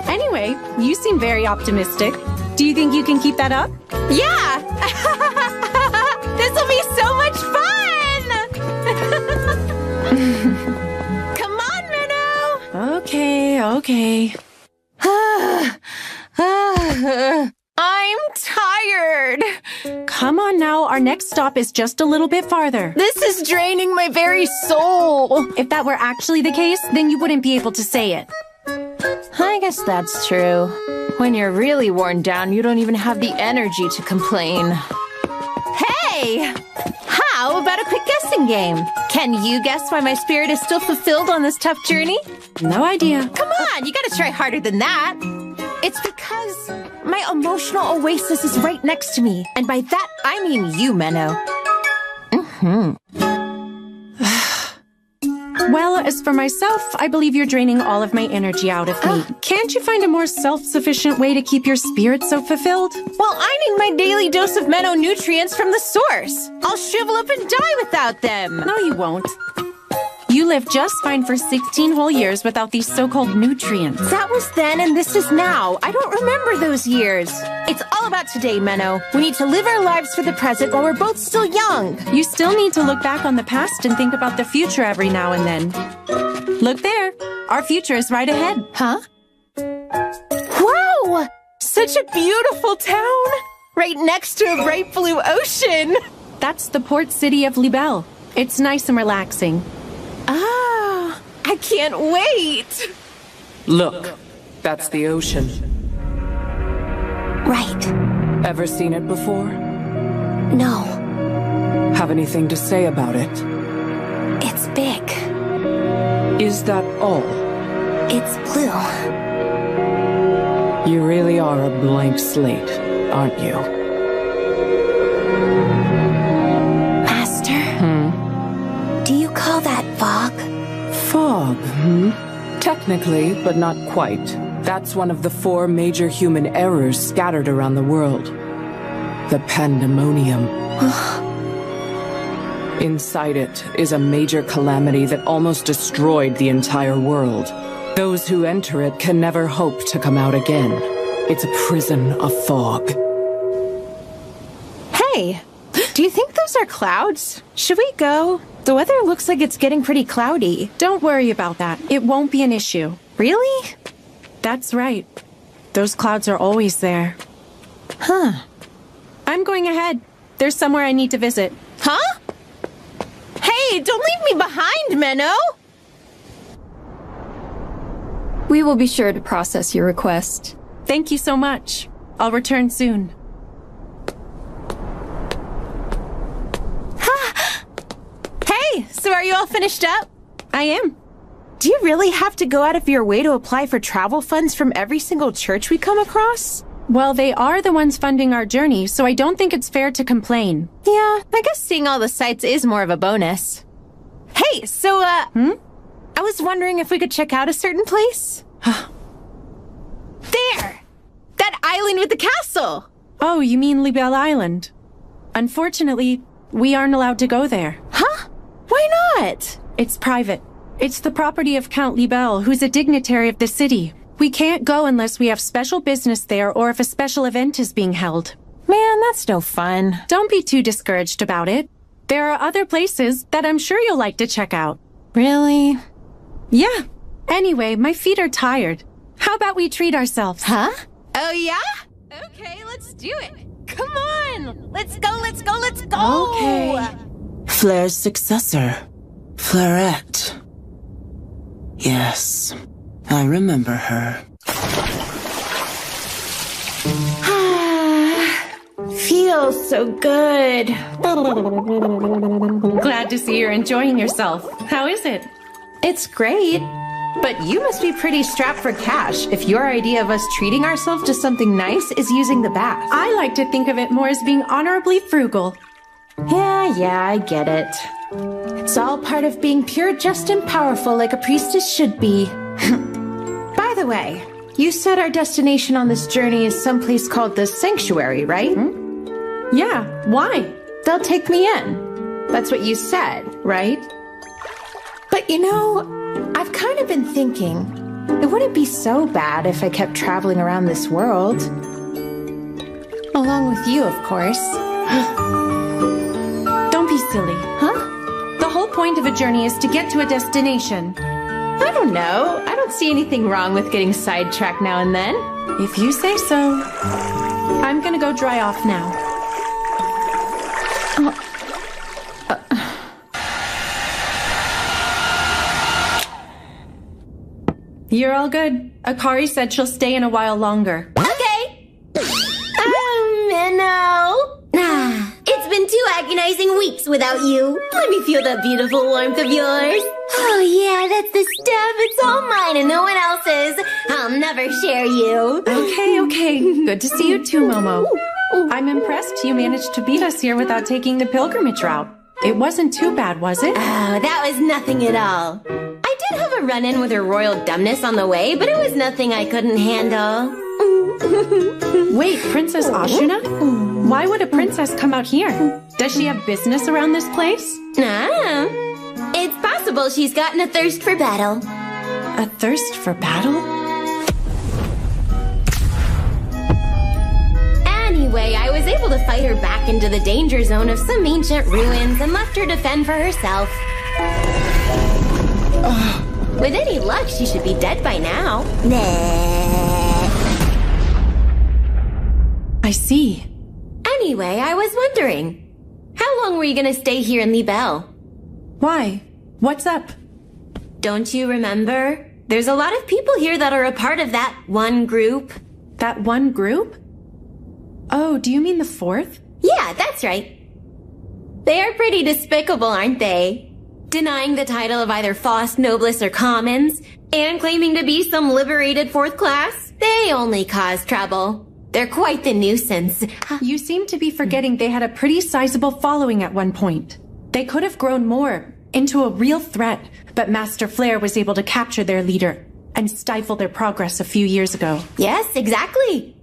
Anyway, you seem very optimistic. Do you think you can keep that up? Yeah! This'll be so much fun! Come on, Menno! Okay. I'm tired. Come on now, our next stop is just a little bit farther. This is draining my very soul. If that were actually the case, then you wouldn't be able to say it. I guess that's true. When you're really worn down, you don't even have the energy to complain. Hey! How about a quick guessing game? Can you guess why my spirit is still fulfilled on this tough journey? No idea. Come on, you gotta try harder than that. It's because my emotional oasis is right next to me. And by that, I mean you, Menno. Well, as for myself, I believe you're draining all of my energy out of me. Can't you find a more self-sufficient way to keep your spirit so fulfilled? Well, I need my daily dose of Menno nutrients from the source. I'll shrivel up and die without them. No, you won't. You lived just fine for 16 whole years without these so-called nutrients. That was then and this is now. I don't remember those years. It's all about today, Menno. We need to live our lives for the present while we're both still young. You still need to look back on the past and think about the future every now and then. Look there. Our future is right ahead. Huh? Wow! Such a beautiful town! Right next to a bright blue ocean! That's the port city of Libelle. It's nice and relaxing. Ah, I can't wait! Look, that's the ocean. Right. Ever seen it before? No. Have anything to say about it? It's big. Is that all? It's blue. You really are a blank slate, aren't you? Master? Do you call that fog? Fog, Technically, but not quite. That's one of the 4 major human errors scattered around the world. The Pandemonium. Inside it is a major calamity that almost destroyed the entire world. Those who enter it can never hope to come out again. It's a prison of fog. Hey, do you think those are clouds? Should we go? The weather looks like it's getting pretty cloudy. Don't worry about that. It won't be an issue. Really? That's right. Those clouds are always there. Huh. I'm going ahead. There's somewhere I need to visit. Huh? Hey, don't leave me behind, Menno! We will be sure to process your request. Thank you so much. I'll return soon. are you all finished up? I am. Do you really have to go out of your way to apply for travel funds from every single church we come across? Well, they are the ones funding our journey, so I don't think it's fair to complain. Yeah, I guess seeing all the sights is more of a bonus. Hey, so, I was wondering if we could check out a certain place? There! That island with the castle! Oh, you mean Libelle Island? Unfortunately, we aren't allowed to go there. Huh? Why not? It's private. It's the property of Count Libelle, who's a dignitary of the city. We can't go unless we have special business there or if a special event is being held. Man, that's no fun. Don't be too discouraged about it. There are other places that I'm sure you'll like to check out. Really? Yeah. Anyway, my feet are tired. How about we treat ourselves? Huh? Oh, yeah? Okay, let's do it. Come on! Let's go, let's go, let's go! Okay. Flair's successor, Flairette. Yes, I remember her. Feels so good. Glad to see you're enjoying yourself. How is it? It's great. But you must be pretty strapped for cash if your idea of us treating ourselves to something nice is using the bath. I like to think of it more as being honorably frugal. Yeah, I get it. It's all part of being pure, just, and powerful like a priestess should be. By the way, you said our destination on this journey is someplace called the Sanctuary, right? Yeah, why? They'll take me in. That's what you said, right? But you know, I've kind of been thinking, it wouldn't be so bad if I kept traveling around this world. Along with you, of course. Don't be silly. Huh? The whole point of a journey is to get to a destination. I don't know. I don't see anything wrong with getting sidetracked now and then. If you say so. I'm gonna go dry off now. You're all good. Akari said she'll stay in a while longer. Okay. Minnow. It's been 2 agonizing weeks without you. Let me feel that beautiful warmth of yours. Oh yeah, that's the stuff. It's all mine and no one else's. I'll never share you. Okay. Good to see you too, Momo. I'm impressed you managed to beat us here without taking the pilgrimage route. It wasn't too bad, was it? Oh, that was nothing at all. I did have a run-in with her royal dumbness on the way, but it was nothing I couldn't handle. Wait, Princess Ashuna? Why would a princess come out here? Does she have business around this place? It's possible she's gotten a thirst for battle. A thirst for battle? Anyway, I was able to fight her back into the danger zone of some ancient ruins and left her to fend for herself. With any luck, she should be dead by now. I see. Anyway, I was wondering, how long were you gonna stay here in Libelle? Why? What's up? Don't you remember? There's a lot of people here that are a part of that one group. That one group? Oh, do you mean the 4th? Yeah, that's right. They are pretty despicable, aren't they? Denying the title of either Faust, Noblesse, or Commons, and claiming to be some liberated 4th class. They only cause trouble. They're quite the nuisance. You seem to be forgetting they had a pretty sizable following at one point. They could have grown more, into a real threat, but Master Flair was able to capture their leader and stifle their progress a few years ago. Yes, exactly.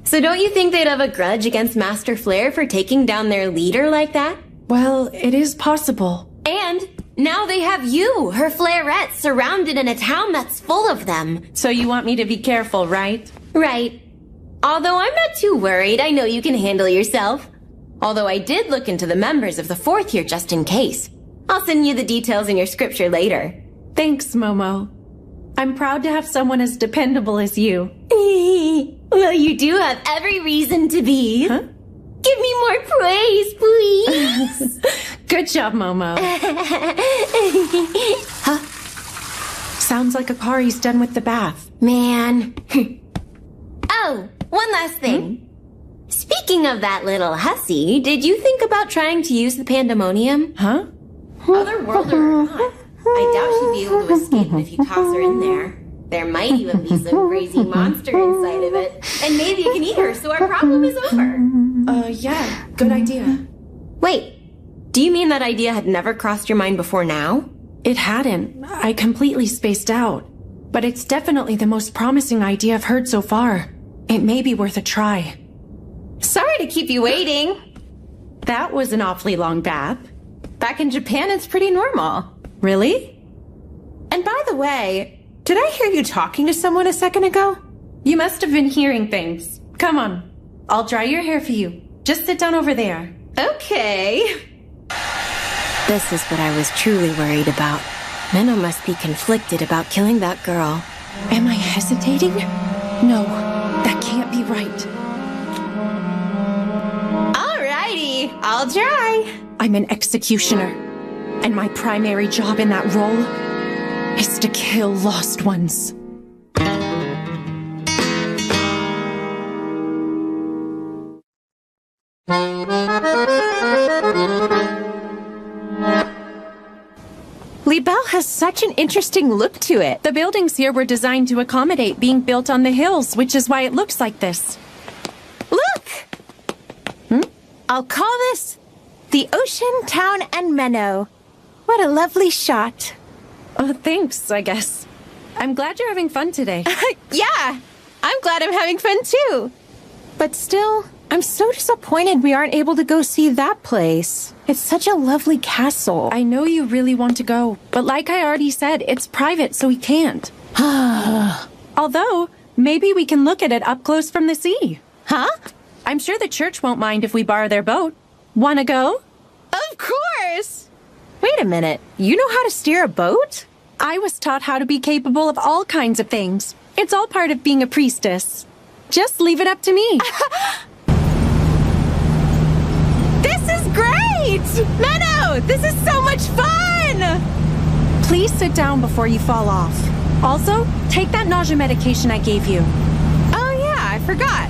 So don't you think they'd have a grudge against Master Flair for taking down their leader like that? Well, it is possible. And now they have you, her Flairette, surrounded in a town that's full of them. So you want me to be careful, right? Right. Although I'm not too worried, I know you can handle yourself. Although I did look into the members of the 4th here just in case. I'll send you the details in your scripture later. Thanks, Momo. I'm proud to have someone as dependable as you. Well, you do have every reason to be. Huh? Give me more praise, please. Good job, Momo. Huh? Sounds like Akari's done with the bath. Man. Oh, one last thing. Speaking of that little hussy, did you think about trying to use the pandemonium? Huh? Otherworlder or not, I doubt she'd be able to escape if you toss her in there. There might even be some crazy monster inside of it, and maybe it can eat her, so our problem is over. Yeah, good idea. Wait, do you mean that idea had never crossed your mind before now? It hadn't. I completely spaced out. But it's definitely the most promising idea I've heard so far. It may be worth a try. Sorry to keep you waiting. That was an awfully long bath. Back in Japan, it's pretty normal. Really? And by the way, did I hear you talking to someone a second ago? You must have been hearing things. Come on. I'll dry your hair for you. Just sit down over there. Okay. This is what I was truly worried about. Menno must be conflicted about killing that girl. Am I hesitating? No, that can't be right. Alrighty, I'll try. I'm an executioner, and my primary job in that role is to kill lost ones. Libelle has such an interesting look to it. The buildings here were designed to accommodate being built on the hills, which is why it looks like this. Look! I'll call this the Ocean, Town, and Menno. What a lovely shot. Oh, thanks, I guess. I'm glad you're having fun today. Yeah, I'm glad I'm having fun too. But still, I'm so disappointed we aren't able to go see that place. It's such a lovely castle. I know you really want to go, but like I already said, it's private, so we can't. Although, maybe we can look at it up close from the sea. Huh? I'm sure the church won't mind if we borrow their boat. Wanna go? Of course! Wait a minute, you know how to steer a boat? I was taught how to be capable of all kinds of things. It's all part of being a priestess. Just leave it up to me. This is great! Menno, this is so much fun! Please sit down before you fall off. Also, take that nausea medication I gave you. Oh yeah, I forgot.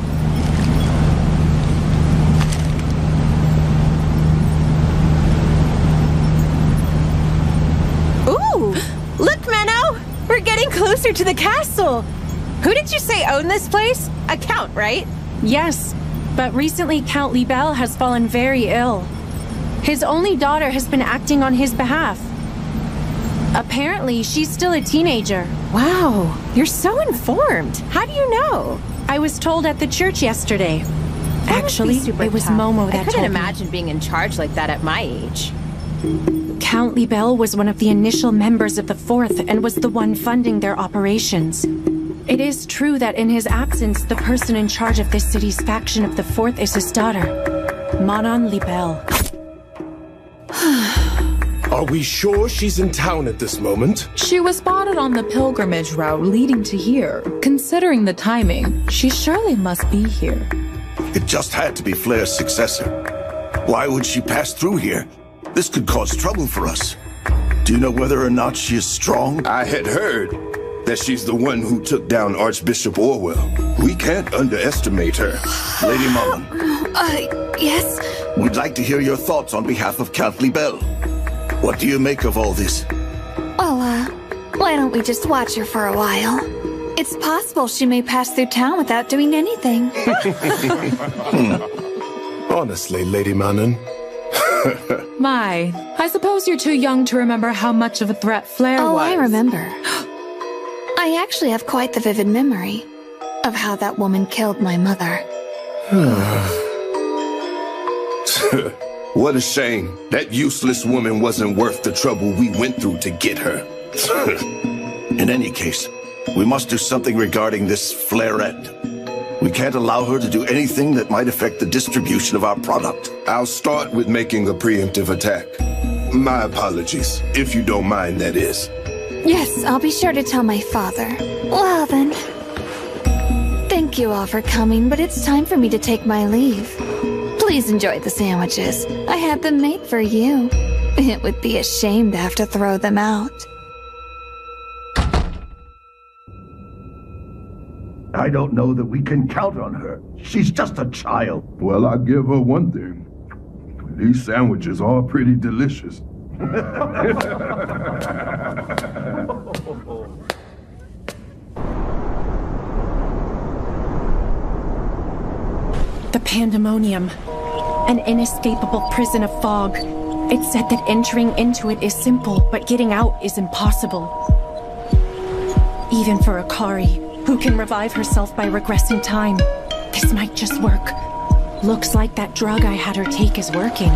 Ooh! Look, Menno! We're getting closer to the castle! Who did you say owned this place? A count, right? Yes, but recently Count Libelle has fallen very ill. His only daughter has been acting on his behalf. Apparently, she's still a teenager. Wow, you're so informed. How do you know? I was told at the church yesterday. Actually, it was Momo that told me. I couldn't imagine being in charge like that at my age. Count Libelle was one of the initial members of the Fourth and was the one funding their operations. It is true that in his absence, the person in charge of this city's faction of the Fourth is his daughter, Manon Libelle. Are we sure she's in town at this moment? She was spotted on the pilgrimage route leading to here. Considering the timing, she surely must be here. It just had to be Flair's successor. Why would she pass through here? This could cause trouble for us. Do you know whether or not she is strong? I had heard that she's the one who took down Archbishop Orwell. We can't underestimate her. Lady Manon. Yes? We'd like to hear your thoughts on behalf of Count Libelle. What do you make of all this? Well, why don't we just watch her for a while? It's possible she may pass through town without doing anything. Honestly, Lady Manon. My, I suppose you're too young to remember how much of a threat Flair was. Oh, I remember. I actually have quite the vivid memory of how that woman killed my mother. What a shame. That useless woman wasn't worth the trouble we went through to get her. In any case, we must do something regarding this Flairette. We can't allow her to do anything that might affect the distribution of our product. I'll start with making a preemptive attack. My apologies, if you don't mind, that is. Yes, I'll be sure to tell my father. Well then. Thank you all for coming, but it's time for me to take my leave. Please enjoy the sandwiches. I had them made for you. It would be a shame to have to throw them out. I don't know that we can count on her. She's just a child. Well, I'll give her one thing. These sandwiches are pretty delicious. The Pandemonium. An inescapable prison of fog. It's said that entering into it is simple, but getting out is impossible. Even for Akari, who can revive herself by regressing time. This might just work. Looks like that drug I had her take is working.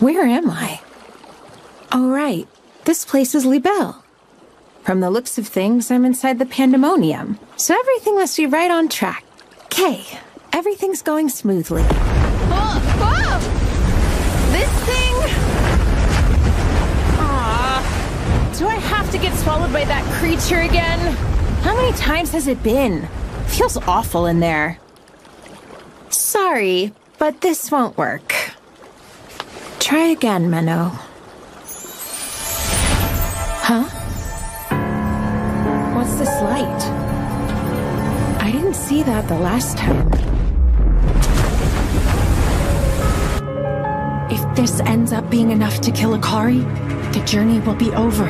Where am I? Oh, right. This place is Libelle. From the looks of things, I'm inside the Pandemonium, so everything must be right on track. Okay, everything's going smoothly. Whoa! This thing... Aww. Do I have to get swallowed by that creature again? How many times has it been? Feels awful in there. Sorry, but this won't work. Try again, Menno. Huh? What's this light? I didn't see that the last time. If this ends up being enough to kill Akari, the journey will be over.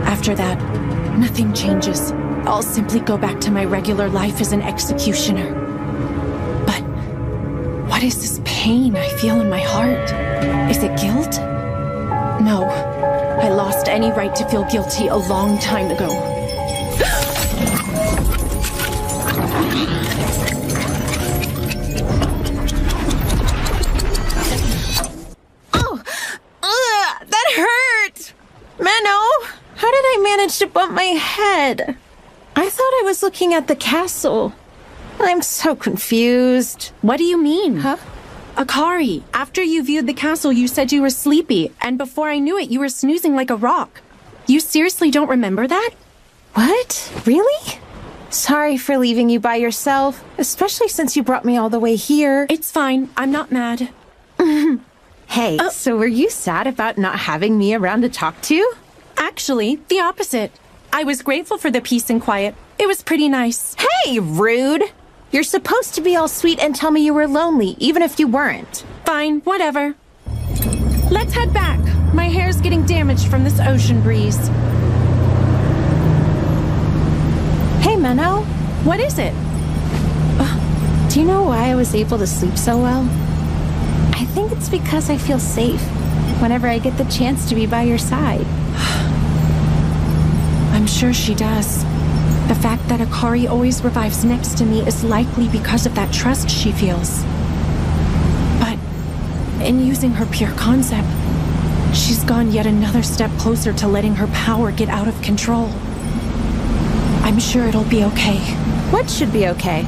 After that, nothing changes. I'll simply go back to my regular life as an executioner. But what is this pain I feel in my heart? Is it guilt? No. I lost any right to feel guilty a long time ago. That hurt! Menno, how did I manage to bump my head? I thought I was looking at the castle. I'm so confused. What do you mean? Huh? Akari, after you viewed the castle, you said you were sleepy, and before I knew it, you were snoozing like a rock. You seriously don't remember that? What? Really? Sorry for leaving you by yourself, especially since you brought me all the way here. It's fine. I'm not mad. Hey, so were you sad about not having me around to talk to? Actually, the opposite. I was grateful for the peace and quiet. It was pretty nice. Hey, rude! You're supposed to be all sweet and tell me you were lonely, even if you weren't. Fine, whatever. Let's head back. My hair's getting damaged from this ocean breeze. Hey, Menno. What is it? Do you know why I was able to sleep so well? I think it's because I feel safe whenever I get the chance to be by your side. I'm sure she does. The fact that Akari always revives next to me is likely because of that trust she feels. But in using her pure concept, she's gone yet another step closer to letting her power get out of control. I'm sure it'll be okay. What should be okay?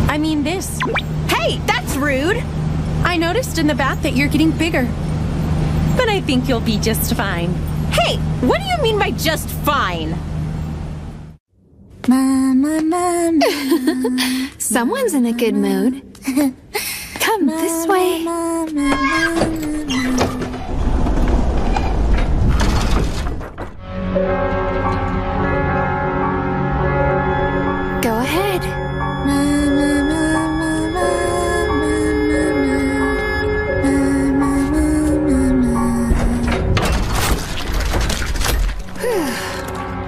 I mean this. Hey, that's rude! I noticed in the bath that you're getting bigger. But I think you'll be just fine. Hey, what do you mean by just fine? Someone's in a good mood. Come this way. Go ahead.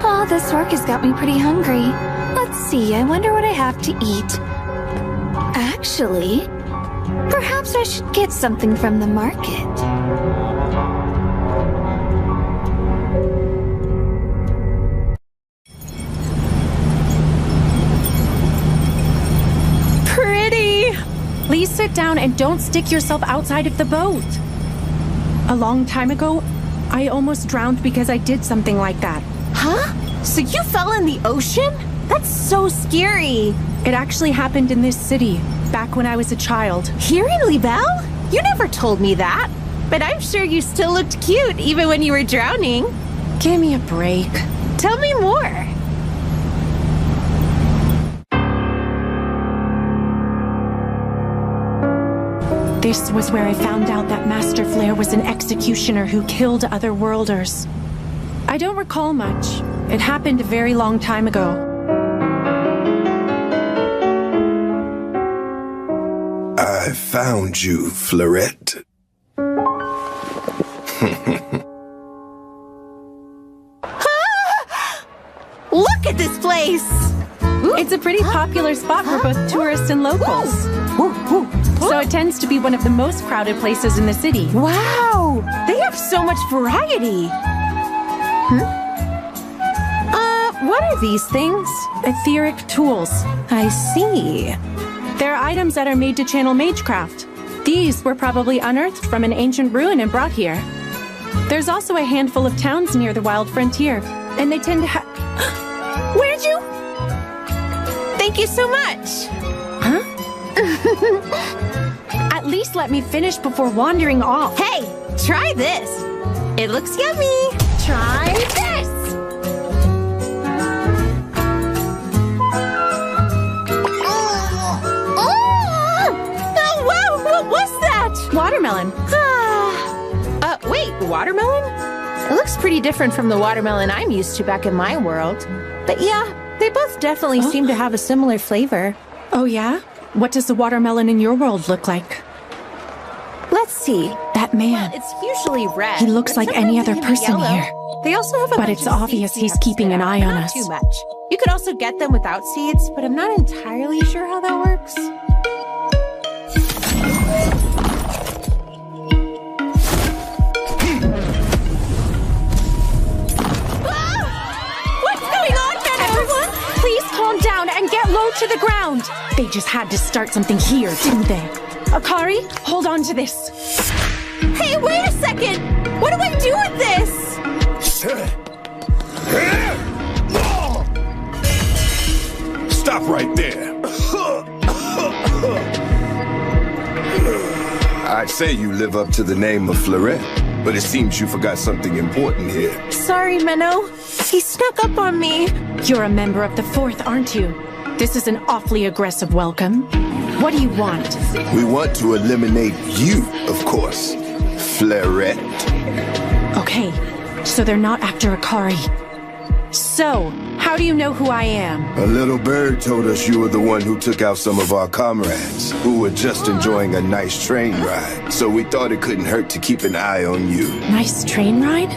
All this work has got me pretty hungry. Let's see, I wonder what I have to eat. Actually, perhaps I should get something from the market. Pretty! Please sit down and don't stick yourself outside of the boat. A long time ago, I almost drowned because I did something like that. Huh? So you fell in the ocean? That's so scary. It actually happened in this city. back when I was a child. Here in Libelle? You never told me that. But I'm sure you still looked cute even when you were drowning. Give me a break. Tell me more. This was where I found out that Master Flare was an executioner who killed otherworlders. I don't recall much. It happened a very long time ago. I found you, Fleurette. Look at this place! It's a pretty popular spot for both tourists and locals. So it tends to be one of the most crowded places in the city. Wow! They have so much variety! What are these things? Etheric tools. I see. They're items that are made to channel magecraft. These were probably unearthed from an ancient ruin and brought here. There's also a handful of towns near the wild frontier, and they tend to have... Where'd you... Thank you so much! Huh? At least let me finish before wandering off. Hey, try this! It looks yummy! Try this! Watermelon. Wait, watermelon? It looks pretty different from the watermelon I'm used to back in my world. But yeah, they both definitely seem to have a similar flavor. Oh yeah? What does the watermelon in your world look like? Let's see. That man. Well, it's usually red. He looks like any other person here. They also have a But it's obvious he's keeping an eye on us. Too much. You could also get them without seeds, but I'm not entirely sure how that works. Calm down and get low to the ground. They just had to start something here, didn't they? Akari, hold on to this. Hey, wait a second! What do I do with this? Stop right there. I'd say you live up to the name of Fleurette, but it seems you forgot something important here. Sorry, Menno. He snuck up on me. You're a member of the Fourth, aren't you? This is an awfully aggressive welcome. What do you want? We want to eliminate you, of course, Fleurette. Okay, so they're not after Akari. So, how do you know who I am? A little bird told us you were the one who took out some of our comrades, who were just enjoying a nice train ride. So we thought it couldn't hurt to keep an eye on you. Nice train ride?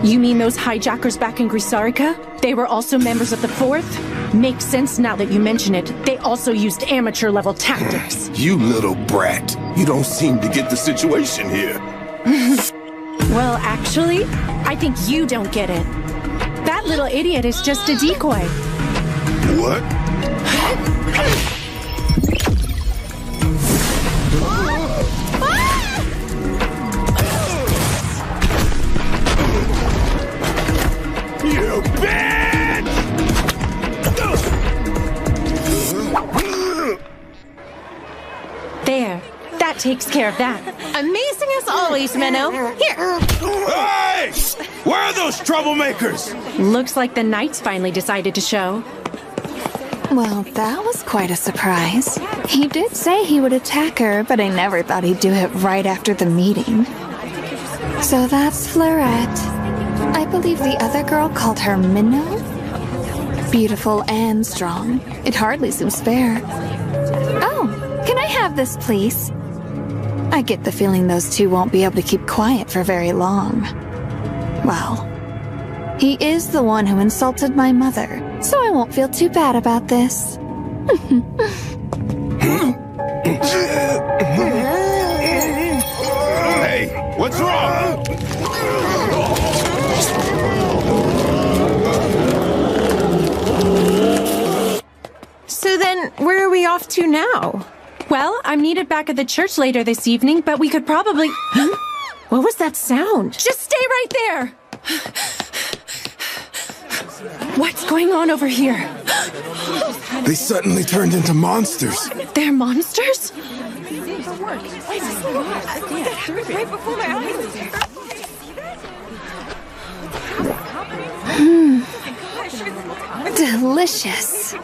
You mean those hijackers back in Grisarica? They were also members of the Fourth? Makes sense now that you mention it. They also used amateur-level tactics. You little brat. You don't seem to get the situation here. Well, actually, I think you don't get it. That little idiot is just a decoy. What? You bitch! There. That takes care of that. Amazing as always, Menno. Here. Hey! Where are those troublemakers? Looks like the knights finally decided to show. Well, that was quite a surprise. He did say he would attack her, but I never thought he'd do it right after the meeting. So that's Fleurette. I believe the other girl called her Minnow? Beautiful and strong. It hardly seems fair. Oh, can I have this, please? I get the feeling those two won't be able to keep quiet for very long. Well, he is the one who insulted my mother, so I won't feel too bad about this. Hey, what's wrong? So then, where are we off to now? Well, I'm needed back at the church later this evening, but we could probably... What was that sound? Just stay right there! What's going on over here? They suddenly turned into monsters. They're monsters? Delicious.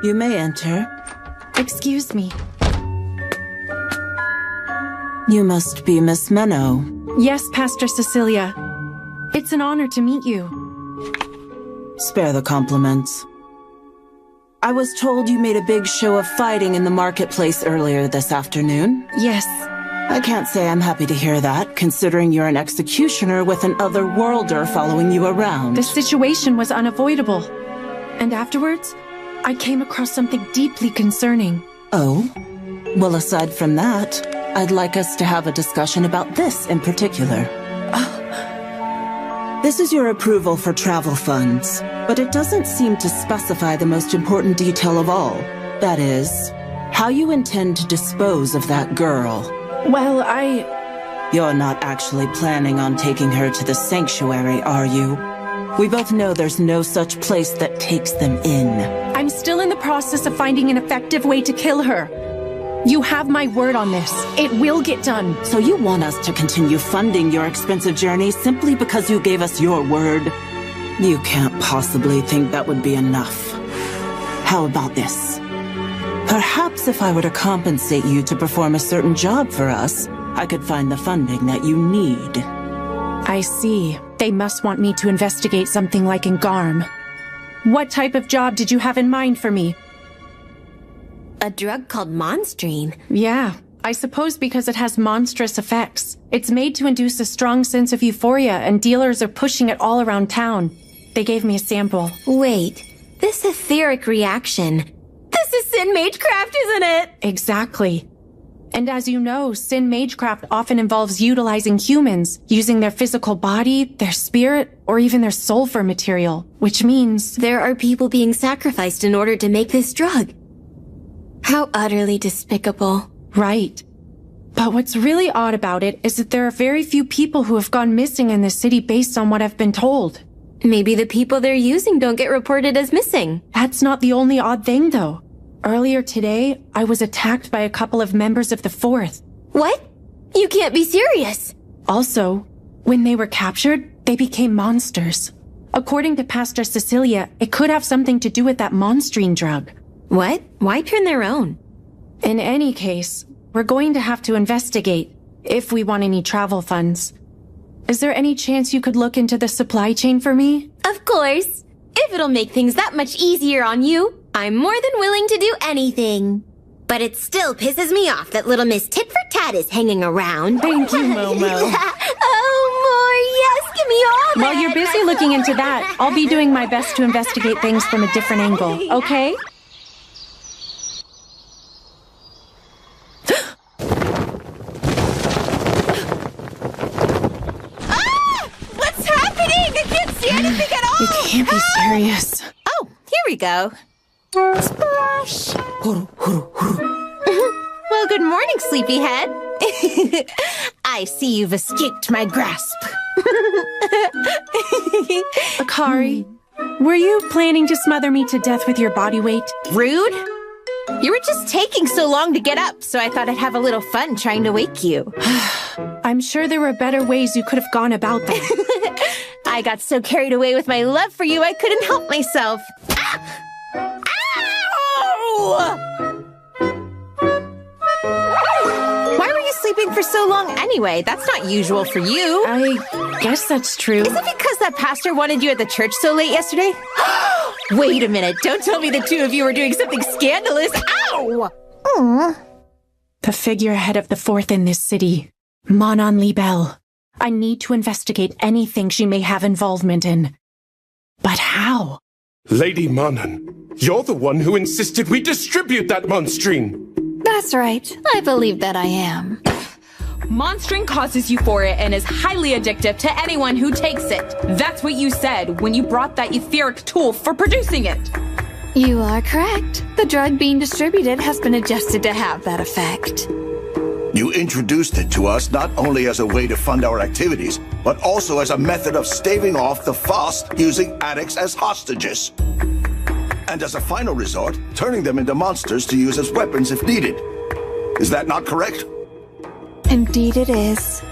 You may enter. Excuse me. You must be Miss Menno. Yes, Pastor Cecilia. It's an honor to meet you. Spare the compliments. I was told you made a big show of fighting in the marketplace earlier this afternoon. Yes. I can't say I'm happy to hear that, considering you're an executioner with an other-worlder following you around. The situation was unavoidable. And afterwards, I came across something deeply concerning. Oh? Well, aside from that, I'd like us to have a discussion about this in particular. This is your approval for travel funds, but it doesn't seem to specify the most important detail of all. That is, how you intend to dispose of that girl. Well, You're not actually planning on taking her to the sanctuary, are you? We both know there's no such place that takes them in. I'm still in the process of finding an effective way to kill her. You have my word on this. It will get done. So you want us to continue funding your expensive journey simply because you gave us your word? You can't possibly think that would be enough. How about this? Perhaps if I were to compensate you to perform a certain job for us, I could find the funding that you need. I see. They must want me to investigate something like in Garm. What type of job did you have in mind for me? A drug called Monstrine. Yeah, I suppose because it has monstrous effects. It's made to induce a strong sense of euphoria, and dealers are pushing it all around town. They gave me a sample. Wait, this etheric reaction. This is Sin Magecraft, isn't it? Exactly. And as you know, Sin Magecraft often involves utilizing humans, using their physical body, their spirit, or even their soul for material, which means... There are people being sacrificed in order to make this drug. How utterly despicable. Right. But what's really odd about it is that there are very few people who have gone missing in this city based on what I've been told. Maybe the people they're using don't get reported as missing. That's not the only odd thing, though. Earlier today, I was attacked by a couple of members of the Fourth. What? You can't be serious. Also, when they were captured, they became monsters. According to Pastor Cecilia, it could have something to do with that Monstrine drug. What? Why turn their own? In any case, we're going to have to investigate, if we want any travel funds. Is there any chance you could look into the supply chain for me? Of course. If it'll make things that much easier on you, I'm more than willing to do anything. But it still pisses me off that little Miss Tit for Tat is hanging around. Thank you, Momo. Oh, more. Yes, give me all that. While you're busy looking into that, I'll be doing my best to investigate things from a different angle, okay? What's happening? I can't see anything at all! You can't be serious. Oh, here we go. Splash! Well, good morning, sleepyhead. I see you've escaped my grasp. Akari, were you planning to smother me to death with your body weight? Rude. You were just taking so long to get up, so I thought I'd have a little fun trying to wake you. I'm sure there were better ways you could have gone about that. I got so carried away with my love for you, I couldn't help myself. Ah! Ow! Why were you sleeping for so long anyway? That's not usual for you. I guess that's true. Is it because that pastor wanted you at the church so late yesterday? Wait a minute. Don't tell me the two of you were doing something scandalous. Ow! The figurehead of the Fourth in this city, Manon Libel. I need to investigate anything she may have involvement in. But how? Lady Manon, you're the one who insisted we distribute that Monstrine. That's right. I believe that I am. Monstrine causes euphoria and is highly addictive to anyone who takes it. That's what you said when you brought that etheric tool for producing it. You are correct. The drug being distributed has been adjusted to have that effect. You introduced it to us not only as a way to fund our activities, but also as a method of staving off the Faust using addicts as hostages. And as a final resort, turning them into monsters to use as weapons if needed. Is that not correct? Indeed it is.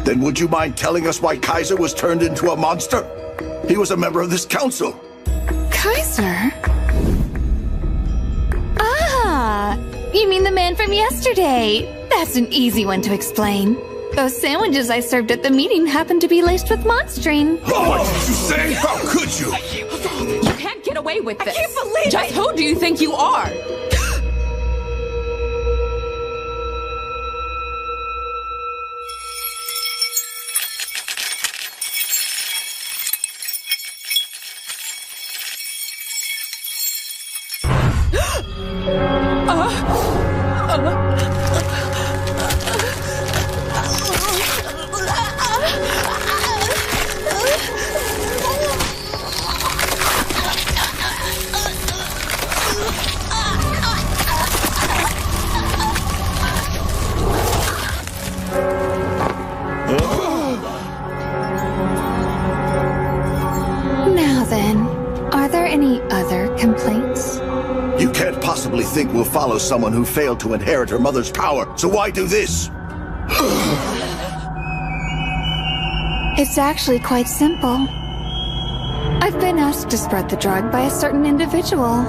Then would you mind telling us why Kaiser was turned into a monster? He was a member of this council. Kaiser? Ah, you mean the man from yesterday? That's an easy one to explain. Those sandwiches I served at the meeting happened to be laced with monstrine. Oh, what did you say? How could you? You can't get away with this. I can't believe Just who do you think you are? Now then, are there any other complaints? You can't possibly think we'll follow someone who failed to inherit her mother's power, so why do this? It's actually quite simple. I've been asked to spread the drug by a certain individual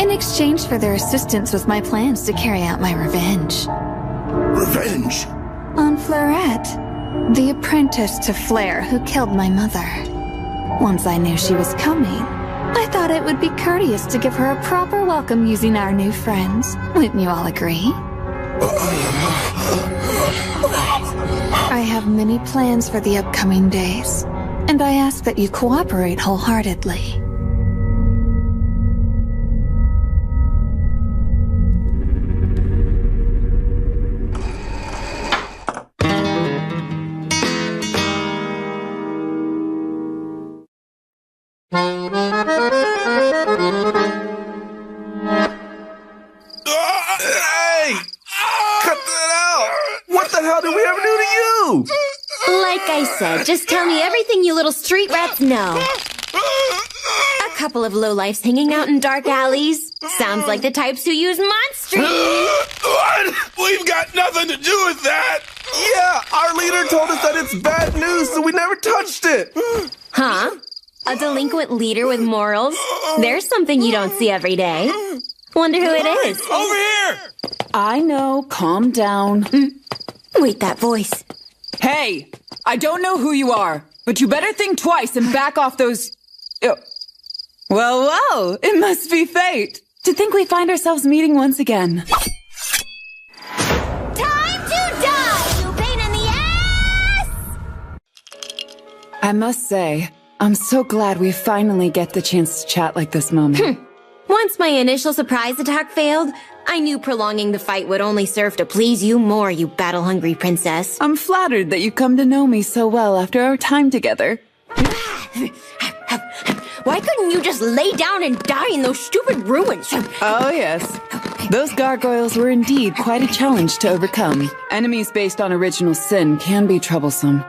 in exchange for their assistance with my plans to carry out my revenge. Revenge? On Fleurette, the apprentice to Flare who killed my mother. Once I knew she was coming, I thought it would be courteous to give her a proper welcome using our new friends. Wouldn't you all agree? I have many plans for the upcoming days, and I ask that you cooperate wholeheartedly. Hey! Cut that out! What the hell did we ever do to you? Like I said, just tell me everything you little street rats know. A couple of lowlifes hanging out in dark alleys. Sounds like the types who use monsters. What? We've got nothing to do with that! Yeah, our leader told us that it's bad news, so we never touched it. Huh? A delinquent leader with morals? There's something you don't see every day. Wonder who it is. Over here! I know, calm down. Wait, that voice. Hey, I don't know who you are, but you better think twice and back off those... Well, it must be fate. To think we find ourselves meeting once again. Time to die, you pain in the ass! I must say, I'm so glad we finally get the chance to chat like this moment. Once my initial surprise attack failed, I knew prolonging the fight would only serve to please you more, you battle-hungry princess. I'm flattered that you come to know me so well after our time together. Why couldn't you just lay down and die in those stupid ruins? Oh, yes. Those gargoyles were indeed quite a challenge to overcome. Enemies based on original sin can be troublesome.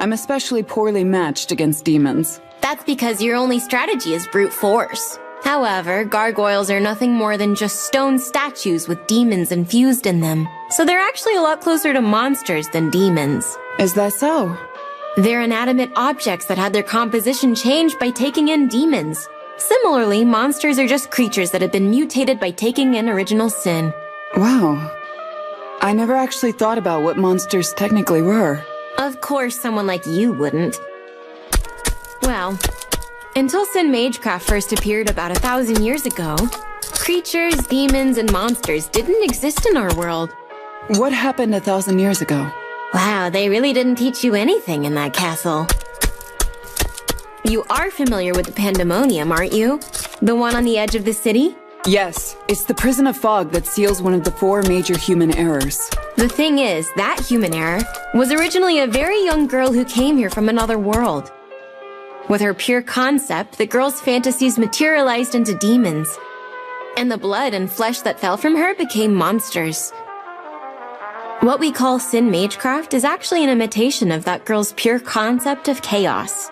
I'm especially poorly matched against demons. That's because your only strategy is brute force. However, gargoyles are nothing more than just stone statues with demons infused in them. So they're actually a lot closer to monsters than demons. Is that so? They're inanimate objects that had their composition changed by taking in demons. Similarly, monsters are just creatures that have been mutated by taking in original sin. Wow. I never actually thought about what monsters technically were. Of course, someone like you wouldn't. Well, until Sin Magecraft first appeared about 1,000 years ago, creatures, demons, and monsters didn't exist in our world. What happened 1,000 years ago? Wow, they really didn't teach you anything in that castle. You are familiar with the Pandemonium, aren't you? The one on the edge of the city? Yes, it's the prison of fog that seals one of the 4 major human errors. The thing is, that human error was originally a very young girl who came here from another world. With her pure concept, the girl's fantasies materialized into demons, and the blood and flesh that fell from her became monsters. What we call Sin Magecraft is actually an imitation of that girl's pure concept of chaos.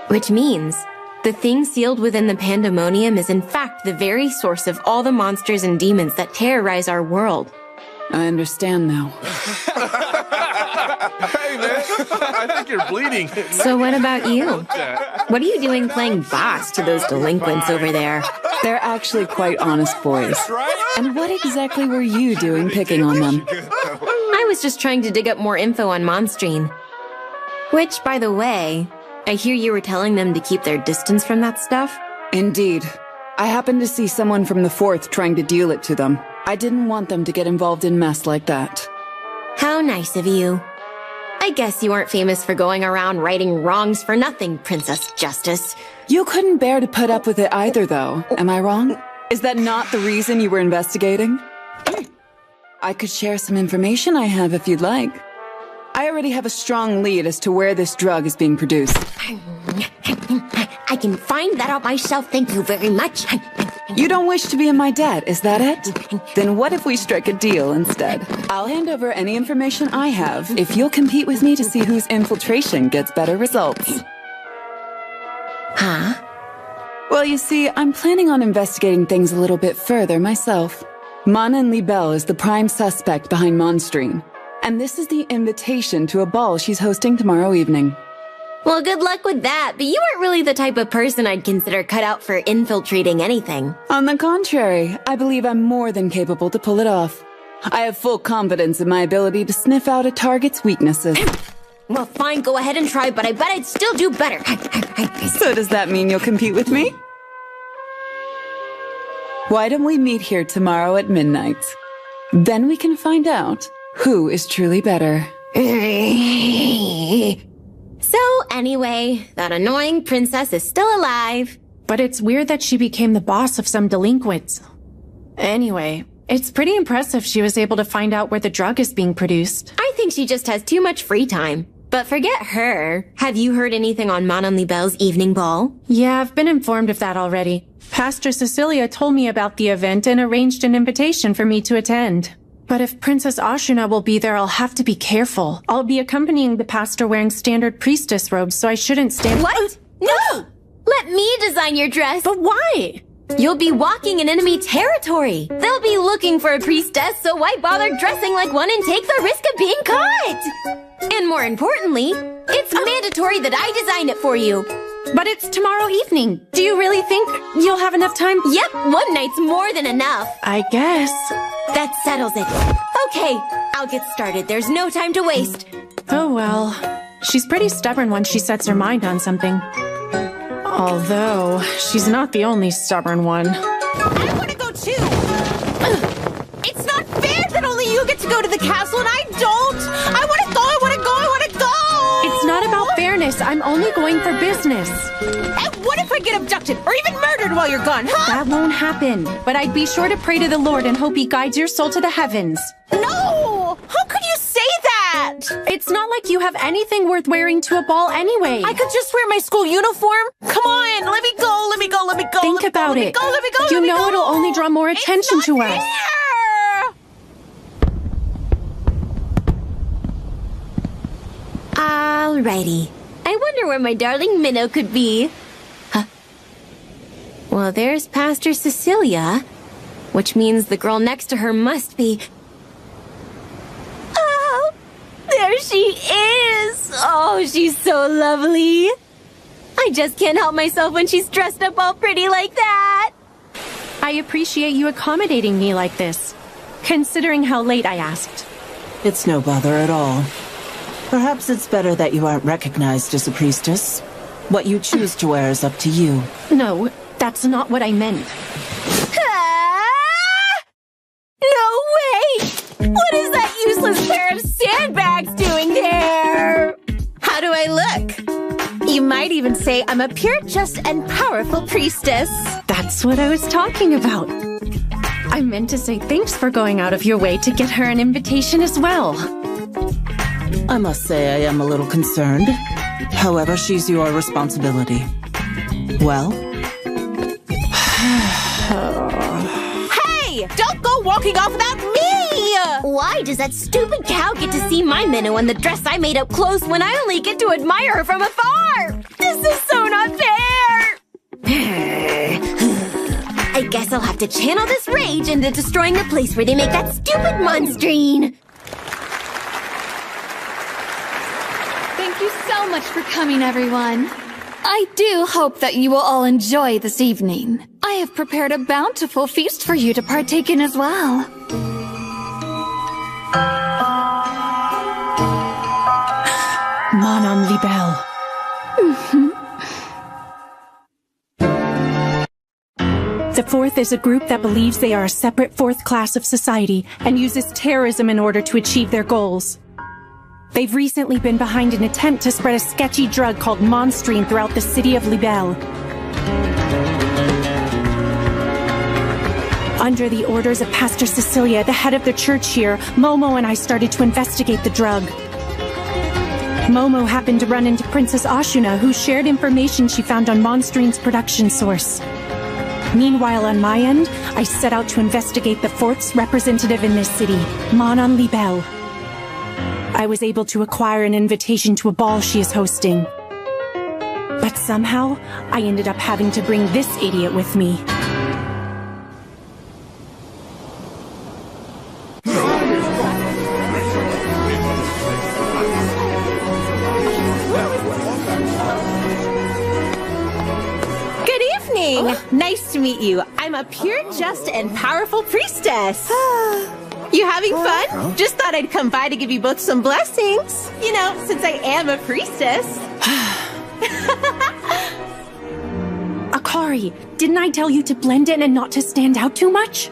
Which means, the thing sealed within the Pandemonium is in fact the very source of all the monsters and demons that terrorize our world. I understand now. Hey, man, I think you're bleeding. So what about you? What are you doing playing boss to those delinquents over there? They're actually quite honest boys. And what exactly were you doing picking on them? I was just trying to dig up more info on Monstrine. Which, by the way, I hear you were telling them to keep their distance from that stuff? Indeed. I happened to see someone from the 4th trying to deal it to them. I didn't want them to get involved in mess like that. How nice of you. I guess you aren't famous for going around righting wrongs for nothing, Princess Justice. You couldn't bear to put up with it either, though. Am I wrong? Is that not the reason you were investigating? I could share some information I have if you'd like. I already have a strong lead as to where this drug is being produced. I can find that out myself, thank you very much. You don't wish to be in my debt, is that it? Then what if we strike a deal instead? I'll hand over any information I have if you'll compete with me to see whose infiltration gets better results. Huh? Well, you see, I'm planning on investigating things a little bit further myself. Mana Libelle is the prime suspect behind Monstrine. And this is the invitation to a ball she's hosting tomorrow evening. Well, good luck with that, but you aren't really the type of person I'd consider cut out for infiltrating anything. On the contrary, I believe I'm more than capable to pull it off. I have full confidence in my ability to sniff out a target's weaknesses. Well, fine, go ahead and try, but I bet I'd still do better. So does that mean you'll compete with me? Why don't we meet here tomorrow at midnight? Then we can find out who is truly better. So, anyway, that annoying princess is still alive. But it's weird that she became the boss of some delinquents. Anyway, it's pretty impressive she was able to find out where the drug is being produced. I think she just has too much free time. But forget her. Have you heard anything on Mana Libelle's evening ball? Yeah, I've been informed of that already. Pastor Cecilia told me about the event and arranged an invitation for me to attend. But if Princess Ashuna will be there, I'll have to be careful. I'll be accompanying the pastor wearing standard priestess robes, so I shouldn't stand— What? No! Let me design your dress. But why? You'll be walking in enemy territory. They'll be looking for a priestess, so why bother dressing like one and take the risk of being caught? And more importantly, it's mandatory that I design it for you. But it's tomorrow evening. Do you really think you'll have enough time? Yep, one night's more than enough. I guess. That settles it. Okay, I'll get started. There's no time to waste. Oh well. She's pretty stubborn when she sets her mind on something. Although, she's not the only stubborn one. I want to go too! It's not fair that only you get to go to the castle and I don't! I want to go, I want to go, I want to go! It's not about fairness. I'm only going for business. And what if I get abducted or even murdered while you're gone, huh? That won't happen. But I'd be sure to pray to the Lord and hope he guides your soul to the heavens. No! How could you say that? It's not like you have anything worth wearing to a ball anyway. I could just wear my school uniform. Come on, let me go, let me go, let me go. Think about it. You know it'll only draw more attention to us. Alrighty. I wonder where my darling Minnow could be. Huh? Well, there's Pastor Cecilia, which means the girl next to her must be... Oh, there she is! Oh, she's so lovely. I just can't help myself when she's dressed up all pretty like that. I appreciate you accommodating me like this, considering how late I asked. It's no bother at all. Perhaps it's better that you aren't recognized as a priestess. What you choose to wear is up to you. No, that's not what I meant. No way! What is that useless pair of sandbags doing there? How do I look? You might even say I'm a pure, just, and powerful priestess. That's what I was talking about. I meant to say thanks for going out of your way to get her an invitation as well. I must say I am a little concerned. However, she's your responsibility. Well? Hey! Don't go walking off without me! Why does that stupid cow get to see my Minnow in the dress I made up close when I only get to admire her from afar? This is so not fair! I guess I'll have to channel this rage into destroying the place where they make that stupid monstrine. Thank you so much for coming, everyone. I do hope that you will all enjoy this evening. I have prepared a bountiful feast for you to partake in as well. Manon Libelle. The Fourth is a group that believes they are a separate fourth class of society and uses terrorism in order to achieve their goals. They've recently been behind an attempt to spread a sketchy drug called Monstrine throughout the city of Libelle. Under the orders of Pastor Cecilia, the head of the church here, Momo and I started to investigate the drug. Momo happened to run into Princess Ashuna, who shared information she found on Monstrine's production source. Meanwhile, on my end, I set out to investigate the Fourth's representative in this city, Manon Libelle. I was able to acquire an invitation to a ball she is hosting. But somehow, I ended up having to bring this idiot with me. Nice to meet you. I'm a pure, just, and powerful priestess. You having fun? Just thought I'd come by to give you both some blessings. You know, since I am a priestess. Akari, didn't I tell you to blend in and not to stand out too much?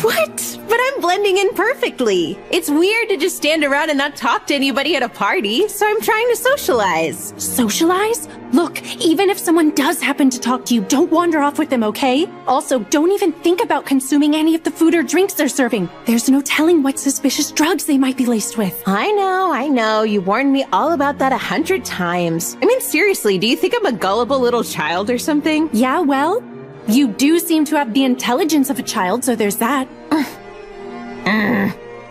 What? But I'm blending in perfectly. It's weird to just stand around and not talk to anybody at a party, so I'm trying to socialize. Socialize? Look, even if someone does happen to talk to you, don't wander off with them, okay? Also, don't even think about consuming any of the food or drinks they're serving. There's no telling what suspicious drugs they might be laced with. I know. You warned me all about that 100 times. I mean, seriously, do you think I'm a gullible little child or something? Yeah, well, you do seem to have the intelligence of a child, so there's that.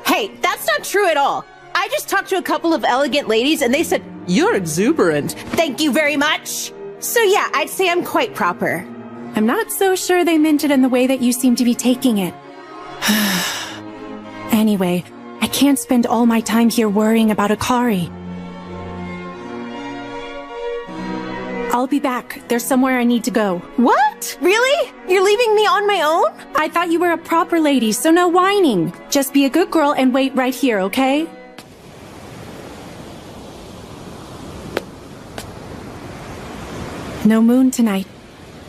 Hey, that's not true at all. I just talked to a couple of elegant ladies and they said, "You're exuberant. Thank you very much." So yeah, I'd say I'm quite proper. I'm not so sure they meant it in the way that you seem to be taking it. Anyway, I can't spend all my time here worrying about Akari. I'll be back. There's somewhere I need to go. What? Really? You're leaving me on my own? I thought you were a proper lady, so no whining. Just be a good girl and wait right here, okay? No moon tonight.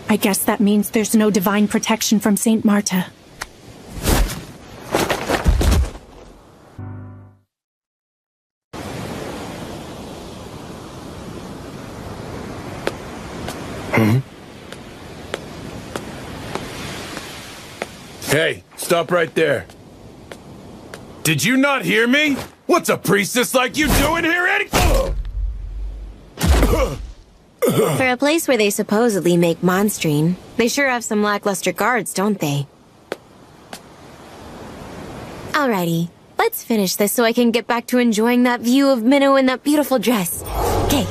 I guess that means there's no divine protection from Saint Marta. Hey, stop right there. Did you not hear me? What's a priestess like you doing here, Eddie? For a place where they supposedly make Monstrine, they sure have some lackluster guards, don't they? Alrighty, let's finish this so I can get back to enjoying that view of Minnow in that beautiful dress. Okay.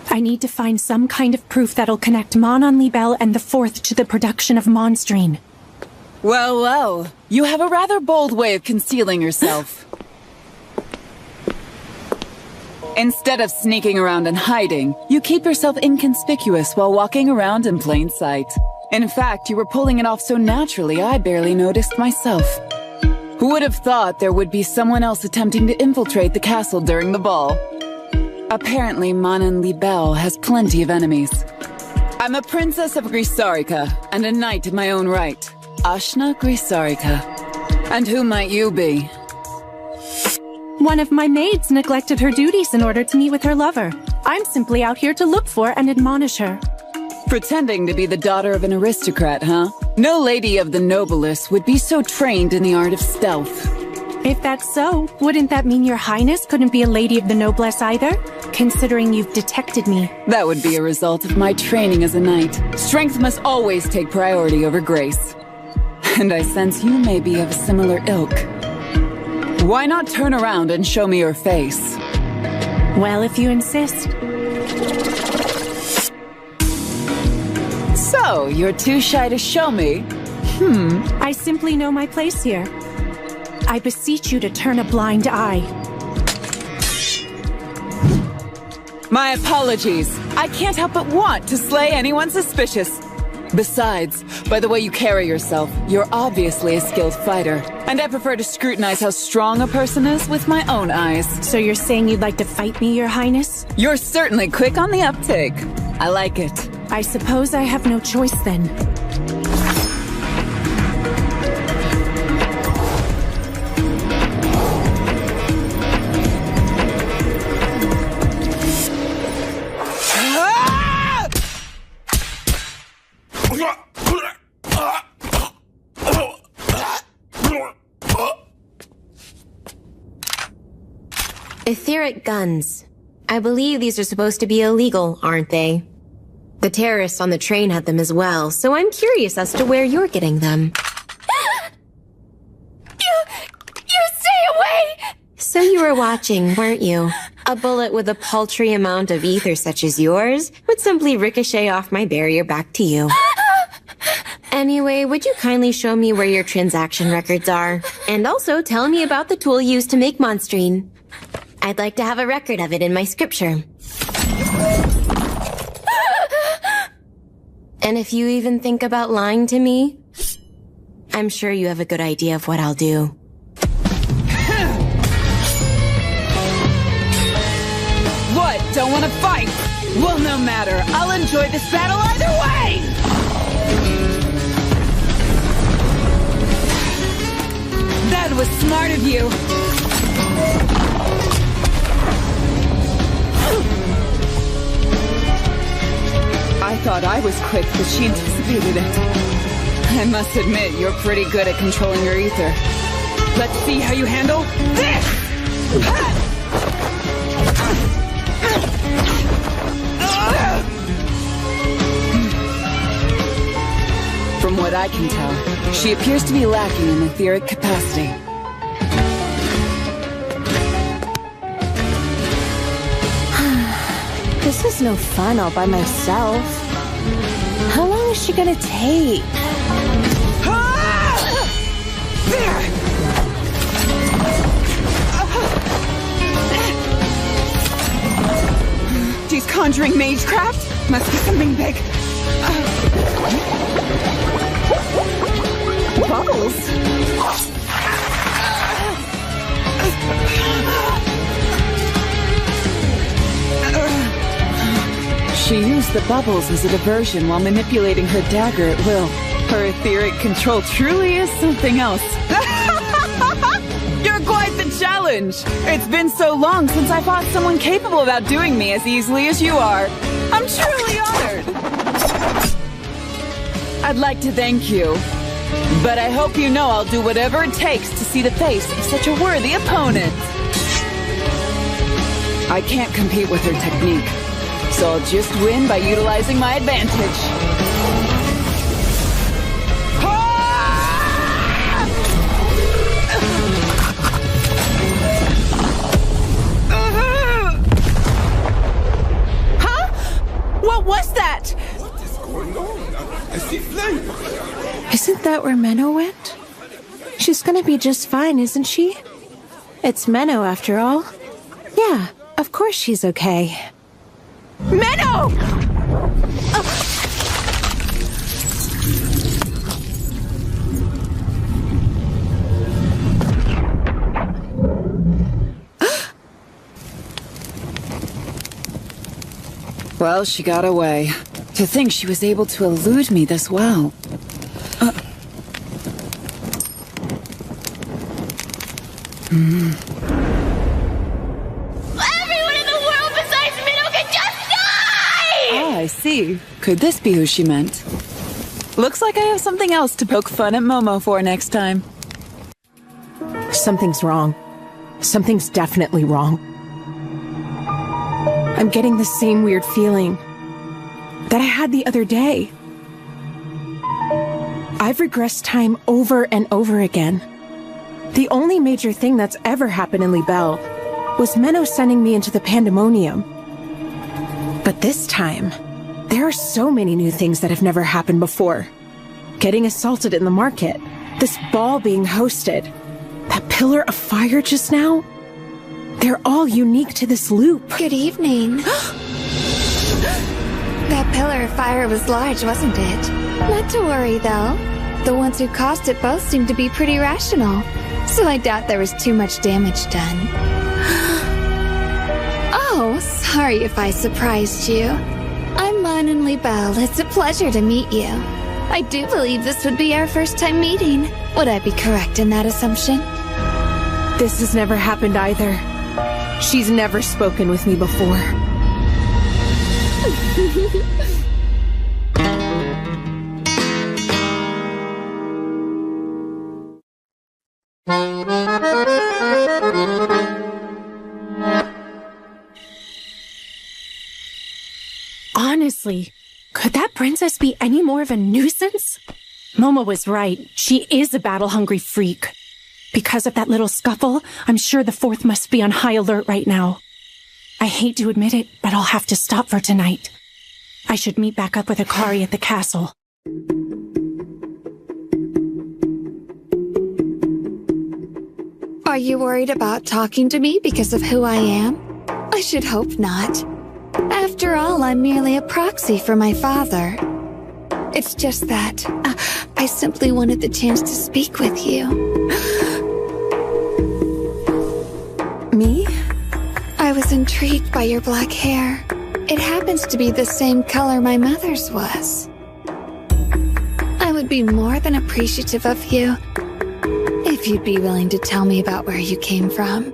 I need to find some kind of proof that'll connect Manon Libelle and the Fourth to the production of Monstrine. Well, you have a rather bold way of concealing yourself. Instead of sneaking around and hiding, you keep yourself inconspicuous while walking around in plain sight. In fact, you were pulling it off so naturally I barely noticed myself. Who would have thought there would be someone else attempting to infiltrate the castle during the ball? Apparently, Manon Libelle has plenty of enemies. I'm a princess of Grisarica, and a knight in my own right. Ashna Grisarica. And who might you be? One of my maids neglected her duties in order to meet with her lover. I'm simply out here to look for and admonish her. Pretending to be the daughter of an aristocrat, huh? No lady of the noblesse would be so trained in the art of stealth. If that's so, wouldn't that mean your highness couldn't be a lady of the noblesse either? considering you've detected me. That would be a result of my training as a knight. Strength must always take priority over grace. And I sense you may be of a similar ilk. Why not turn around and show me your face? Well, if you insist. So, you're too shy to show me? I simply know my place here. I beseech you to turn a blind eye. My apologies. I can't help but want to slay anyone suspicious. Besides, by the way you carry yourself, you're obviously a skilled fighter. And I prefer to scrutinize how strong a person is with my own eyes. So you're saying you'd like to fight me, Your Highness? You're certainly quick on the uptake. I like it. I suppose I have no choice then. Etheric guns. I believe these are supposed to be illegal, aren't they? The terrorists on the train had them as well, so I'm curious as to where you're getting them. You stay away! So you were watching, weren't you? A bullet with a paltry amount of ether such as yours would simply ricochet off my barrier back to you. Anyway, would you kindly show me where your transaction records are? And also tell me about the tool used to make Monstrine. I'd like to have a record of it in my scripture. And if you even think about lying to me, I'm sure you have a good idea of what I'll do. What? Don't want to fight? Well, no matter. I'll enjoy this battle either way! That was smart of you. I thought I was quick, but she anticipated it. I must admit, you're pretty good at controlling your ether. Let's see how you handle this! From what I can tell, she appears to be lacking in etheric capacity. This is no fun all by myself. How long is she gonna take? She's conjuring magecraft? Must be something big. Bubbles? She used the bubbles as a diversion while manipulating her dagger at will. Her etheric control truly is something else. You're quite the challenge! It's been so long since I fought someone capable of outdoing me as easily as you are. I'm truly honored! I'd like to thank you, but I hope you know I'll do whatever it takes to see the face of such a worthy opponent. I can't compete with her technique, so I'll just win by utilizing my advantage. What was that? What is going on? I see flame. Isn't that where Menno went? She's gonna be just fine, isn't she? It's Menno, after all. Yeah, of course she's okay. Menno! Well, she got away. To think she was able to elude me this well. Everyone in the world besides Minnow can just die! Ah, I see. Could this be who she meant? Looks like I have something else to poke fun at Momo for next time. Something's wrong. Something's definitely wrong. I'm getting the same weird feeling that I had the other day. I've regressed time over and over again. The only major thing that's ever happened in Libelle was Menno sending me into the Pandemonium. But this time, there are so many new things that have never happened before. Getting assaulted in the market, this ball being hosted, that pillar of fire just now. They're all unique to this loop. Good evening. That pillar of fire was large, wasn't it? Not to worry, though. The ones who caused it both seemed to be pretty rational, so I doubt there was too much damage done. Oh, sorry if I surprised you. I'm Mon and Libelle. It's a pleasure to meet you. I do believe this would be our first time meeting. Would I be correct in that assumption? This has never happened either. She's never spoken with me before. Honestly, could that princess be any more of a nuisance? Momo was right. She is a battle-hungry freak. Because of that little scuffle, I'm sure the Fourth must be on high alert right now. I hate to admit it, but I'll have to stop for tonight. I should meet back up with Akari at the castle. Are you worried about talking to me because of who I am? I should hope not. After all, I'm merely a proxy for my father. It's just that I simply wanted the chance to speak with you. Me? I was intrigued by your black hair. It happens to be the same color my mother's was. I would be more than appreciative of you if you'd be willing to tell me about where you came from.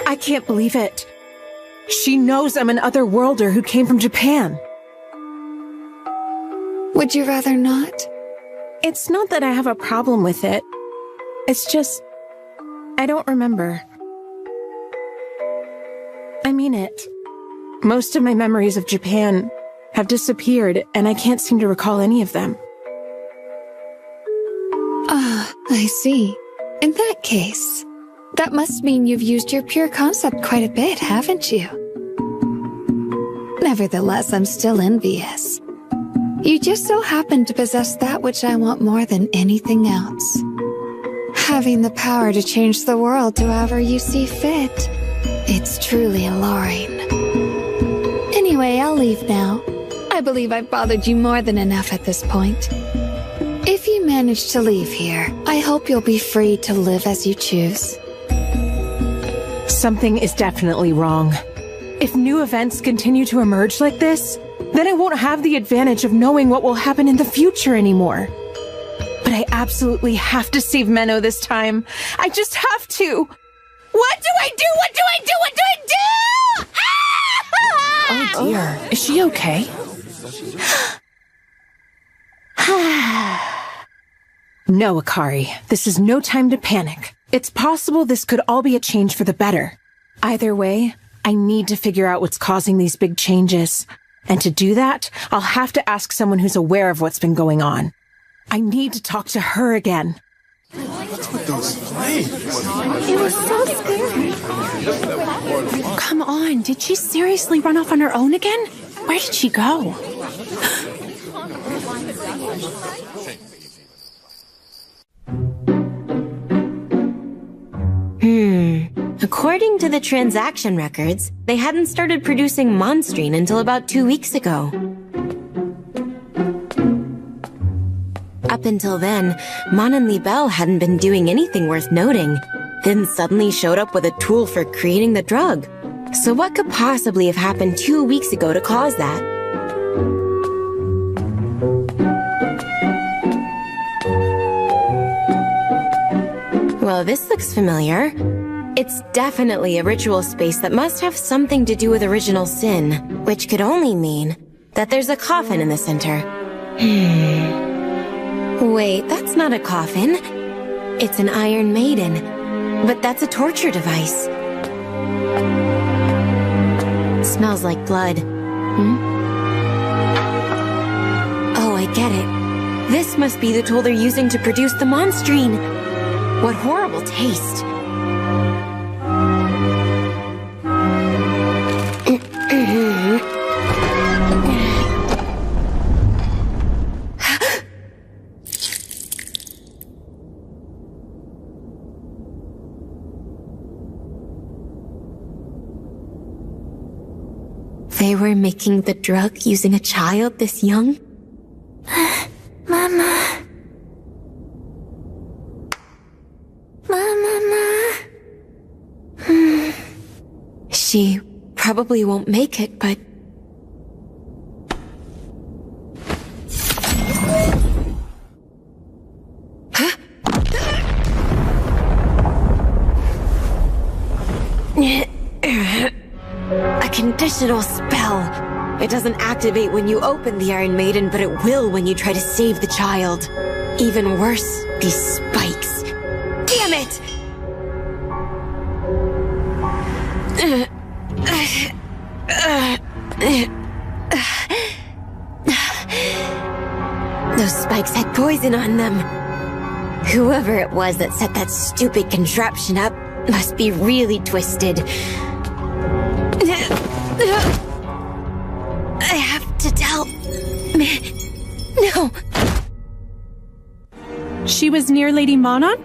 I can't believe it. She knows I'm an otherworlder who came from Japan. Would you rather not? It's not that I have a problem with it. It's just, I don't remember. I mean it. Most of my memories of Japan have disappeared, and I can't seem to recall any of them. Ah, I see. In that case, that must mean you've used your pure concept quite a bit, haven't you? Nevertheless, I'm still envious. You just so happen to possess that which I want more than anything else. Having the power to change the world to however you see fit. It's truly alluring. Anyway, I'll leave now. I believe I've bothered you more than enough at this point. If you manage to leave here, I hope you'll be free to live as you choose. Something is definitely wrong. If new events continue to emerge like this, then I won't have the advantage of knowing what will happen in the future anymore. But I absolutely have to save Menno this time. I just have to. What do I do? What do I do? What do I do? Ah! Oh dear. Is she okay? No, Akari. This is no time to panic. It's possible this could all be a change for the better. Either way, I need to figure out what's causing these big changes. And to do that, I'll have to ask someone who's aware of what's been going on. I need to talk to her again. What's with those flames? It was so scary. Come on, did she seriously run off on her own again? Where did she go? According to the transaction records, they hadn't started producing Monstrine until about 2 weeks ago. Up until then, Mon and Libelle hadn't been doing anything worth noting, then suddenly showed up with a tool for creating the drug. So what could possibly have happened 2 weeks ago to cause that? Well, this looks familiar. It's definitely a ritual space that must have something to do with original sin, which could only mean that there's a coffin in the center. Wait, that's not a coffin. It's an Iron Maiden, but that's a torture device. Smells like blood. Oh, I get it. This must be the tool they're using to produce the monstrine. What horrible taste. They were making the drug using a child this young? Mama. Mama. She probably won't make it, but... A conditional spell. It doesn't activate when you open the Iron Maiden, but it will when you try to save the child. Even worse, these spikes. Damn it! Those spikes had poison on them. Whoever it was that set that stupid contraption up must be really twisted. I have to tell... No. She was near Lady Manon?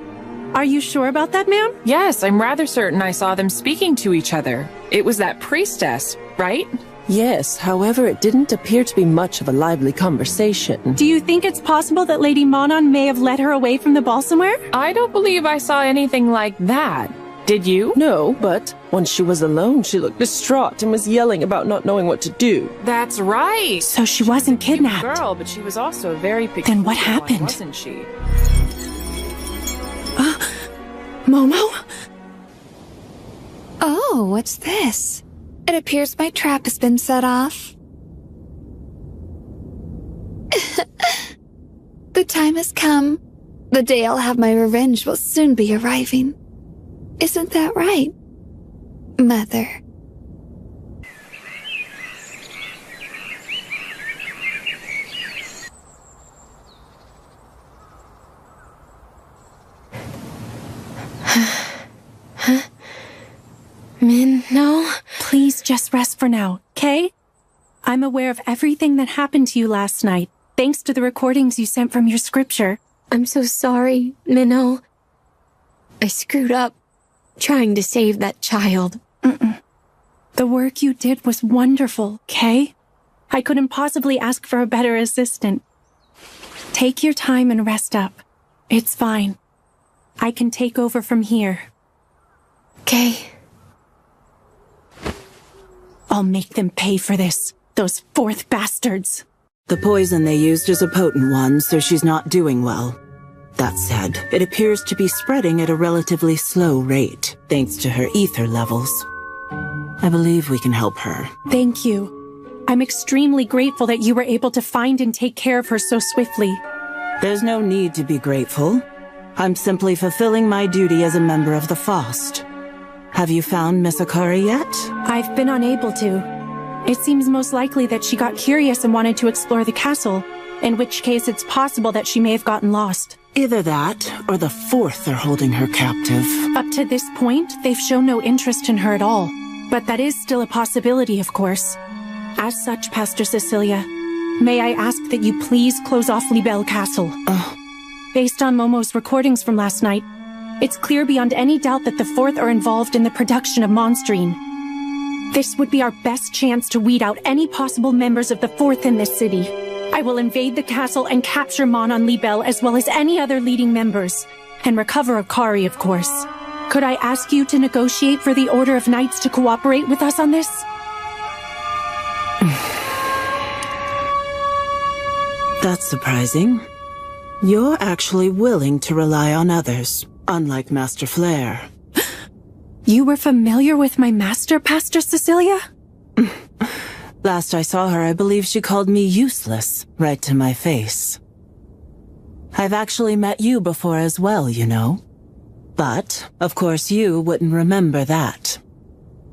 Are you sure about that, ma'am? Yes, I'm rather certain I saw them speaking to each other. It was that priestess, right? Yes, however, it didn't appear to be much of a lively conversation. Do you think it's possible that Lady Manon may have led her away from the balsamware? I don't believe I saw anything like that. Did you? No, but when she was alone, she looked distraught and was yelling about not knowing what to do. That's right. So she wasn't kidnapped. She was a girl, but she was also a very peculiar Then what happened? one, wasn't she? Momo? Oh, what's this? It appears my trap has been set off. The time has come. The day I'll have my revenge will soon be arriving. Isn't that right, Mother? Minnow? Please just rest for now, okay? I'm aware of everything that happened to you last night, thanks to the recordings you sent from your scripture. I'm so sorry, Minnow. I screwed up, trying to save that child. The work you did was wonderful, okay? I couldn't possibly ask for a better assistant. Take your time and rest up. It's fine. I can take over from here. Okay. I'll make them pay for this. Those fourth bastards. The poison they used is a potent one, so she's not doing well. That said, it appears to be spreading at a relatively slow rate, thanks to her ether levels. I believe we can help her. Thank you. I'm extremely grateful that you were able to find and take care of her so swiftly. There's no need to be grateful. I'm simply fulfilling my duty as a member of the FOST. Have you found Miss Akari yet? I've been unable to. It seems most likely that she got curious and wanted to explore the castle, in which case it's possible that she may have gotten lost. Either that, or the Fourth are holding her captive. Up to this point, they've shown no interest in her at all. But that is still a possibility, of course. As such, Pastor Cecilia, may I ask that you please close off Libelle Castle? Based on Momo's recordings from last night, it's clear beyond any doubt that the Fourth are involved in the production of Monstrine. This would be our best chance to weed out any possible members of the Fourth in this city. I will invade the castle and capture Manon Libelle as well as any other leading members. And recover Akari, of course. Could I ask you to negotiate for the Order of Knights to cooperate with us on this? That's surprising. You're actually willing to rely on others, unlike Master Flare. You were familiar with my master, Pastor Cecilia? Last I saw her, I believe she called me useless, right to my face. I've actually met you before as well, you know. But, of course, you wouldn't remember that.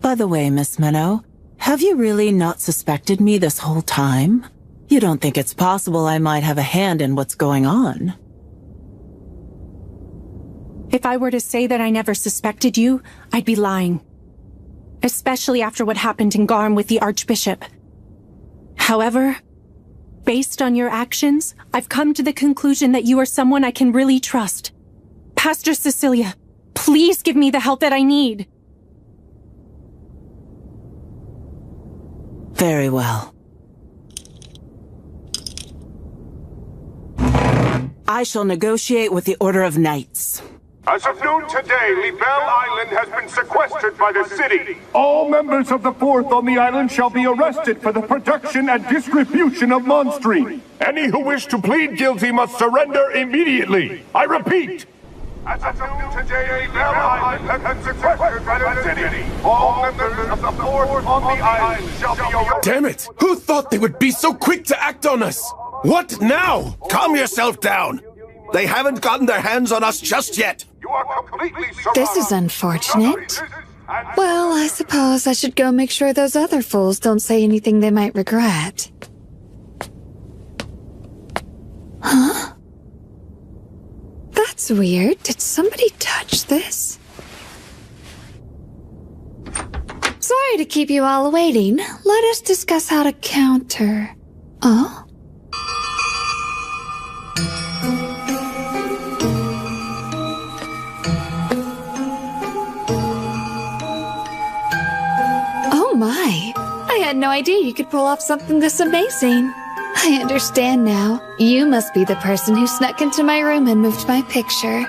By the way, Miss Minnow, Have you really not suspected me this whole time? You don't think it's possible I might have a hand in what's going on? If I were to say that I never suspected you, I'd be lying. Especially after what happened in Garm with the Archbishop. However, based on your actions, I've come to the conclusion that you are someone I can really trust. Pastor Cecilia, please give me the help that I need. Very well. I shall negotiate with the Order of Knights. As of noon today, Libelle Island has been sequestered by the city. All members of the Fourth on the island shall be arrested for the production and distribution of monstrine. Any who wish to plead guilty must surrender immediately. I repeat. As of noon today, Libelle Island has been sequestered by the city. All members of the Fourth on the island shall be arrested. Damn it! Who thought they would be so quick to act on us? What now? Calm yourself down. They haven't gotten their hands on us just yet. This is unfortunate. Well, I suppose I should go make sure those other fools don't say anything they might regret. Huh? That's weird. Did somebody touch this? Sorry to keep you all waiting. Let us discuss how to counter. Oh? Oh my! I had no idea you could pull off something this amazing. I understand now. You must be the person who snuck into my room and moved my picture.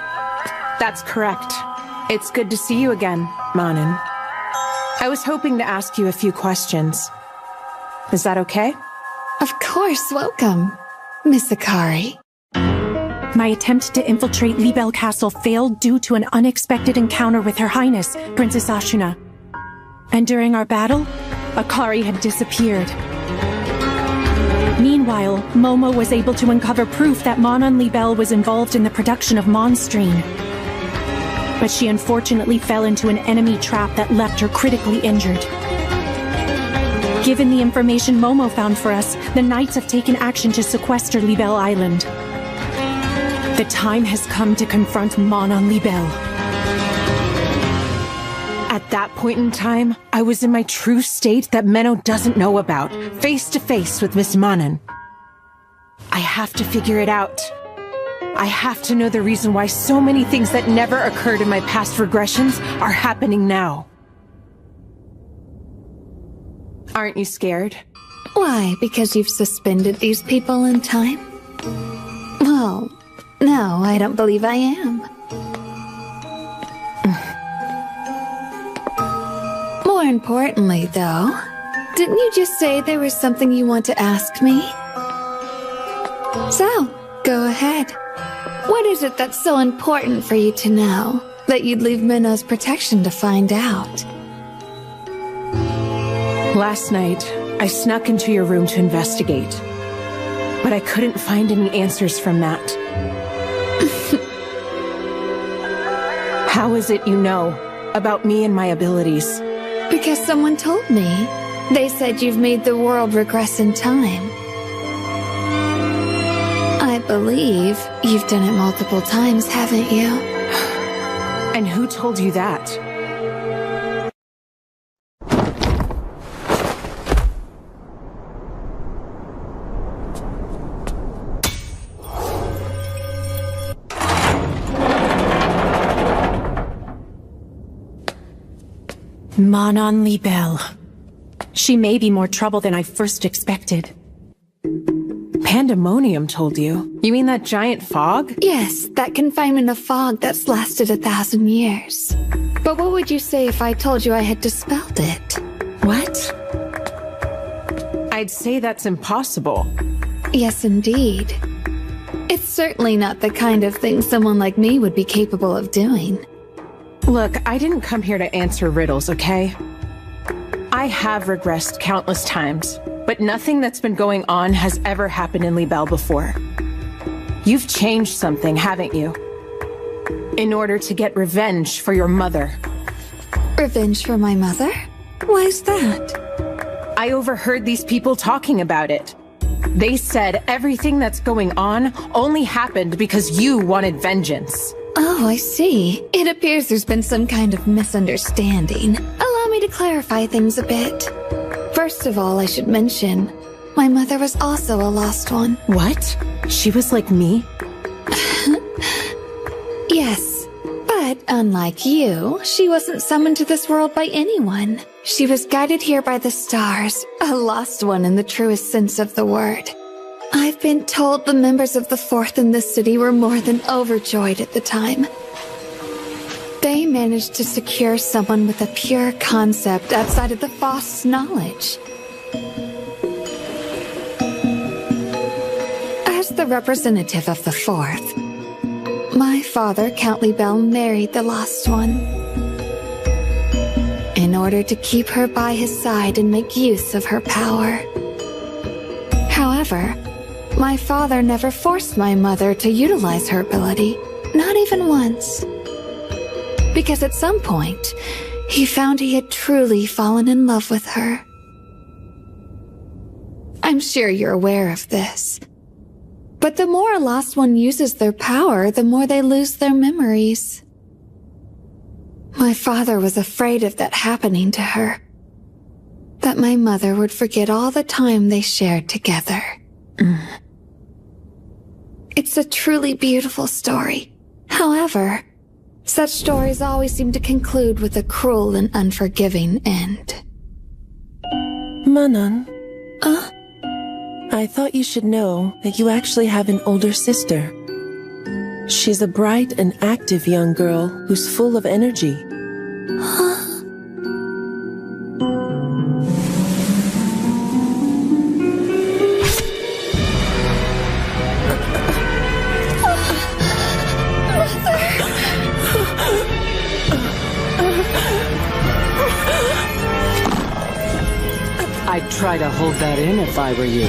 That's correct. It's good to see you again, Manan. I was hoping to ask you a few questions. Is that okay? Of course, welcome, Miss Akari. My attempt to infiltrate Libelle Castle failed due to an unexpected encounter with Her Highness, Princess Ashuna. And during our battle, Akari had disappeared. Meanwhile, Momo was able to uncover proof that Manan Libelle was involved in the production of monstrine. But she unfortunately fell into an enemy trap that left her critically injured. Given the information Momo found for us, the Knights have taken action to sequester Libelle Island. The time has come to confront Manan Libelle. At that point in time, I was in my true state that Menno doesn't know about, face to face with Miss Manan. I have to figure it out. I have to know the reason why so many things that never occurred in my past regressions are happening now. Aren't you scared? Why, because you've suspended these people in time? Well, no, I don't believe I am. More importantly, though, didn't you just say there was something you want to ask me? So, go ahead. What is it that's so important for you to know that you'd leave Menno's protection to find out? Last night, I snuck into your room to investigate, but I couldn't find any answers from that. How is it you know about me and my abilities? Because someone told me. They said you've made the world regress in time. I believe you've done it multiple times, haven't you? And who told you that? Manan Libelle. She may be more trouble than I first expected. Pandemonium told you? You mean that giant fog? Yes, that confinement of fog that's lasted 1,000 years. But what would you say if I told you I had dispelled it? What? I'd say that's impossible. Yes, indeed. It's certainly not the kind of thing someone like me would be capable of doing. Look, I didn't come here to answer riddles, okay? I have regressed countless times, but nothing that's been going on has ever happened in Libelle before. You've changed something, haven't you? In order to get revenge for your mother. Revenge for my mother? Why's that? I overheard these people talking about it. They said everything that's going on only happened because you wanted vengeance. Oh, I see. It appears there's been some kind of misunderstanding. Allow me to clarify things a bit. First of all, I should mention, my mother was also a lost one. What? She was like me? Yes, but unlike you, she wasn't summoned to this world by anyone. She was guided here by the stars, a lost one in the truest sense of the word. I've been told the members of the Fourth in this city were more than overjoyed at the time. They managed to secure someone with a pure concept outside of the Fost's knowledge. As the representative of the Fourth, my father, Count Libelle, married the Lost One in order to keep her by his side and make use of her power. However, my father never forced my mother to utilize her ability, not even once. Because at some point, he found he had truly fallen in love with her. I'm sure you're aware of this. But the more a lost one uses their power, the more they lose their memories. My father was afraid of that happening to her. That my mother would forget all the time they shared together. It's a truly beautiful story. However, such stories always seem to conclude with a cruel and unforgiving end. Manon. I thought you should know that you actually have an older sister. She's a bright and active young girl who's full of energy. I'd try to hold that in if I were you.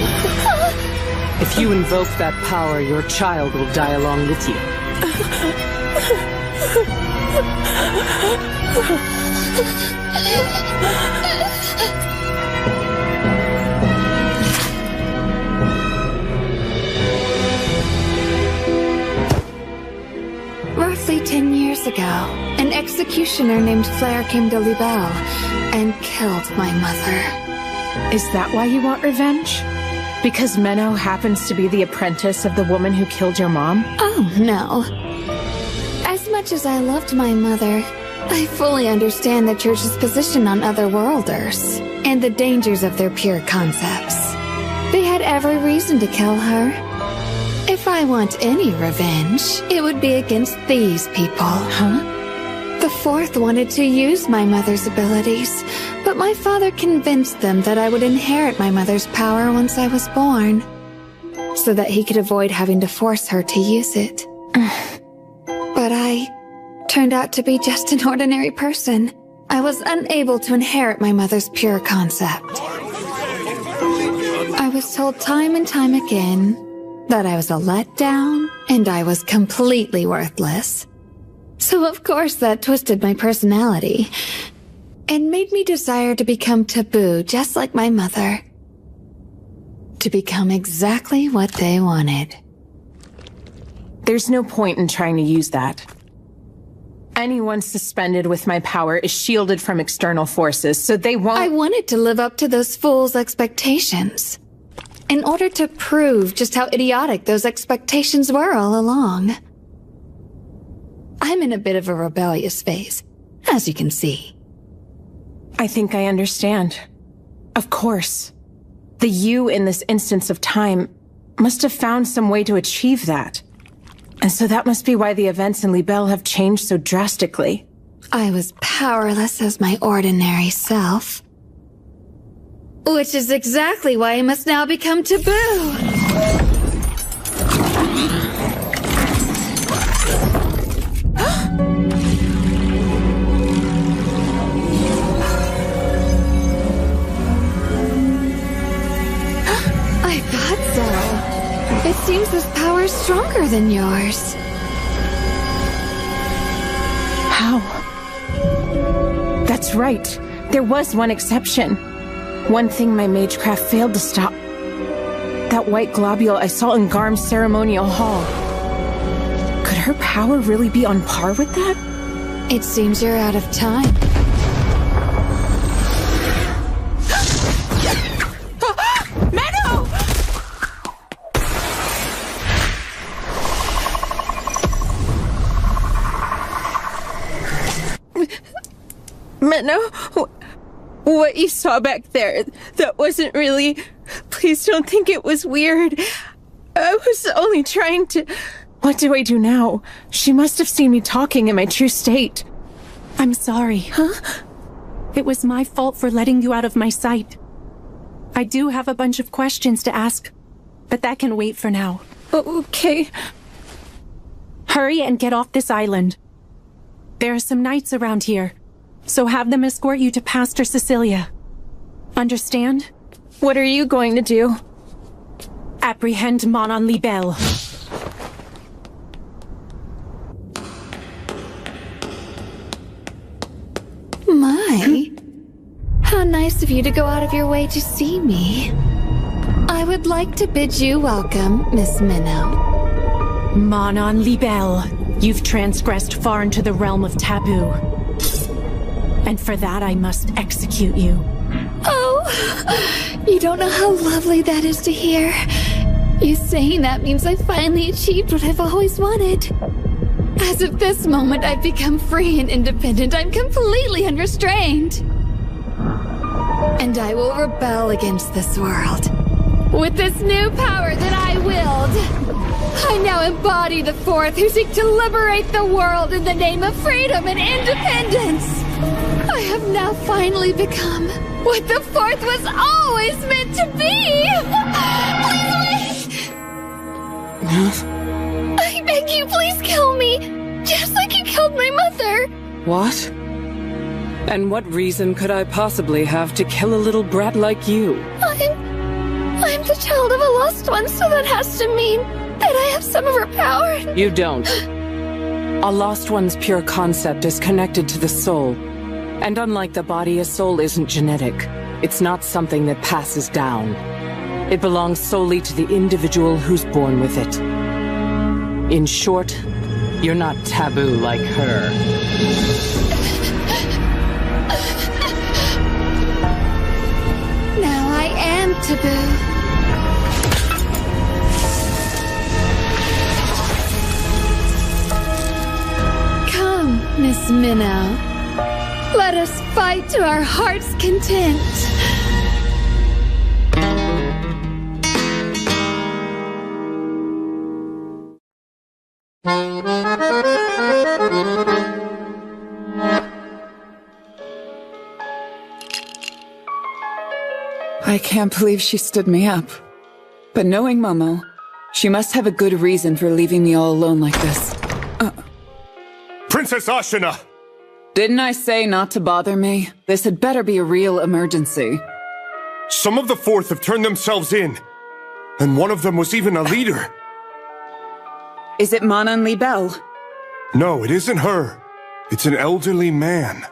If you invoke that power, your child will die along with you. Roughly 10 years ago, an executioner named Flarekim de Libelle and killed my mother. Is that why you want revenge? Because Menno happens to be the apprentice of the woman who killed your mom? Oh, no. As much as I loved my mother, I fully understand the Church's position on otherworlders and the dangers of their pure concepts. They had every reason to kill her. If I want any revenge, it would be against these people. Huh? The Fourth wanted to use my mother's abilities, but my father convinced them that I would inherit my mother's power once I was born, so that he could avoid having to force her to use it. But I turned out to be just an ordinary person. I was unable to inherit my mother's pure concept. I was told time and time again that I was a letdown and I was completely worthless. So of course that twisted my personality and made me desire to become taboo just like my mother. To become exactly what they wanted. There's no point in trying to use that. Anyone suspended with my power is shielded from external forces, so they won't— I wanted to live up to those fools' expectations. In order to prove just how idiotic those expectations were all along. I'm in a bit of a rebellious phase, as you can see. I think I understand. Of course. The you in this instance of time must have found some way to achieve that. And so that must be why the events in Libelle have changed so drastically. I was powerless as my ordinary self. Which is exactly why I must now become taboo. It seems this power is stronger than yours. How? That's right. There was one exception. One thing my magecraft failed to stop. That white globule I saw in Garm's ceremonial hall. Could her power really be on par with that? It seems you're out of time. Meadow! Meadow? What you saw back there, that wasn't really... Please don't think it was weird. I was only trying to... What do I do now? She must have seen me talking in my true state. I'm sorry. Huh? It was my fault for letting you out of my sight. I do have a bunch of questions to ask, but that can wait for now. Okay. Hurry and get off this island. There are some knights around here, so have them escort you to Pastor Cecilia. Understand? What are you going to do? Apprehend Manon Libelle. My, how nice of you to go out of your way to see me. I would like to bid you welcome, Miss Minnow. Manon Libelle, you've transgressed far into the realm of taboo. And for that I must execute you. Oh, you don't know how lovely that is to hear. You saying that means I finally achieved what I've always wanted. As of this moment, I've become free and independent. I'm completely unrestrained. And I will rebel against this world. With this new power that I willed, I now embody the Fourth who seek to liberate the world in the name of freedom and independence. I have now finally become what the Fourth was always meant to be! Please wait! I beg you, please kill me! Just like you killed my mother! What? And what reason could I possibly have to kill a little brat like you? I'm the child of a lost one, so that has to mean that I have some of her power. You don't. A lost one's pure concept is connected to the soul. And unlike the body, a soul isn't genetic. It's not something that passes down. It belongs solely to the individual who's born with it. In short, you're not taboo like her. Now I am taboo. Come, Miss Minnow. Let us fight to our heart's content. I can't believe she stood me up. But knowing Momo, she must have a good reason for leaving me all alone like this. Princess Ashina! Didn't I say not to bother me? This had better be a real emergency. Some of the Fourth have turned themselves in. And one of them was even a leader. Is it Manon Libelle? No, it isn't her. It's an elderly man.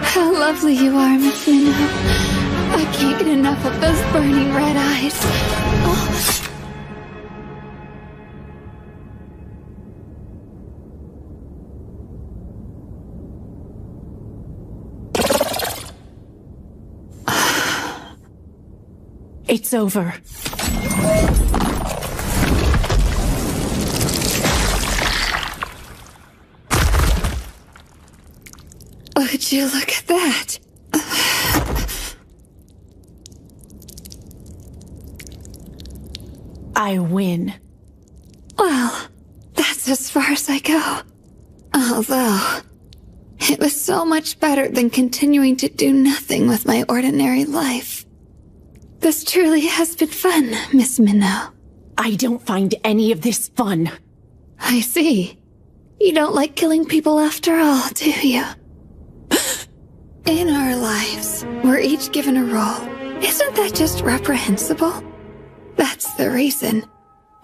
How lovely you are, Miss Minnow. I can't get enough of those burning red eyes. Oh. It's over. Would you look at that? I win. Well, That's as far as I go. Although, it was so much better than continuing to do nothing with my ordinary life. This truly has been fun, Miss Minnow. I don't find any of this fun. I see. You don't like killing people after all, do you? In our lives, we're each given a role. Isn't that just reprehensible? That's the reason.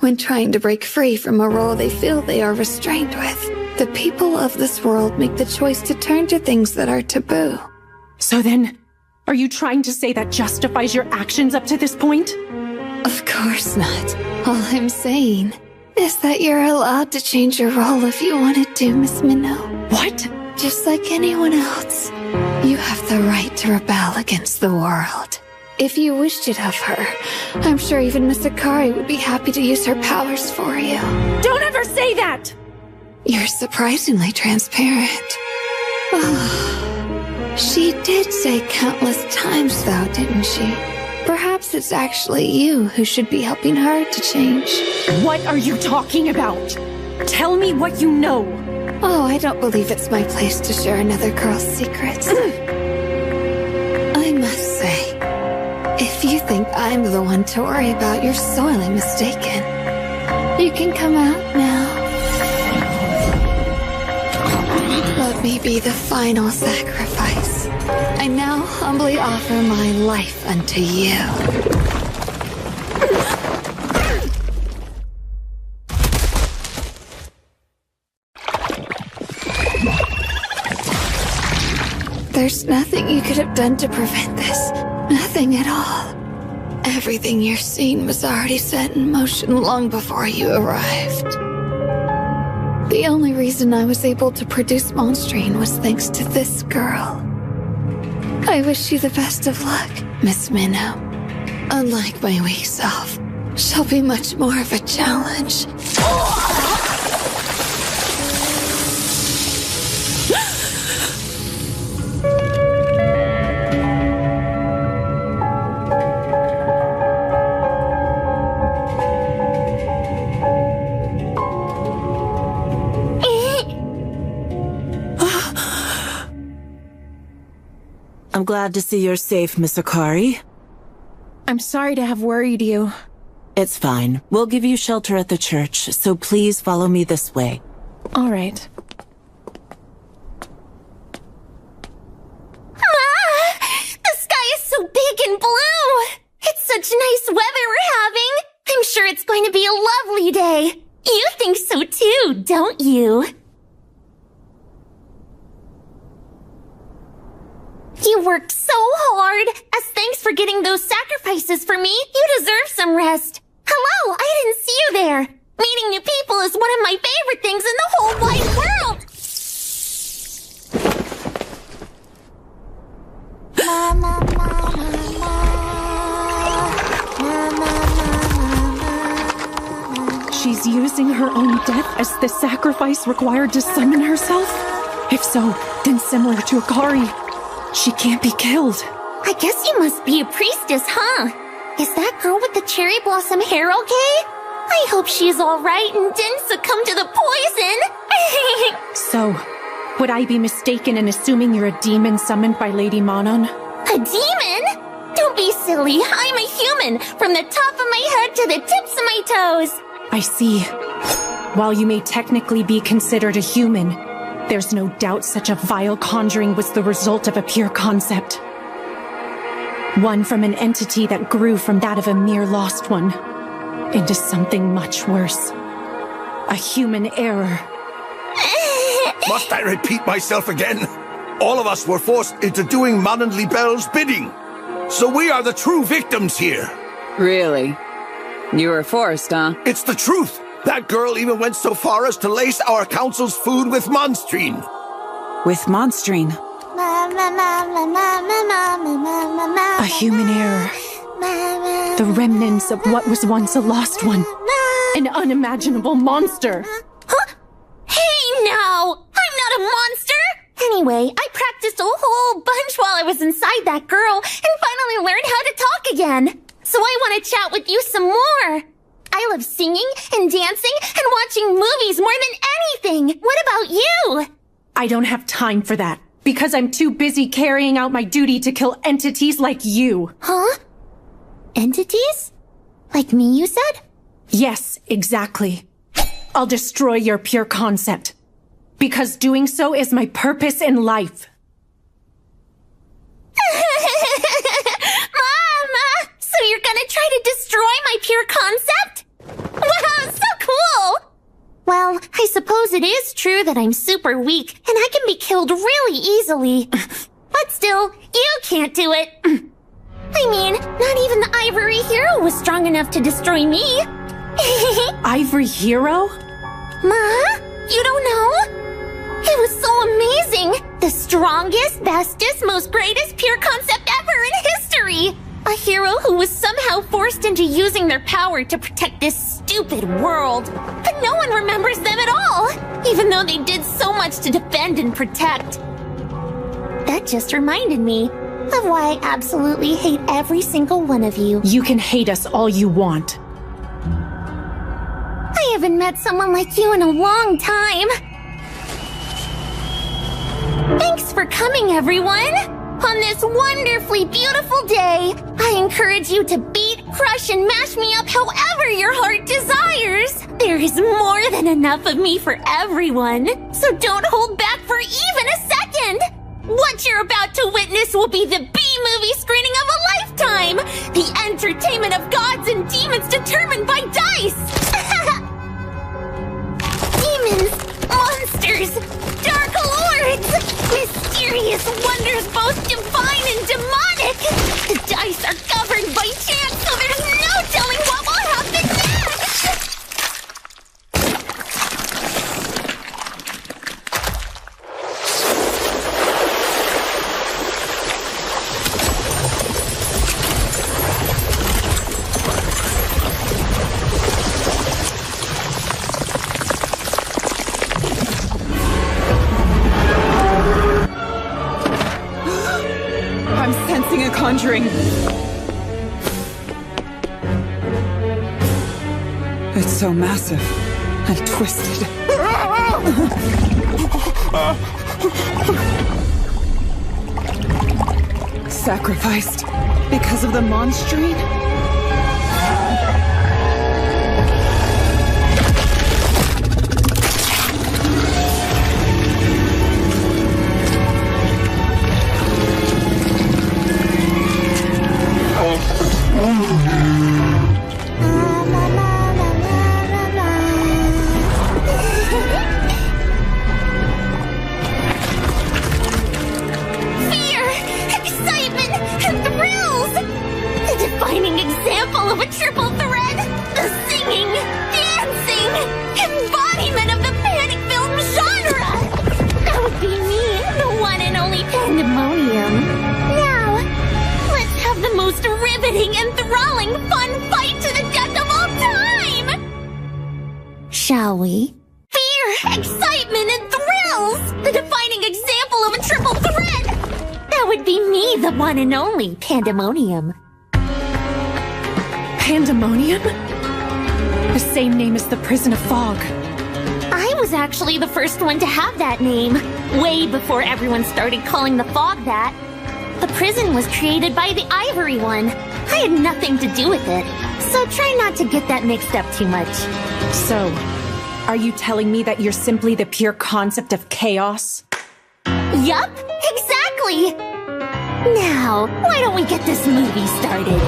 When trying to break free from a role they feel they are restrained with, the people of this world make the choice to turn to things that are taboo. So then, are you trying to say that justifies your actions up to this point? Of course not. All I'm saying is that you're allowed to change your role if you wanted to, Miss Minnow. What? Just like anyone else, you have the right to rebel against the world. If you wished it of her, I'm sure even Miss Akari would be happy to use her powers for you. Don't ever say that! You're surprisingly transparent. She did say countless times, though, didn't she? Perhaps it's actually you who should be helping her to change. What are you talking about? Tell me what you know. Oh, I don't believe it's my place to share another girl's secrets. I must say, if you think I'm the one to worry about, you're sorely mistaken. You can come out now. Let me be the final sacrifice. I now humbly offer my life unto you. There's nothing you could have done to prevent this. Nothing at all. Everything you're seeing was already set in motion long before you arrived. The only reason I was able to produce Monstrine was thanks to this girl. I wish you the best of luck, Miss Minnow. Unlike my weak self, she'll be much more of a challenge. I'm glad to see you're safe, Miss Akari. I'm sorry to have worried you. It's fine. We'll give you shelter at the church, so please follow me this way. All right. The sky is so big and blue! It's such nice weather we're having! I'm sure it's going to be a lovely day! You think so too, don't you? You worked so hard! As thanks for getting those sacrifices for me, you deserve some rest! Hello, I didn't see you there! Meeting new people is one of my favorite things in the whole wide world! She's using her own death as the sacrifice required to summon herself? If so, then similar to Akari, she can't be killed. I guess you must be a priestess, huh? Is that girl with the cherry blossom hair okay? I hope she's alright and didn't succumb to the poison! So, would I be mistaken in assuming you're a demon summoned by Lady Manon? A demon? Don't be silly, I'm a human, from the top of my head to the tips of my toes! I see. While you may technically be considered a human, there's no doubt such a vile conjuring was the result of a pure concept. One from an entity that grew from that of a mere lost one into something much worse. A human error. Must I repeat myself again? All of us were forced into doing Manon Libelle's bidding. So we are the true victims here. Really? You were forced, huh? It's the truth. That girl even went so far as to lace our council's food with Monstrine. With Monstrine? A human error. The remnants of what was once a lost one. An unimaginable monster. Huh? Hey now! I'm not a monster! Anyway, I practiced a whole bunch while I was inside that girl and finally learned how to talk again. So I want to chat with you some more. I love singing and dancing and watching movies more than anything. What about you? I don't have time for that, because I'm too busy carrying out my duty to kill entities like you. Huh? Entities? Like me, you said? Yes, exactly. I'll destroy your pure concept, because doing so is my purpose in life. Mama! So you're gonna try to destroy my pure concept? Wow, so cool! Well, I suppose it is true that I'm super weak, and I can be killed really easily. But still, you can't do it. I mean, not even the Ivory Hero was strong enough to destroy me. Ivory Hero? Ma? You don't know? It was so amazing! The strongest, bestest, most greatest pure concept ever in history! A hero who was somehow forced into using their power to protect this stupid world. But no one remembers them at all, even though they did so much to defend and protect. That just reminded me of why I absolutely hate every single one of you. You can hate us all you want. I haven't met someone like you in a long time. Thanks for coming, everyone! On this wonderfully beautiful day, I encourage you to beat, crush, and mash me up however your heart desires. There is more than enough of me for everyone, so don't hold back for even a second. What you're about to witness will be the B-movie screening of a lifetime! The entertainment of gods and demons determined by dice! Demons, monsters, dark lords, mysterious wonders both divine and demonic! The dice are governed by chance, so there's no telling what will happen next! Conjuring. It's so massive and twisted. Sacrificed because of the monstrine? Shall we? Fear, excitement, and thrills! The defining example of a triple threat! That would be me, the one and only Pandemonium. Pandemonium? The same name as the Prison of Fog. I was actually the first one to have that name, way before everyone started calling the Fog that. The prison was created by the Ivory One. I had nothing to do with it, so try not to get that mixed up too much. So, are you telling me that you're simply the pure concept of chaos? Yup, exactly! Now, why don't we get this movie started?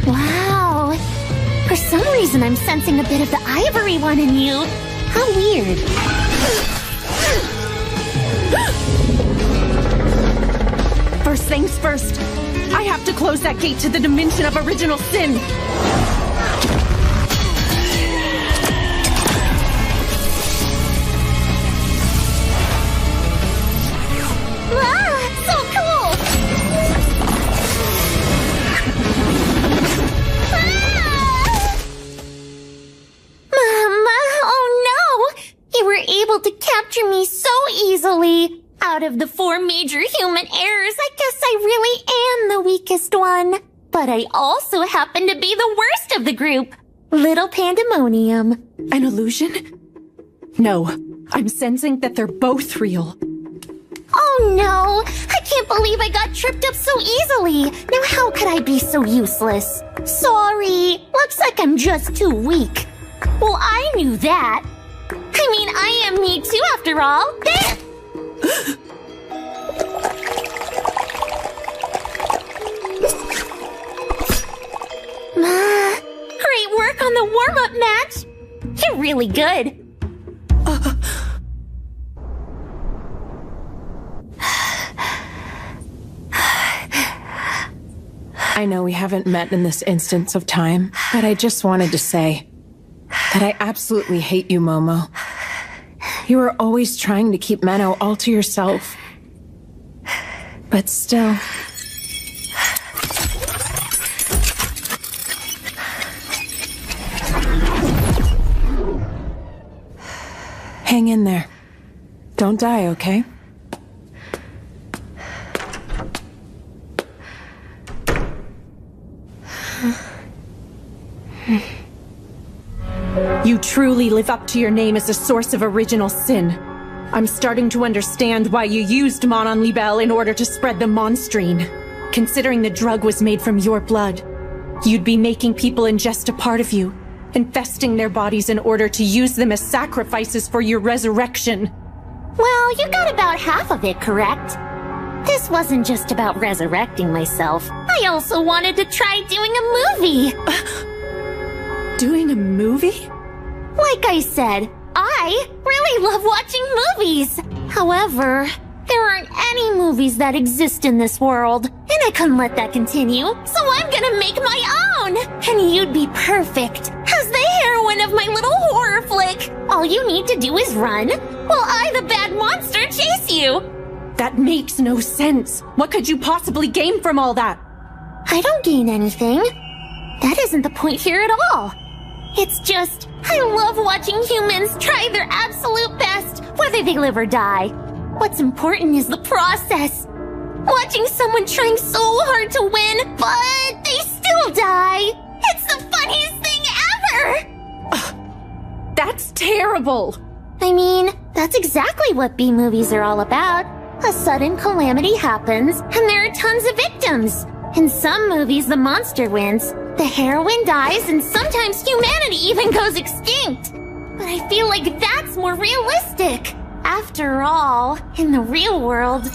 Wow! For some reason I'm sensing a bit of the Ivory One in you. How weird. First things first, I have to close that gate to the dimension of original sin. Ah, so cool! Ah! Mama, oh no! You were able to capture me so easily. Out of the 4 major human errors, I guess I really am the weakest one. But I also happen to be the worst of the group. Little Pandemonium. An illusion? No, I'm sensing that they're both real. Oh no! I can't believe I got tripped up so easily! Now how could I be so useless? Sorry, looks like I'm just too weak. Well, I knew that. I mean, I am me too after all. There! Great work on the warm-up match! You're really good. I know we haven't met in this instance of time, but I just wanted to say that I absolutely hate you, Momo. You were always trying to keep Menno all to yourself. But still... hang in there. Don't die, okay? You truly live up to your name as a source of original sin. I'm starting to understand why you used Mon on Libelle in order to spread the monstrine. Considering the drug was made from your blood, you'd be making people ingest a part of you, infesting their bodies in order to use them as sacrifices for your resurrection. Well, you got about half of it correct. This wasn't just about resurrecting myself. I also wanted to try doing a movie. Doing a movie? Like I said, I really love watching movies. However, there aren't any movies that exist in this world, and I couldn't let that continue, so I'm gonna make my own! And you'd be perfect as the heroine of my little horror flick. All you need to do is run, while I, the bad monster, chase you. That makes no sense. What could you possibly gain from all that? I don't gain anything. That isn't the point here at all. It's just, I love watching humans try their absolute best, whether they live or die. What's important is the process. Watching someone trying so hard to win, but they still die. It's the funniest thing ever! That's terrible! I mean, that's exactly what B-movies are all about. A sudden calamity happens, and there are tons of victims. In some movies, the monster wins, the heroine dies, and sometimes humanity even goes extinct. But I feel like that's more realistic. After all, in the real world,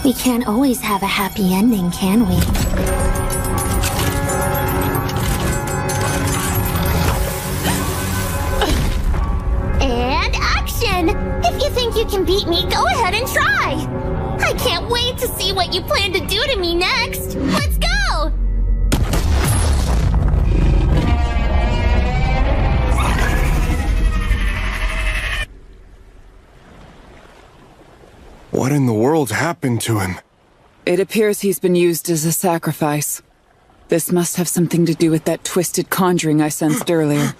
we can't always have a happy ending, can we? And action! If you think you can beat me, go ahead and try! I can't wait to see what you plan to do to me next! Let's go! What in the world happened to him? It appears he's been used as a sacrifice. This must have something to do with that twisted conjuring I sensed earlier.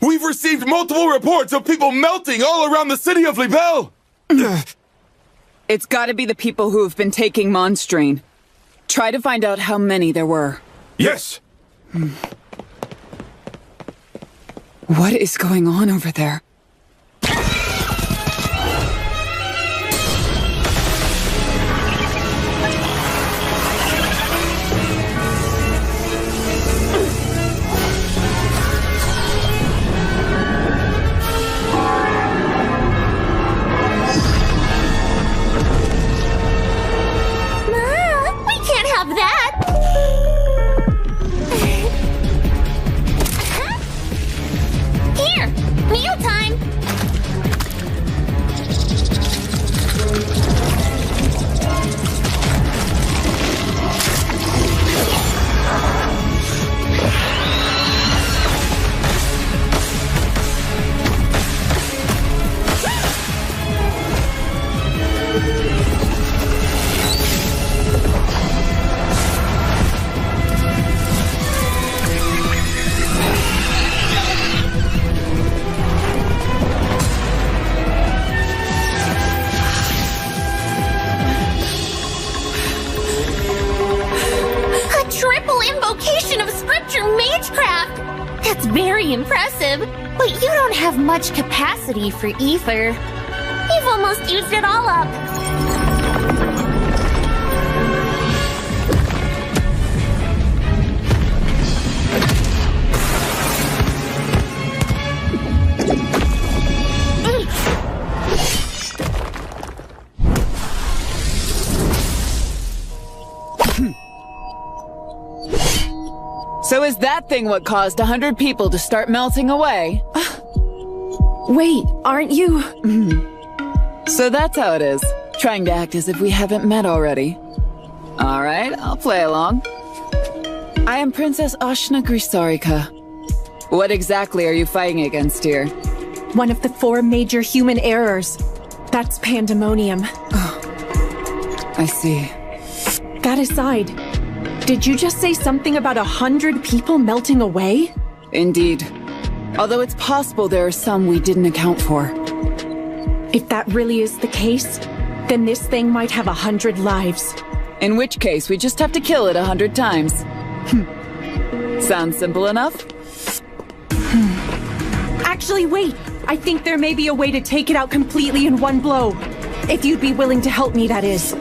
We've received multiple reports of people melting all around the city of Libelle! It's gotta be the people who have been taking monstrine. Try to find out how many there were. Yes! What is going on over there? Mealtime! very impressive, but you don't have much capacity for ether. You've almost used it all up. So is that thing what caused 100 people to start melting away? Wait, aren't you? So that's how it is. Trying to act as if we haven't met already. Alright, I'll play along. I am Princess Ashna Grisarika. What exactly are you fighting against here? One of the 4 major human errors. That's pandemonium. I see. That aside, did you just say something about 100 people melting away? Indeed. Although it's possible there are some we didn't account for. If that really is the case, then this thing might have 100 lives. In which case, we just have to kill it 100 times. Sounds simple enough? Actually, wait! I think there may be a way to take it out completely in one blow. If you'd be willing to help me, that is.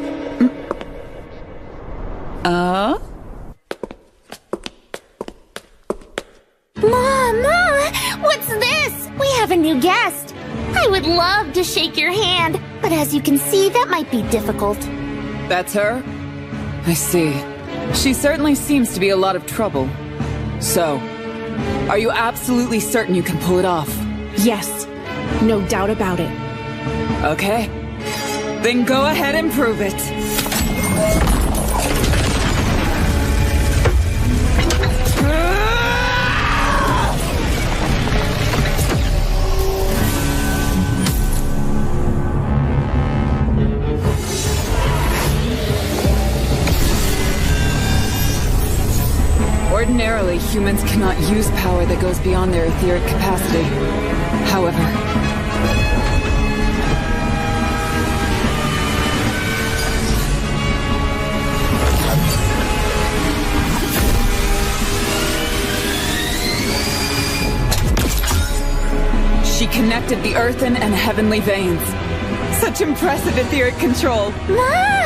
Mama! What's this? We have a new guest. I would love to shake your hand, but as you can see, that might be difficult. That's her? I see. She certainly seems to be a lot of trouble. So, are you absolutely certain you can pull it off? Yes. No doubt about it. Okay. Then go ahead and prove it. Ordinarily, humans cannot use power that goes beyond their etheric capacity. However, she connected the earthen and heavenly veins. Such impressive etheric control. Ma!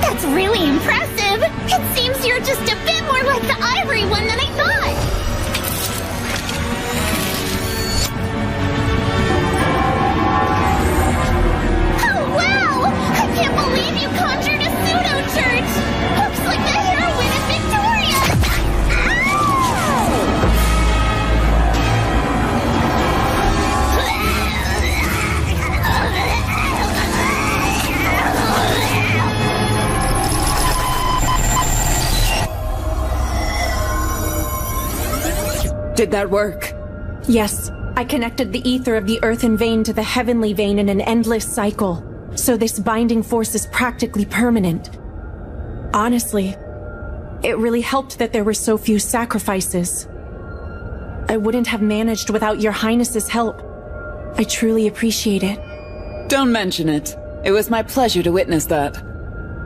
That's really impressive! It seems you're just a bit more like the ivory one than I thought! Oh, wow! I can't believe you conjured a pseudo-church! Looks like the heroine is victorious! Did that work? Yes. I connected the ether of the earthen vein to the heavenly vein in an endless cycle. So this binding force is practically permanent. Honestly, it really helped that there were so few sacrifices. I wouldn't have managed without your highness's help. I truly appreciate it. Don't mention it. It was my pleasure to witness that.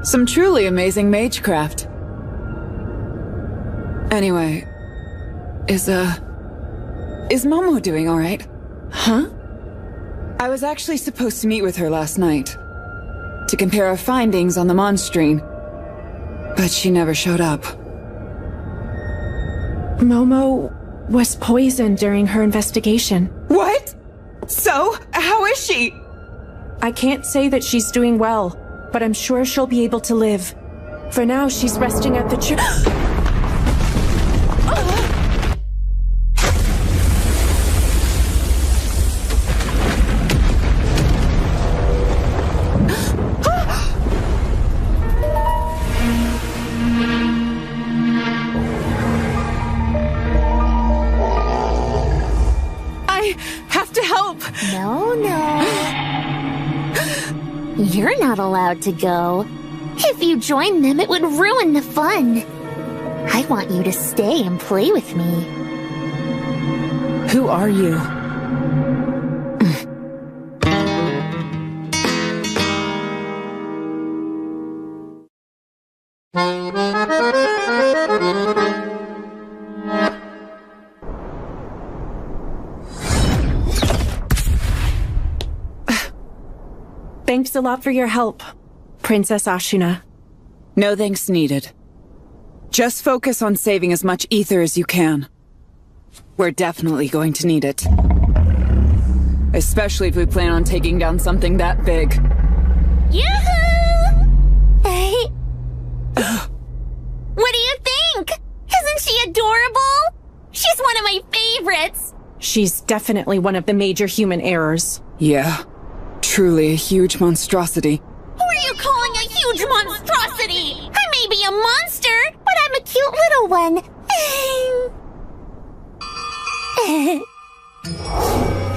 Some truly amazing magecraft. Anyway, is Momo doing alright? Huh? I was actually supposed to meet with her last night to compare our findings on the Monstrine, but she never showed up. Momo was poisoned during her investigation. What? So, how is she? I can't say that she's doing well, but I'm sure she'll be able to live. For now, she's resting at the You're not allowed to go. If you join them, it would ruin the fun. I want you to stay and play with me. Who are you? Thanks a lot for your help, Princess Ashuna. No thanks needed. Just focus on saving as much ether as you can. We're definitely going to need it. Especially if we plan on taking down something that big. Yoo-hoo! What do you think? Isn't she adorable? She's one of my favorites. She's definitely one of the major human errors. Yeah, truly a huge monstrosity. Who are you calling a huge monstrosity? I may be a monster, but I'm a cute little one.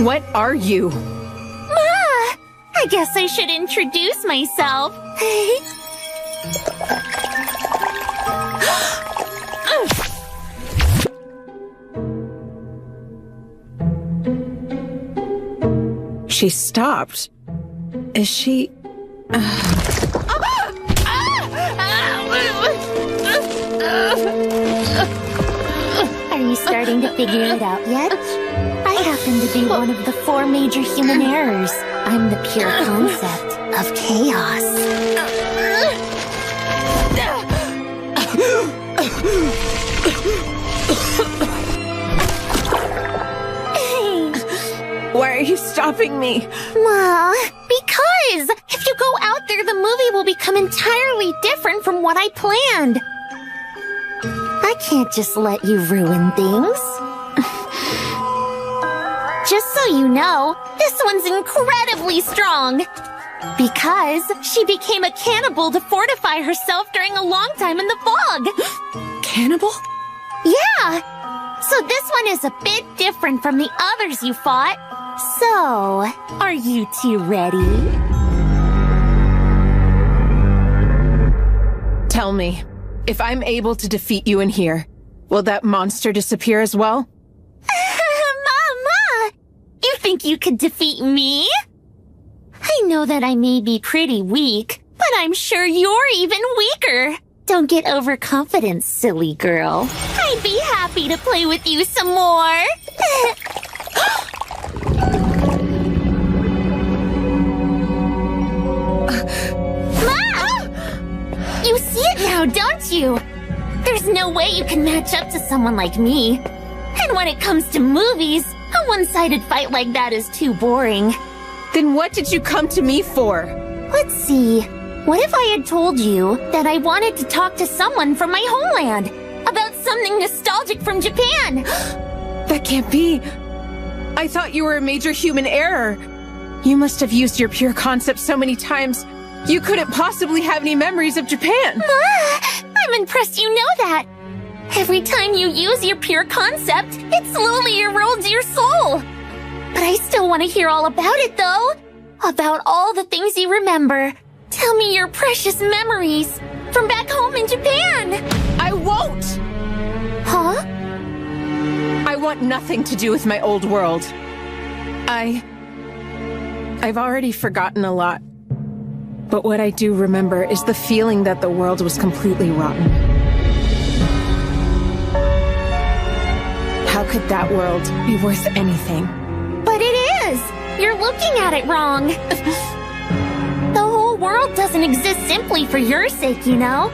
What are you? I guess I should introduce myself. She stopped. Is she... Are you starting to figure it out yet? I happen to be one of the 4 major human errors. I'm the pure concept of chaos. Why are you stopping me? Well, because if you go out there, the movie will become entirely different from what I planned. I can't just let you ruin things. Just so you know, this one's incredibly strong. Because she became a cannibal to fortify herself during a long time in the fog. Cannibal? Yeah. So this one is a bit different from the others you fought. So, are you two ready? Tell me, if I'm able to defeat you in here, will that monster disappear as well? Mama! You think you could defeat me? I know that I may be pretty weak, but I'm sure you're even weaker. Don't get overconfident, silly girl. I'd be happy to play with you some more. You see it now, don't you? There's no way you can match up to someone like me. And when it comes to movies, a one-sided fight like that is too boring. Then what did you come to me for? Let's see. What if I had told you that I wanted to talk to someone from my homeland about something nostalgic from Japan? That can't be. I thought you were a major human error. You must have used your pure concept so many times. You couldn't possibly have any memories of Japan. I'm impressed you know that. Every time you use your pure concept, it slowly erodes your soul. But I still want to hear all about it, though. About all the things you remember. Tell me your precious memories from back home in Japan. I won't! Huh? I want nothing to do with my old world. I've already forgotten a lot. But what I do remember is the feeling that the world was completely rotten. How could that world be worth anything? But it is! You're looking at it wrong. The whole world doesn't exist simply for your sake, you know?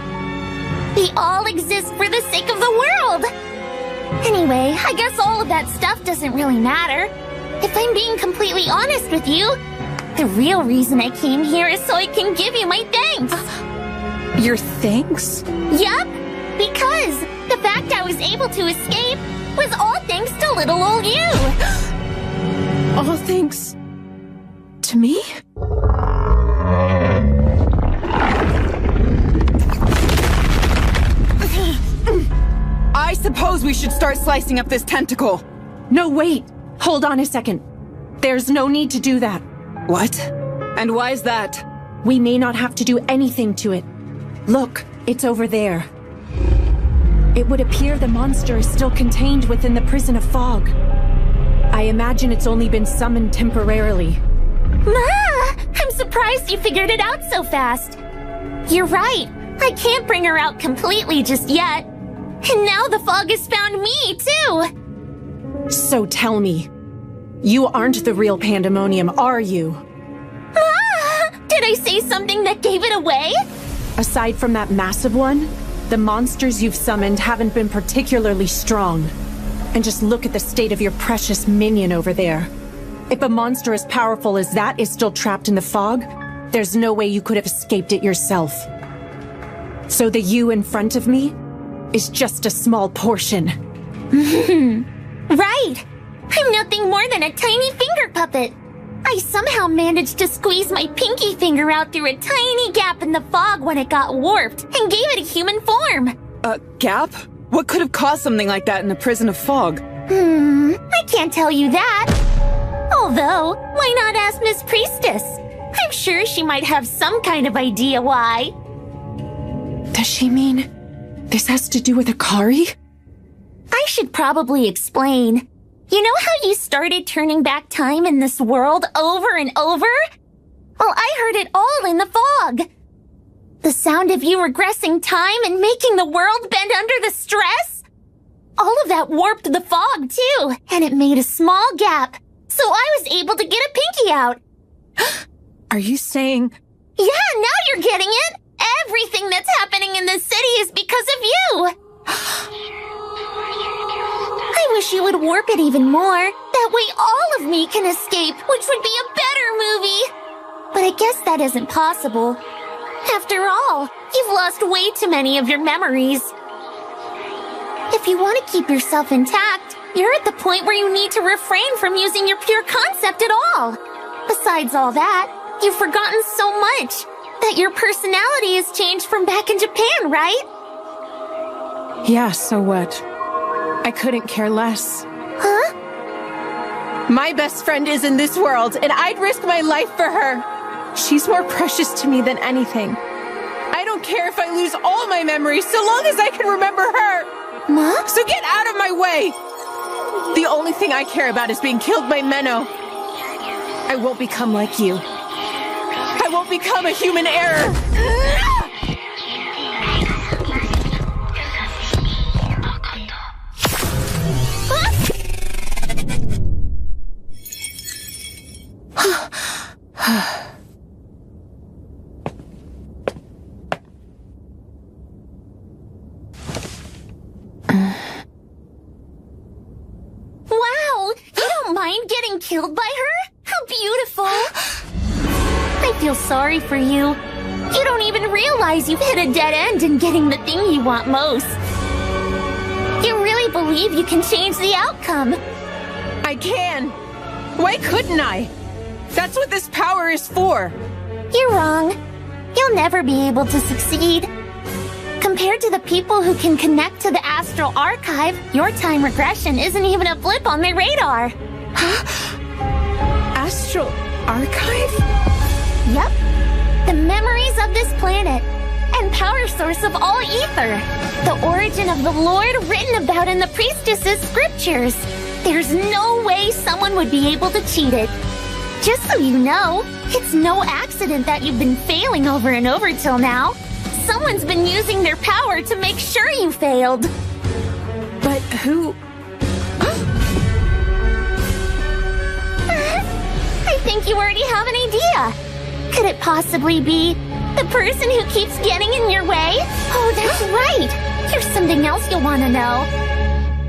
We all exist for the sake of the world! Anyway, I guess all of that stuff doesn't really matter. If I'm being completely honest with you, the real reason I came here is so I can give you my thanks. Your thanks? Yup, because the fact I was able to escape was all thanks to little old you. All thanks to me? I suppose we should start slicing up this tentacle. No, wait. Hold on a second. There's no need to do that. What? And why is that? We may not have to do anything to it. Look, it's over there. It would appear the monster is still contained within the prison of fog. I imagine it's only been summoned temporarily. Ma! I'm surprised you figured it out so fast. You're right. I can't bring her out completely just yet. And now the fog has found me, too! So tell me, you aren't the real Pandemonium, are you? Ah! Did I I say something that gave it away? Aside from that massive one, the monsters you've summoned haven't been particularly strong. And just look at the state of your precious minion over there. If a monster as powerful as that is still trapped in the fog, there's no way you could have escaped it yourself. So the you in front of me is just a small portion. Right! I'm nothing more than a tiny finger puppet. I somehow managed to squeeze my pinky finger out through a tiny gap in the fog when it got warped and gave it a human form. A gap? What could have caused something like that in a prison of fog? I can't tell you that. Although, why not ask Miss Priestess? I'm sure she might have some kind of idea why. Does she mean this has to do with Akari? I should probably explain. You know how you started turning back time in this world over and over? Well, I heard it all in the fog. The sound of you regressing time and making the world bend under the stress? All of that warped the fog, too, and it made a small gap. So I was able to get a pinky out. Are you saying... Yeah, now you're getting it! Everything that's happening in this city is because of you! I wish you would warp it even more. That way all of me can escape, which would be a better movie. But I guess that isn't possible. After all, you've lost way too many of your memories. If you want to keep yourself intact, you're at the point where you need to refrain from using your pure concept at all. Besides all that, you've forgotten so much that your personality has changed from back in Japan, right? Yeah, so what? I couldn't care less. Huh? My best friend is in this world, and I'd risk my life for her. She's more precious to me than anything. I don't care if I lose all my memories, so long as I can remember her. Mom? So get out of my way! The only thing I care about is being killed by Menno. I won't become like you. I won't become a human error. Wow! You don't mind getting killed by her? How beautiful! I feel sorry for you. You don't even realize you've hit a dead end in getting the thing you want most. You really believe you can change the outcome? I can. Why couldn't I? That's what this power is for. You're wrong. You'll never be able to succeed. Compared to the people who can connect to the Astral Archive, your time regression isn't even a blip on their radar. Astral Archive? Yep. The memories of this planet. And power source of all ether. The origin of the Lord written about in the Priestess's scriptures. There's no way someone would be able to cheat it. Just so you know, it's no accident that you've been failing over and over till now. Someone's been using their power to make sure you failed. But who... I think you already have an idea. Could it possibly be the person who keeps getting in your way? Oh, that's right. Here's something else you'll want to know.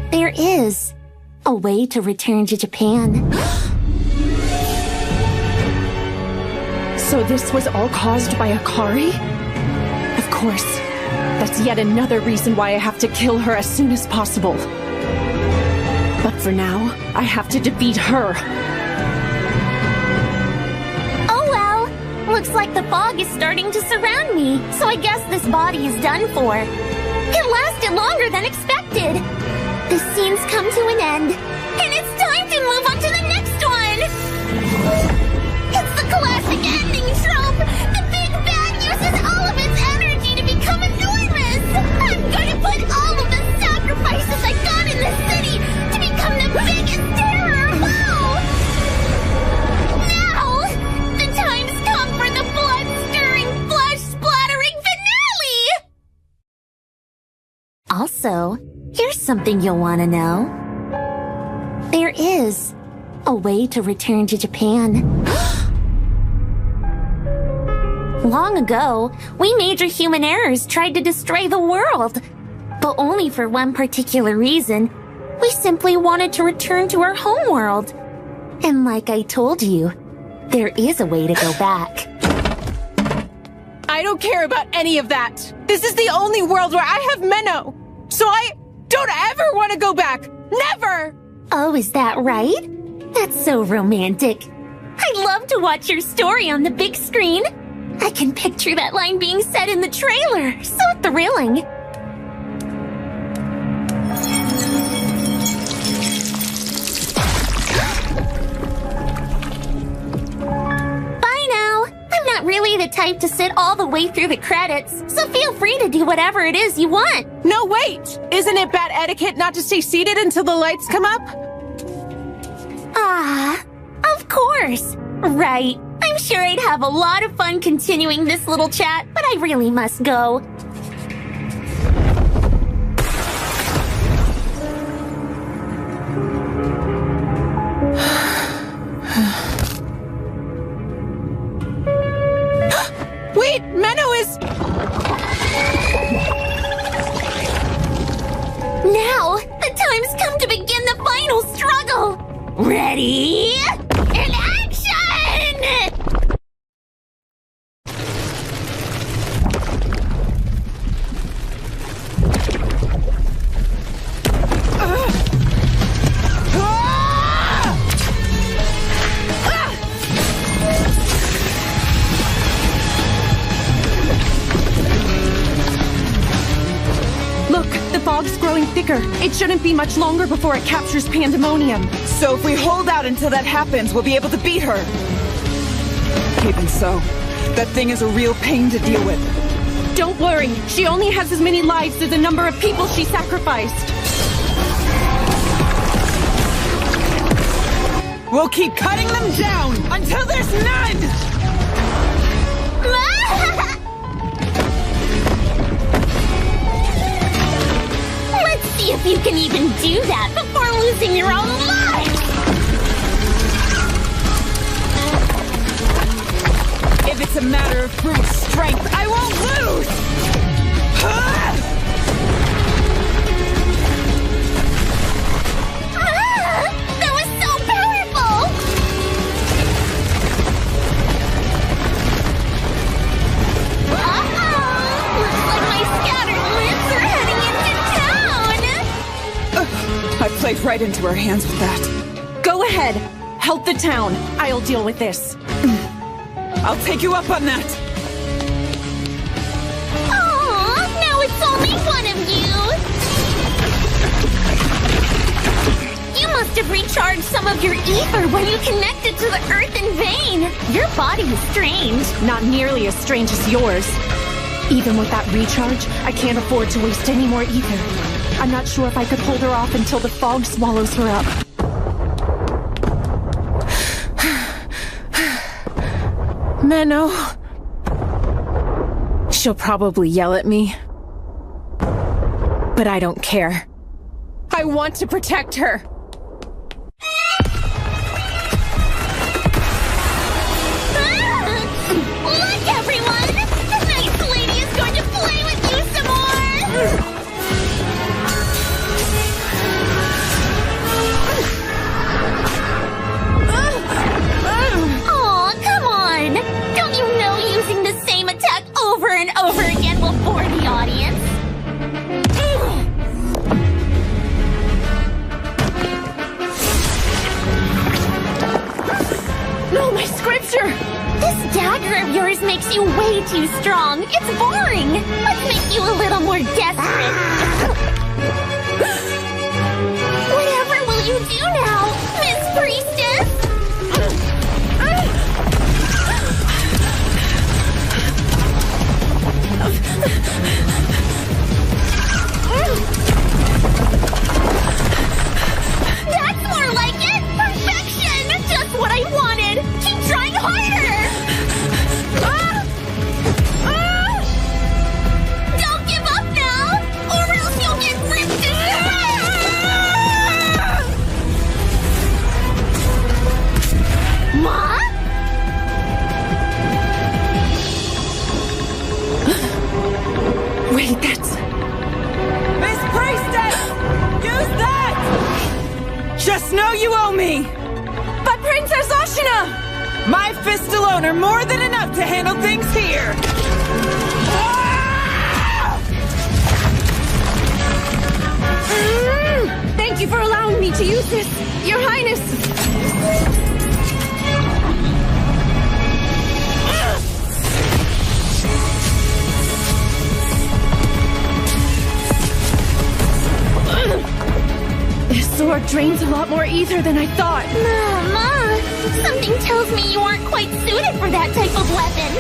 There is a way to return to Japan. So this was all caused by Akari? Of course. That's yet another reason why I have to kill her as soon as possible. But for now, I have to defeat her. Oh well. Looks like the fog is starting to surround me, so I guess this body is done for. It lasted longer than expected. The scene's come to an end, and it's time to move on to the next one! It's the classic ending trope! The big bad uses all of its energy to become enormous! I'm gonna put all of the sacrifices I got in this city to become the biggest terror of all! Now, the time's come for the blood-stirring, flesh-splattering finale! Also, here's something you'll want to know. There is a way to return to Japan. Long ago, we major human errors tried to destroy the world. But only for one particular reason. We simply wanted to return to our homeworld. And like I told you, there is a way to go back. I don't care about any of that. This is the only world where I have Menno. So I don't ever want to go back. Never! Oh, is that right? That's so romantic. I love to watch your story on the big screen. I can picture that line being said in the trailer. So thrilling. Bye now. I'm not really the type to sit all the way through the credits, so feel free to do whatever it is you want. No, wait! Isn't it bad etiquette not to stay seated until the lights come up? Ah, of course. Right. I'm sure I'd have a lot of fun continuing this little chat, but I really must go. Wait, Menno is... Now, the time's come to begin the final struggle. Ready? And action! Look, the fog's growing thicker. It shouldn't be much longer before it captures Pandemonium. So if we hold out until that happens, we'll be able to beat her. Even so, that thing is a real pain to deal with. Don't worry, she only has as many lives as the number of people she sacrificed. We'll keep cutting them down until there's none! Let's see if you can even do that before losing your own life! If it's a matter of brute strength, I won't lose! That was so powerful! Looks like my scattered limbs are heading into town! I played right into her hands with that. Go ahead, help the town. I'll deal with this. I'll take you up on that! Aww, now it's only one of you! You must have recharged some of your ether when you connected to the earthen vein! Your body is strange. Not nearly as strange as yours. Even with that recharge, I can't afford to waste any more ether. I'm not sure if I could hold her off until the fog swallows her up. Menno. She'll probably yell at me. But I don't care. I want to protect her. Look, everyone! The nice lady is going to play with you some more! Aw, come on! Don't you know using the same attack over and over again will bore the audience? No, my scripture! This dagger of yours makes you way too strong. It's boring. Let's make you a little more desperate. Whatever will you do now, Miss Priestess? That's more like it! Perfection! Just what I wanted! Keep trying harder! Don't give up now! Or else you'll get ripped to shreds! Ma? Wait, that's... Miss Priestess! Use that! Just know you owe me! But Princess Ashina! My fists alone are more than enough to handle things here! Thank you for allowing me to use this, Your Highness! This sword drains a lot more ether than I thought. Mama, something tells me you aren't quite suited for that type of weapon.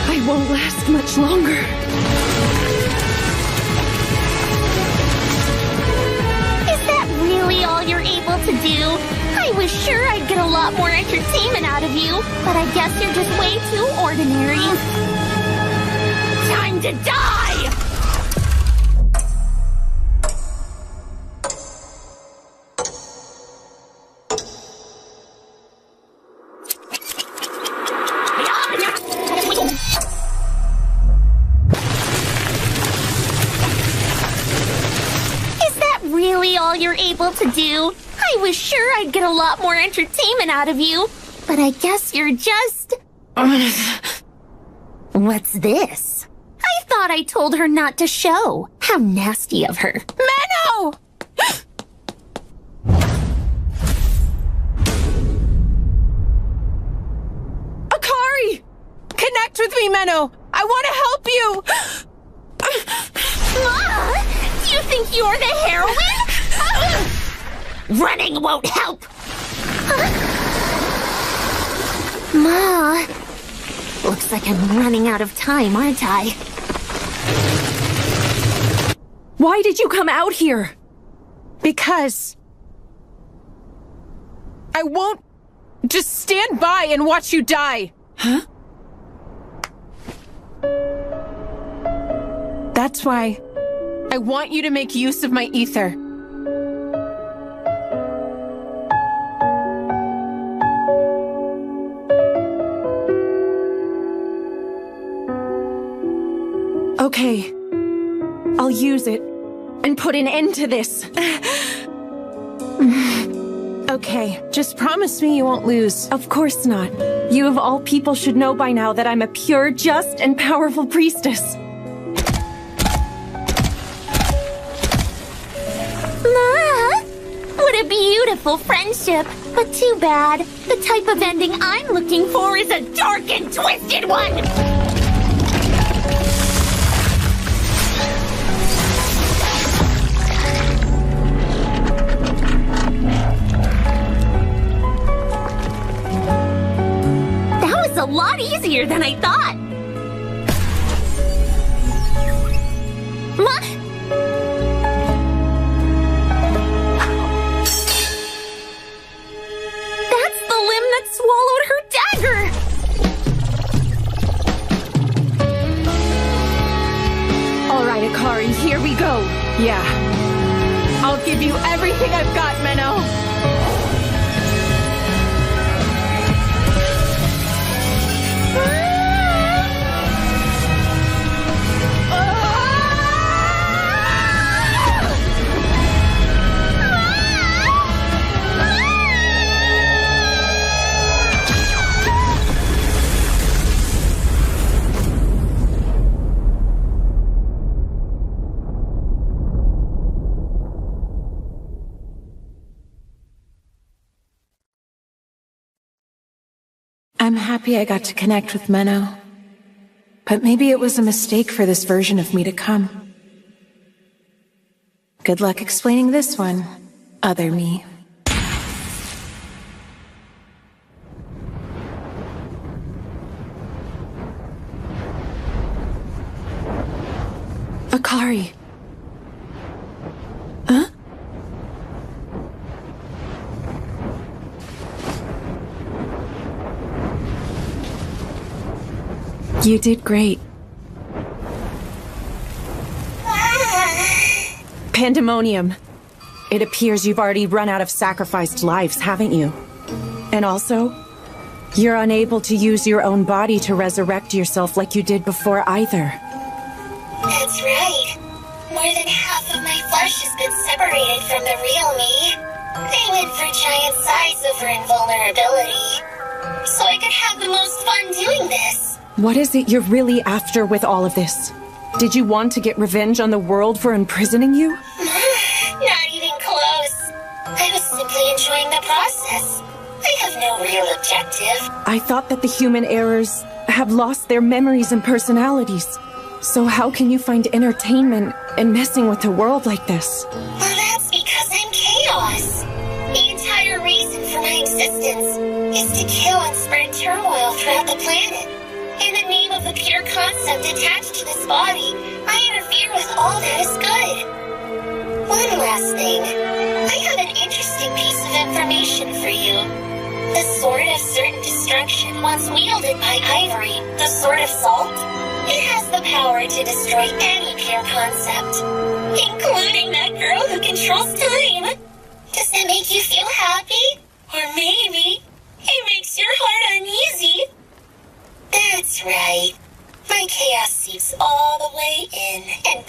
I won't last much longer. Is that really all you're able to do? I was sure I'd get a lot more entertainment out of you, but I guess you're just way too ordinary. Time to die! Really all you're able to do? I was sure I'd get a lot more entertainment out of you, but I guess you're just... What's this? I thought I told her not to show. How nasty of her. Menno! Akari! Connect with me, Menno! I want to help you! Ma! Do you think you're the heroine? Running won't help! Ma! Looks like I'm running out of time, aren't I? Why did you come out here? Because... I won't just stand by and watch you die. Huh? That's why I want you to make use of my ether. Okay, I'll use it and put an end to this. Okay, just promise me you won't lose. Of course not. You of all people should know by now that I'm a pure, just, and powerful priestess. Ma! What a beautiful friendship. But too bad. The type of ending I'm looking for is a dark and twisted one! A lot easier than I thought. That's the limb that swallowed her dagger. All right, Akari, here we go. Yeah. I'll give you everything I've got, Menno. I'm happy I got to connect with Menno. But maybe it was a mistake for this version of me to come. Good luck explaining this one, other me. Akari. Huh? You did great. Pandemonium. It appears you've already run out of sacrificed lives, haven't you? And also, you're unable to use your own body to resurrect yourself like you did before either. That's right. More than half of my flesh has been separated from the real me. I went for giant size over invulnerability, so I could have the most fun doing this. What is it you're really after with all of this? Did you want to get revenge on the world for imprisoning you? Not even close. I was simply enjoying the process. I have no real objective. I thought that the human errors have lost their memories and personalities. So how can you find entertainment in messing with the world like this? Well, that's because I'm chaos. The entire reason for my existence is to kill and spread turmoil throughout the planet. In the name of the pure concept attached to this body, I interfere with all that is good. One last thing. I have an interesting piece of information for you. The Sword of Certain Destruction, once wielded by Ivory, the Sword of Salt, it has the power to destroy any pure concept, including that girl who controls time. Does that make you feel happy? Or maybe it makes your heart uneasy? That's right. My chaos seeps all the way in and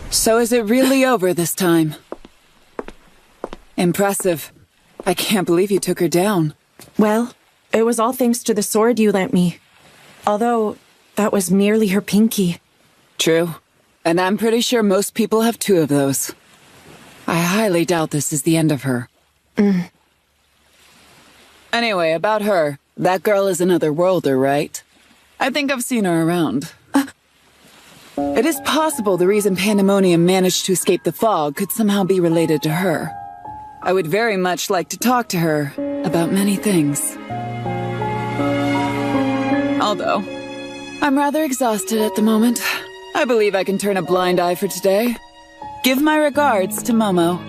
So is it really over this time? Impressive. I can't believe you took her down. Well, it was all thanks to the sword you lent me. Although, that was merely her pinky. True. And I'm pretty sure most people have 2 of those. I highly doubt this is the end of her. Anyway, about her. That girl is another worlder, right? I think I've seen her around. It is possible the reason Pandemonium managed to escape the fog could somehow be related to her. I would very much like to talk to her about many things. Although, I'm rather exhausted at the moment. I believe I can turn a blind eye for today. Give my regards to Momo.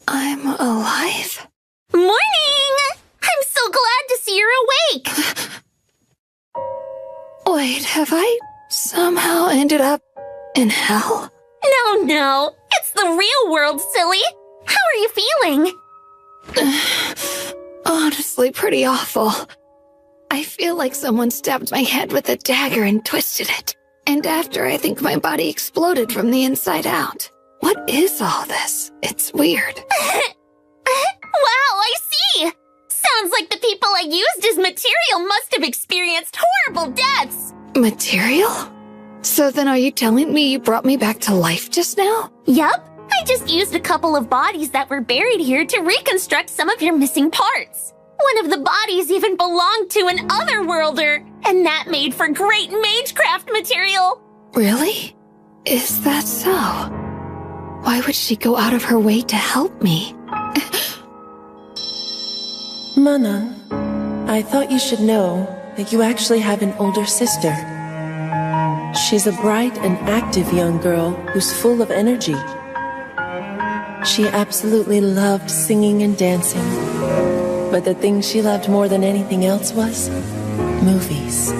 I'm alive. Morning! I'm so glad to see you're awake! Wait, have I somehow ended up in hell? No. It's the real world, silly. How are you feeling? Honestly, pretty awful. I feel like someone stabbed my head with a dagger and twisted it. And after, I think my body exploded from the inside out. What is all this? It's weird. Wow, I see! Sounds like the people I used as material must have experienced horrible deaths! Material? So then are you telling me you brought me back to life just now? Yup. I just used a couple of bodies that were buried here to reconstruct some of your missing parts. One of the bodies even belonged to an otherworlder, and that made for great magecraft material. Really? Is that so? Why would she go out of her way to help me? Manan, I thought you should know that you actually have an older sister. She's a bright and active young girl who's full of energy. She absolutely loved singing and dancing, but the thing she loved more than anything else was movies.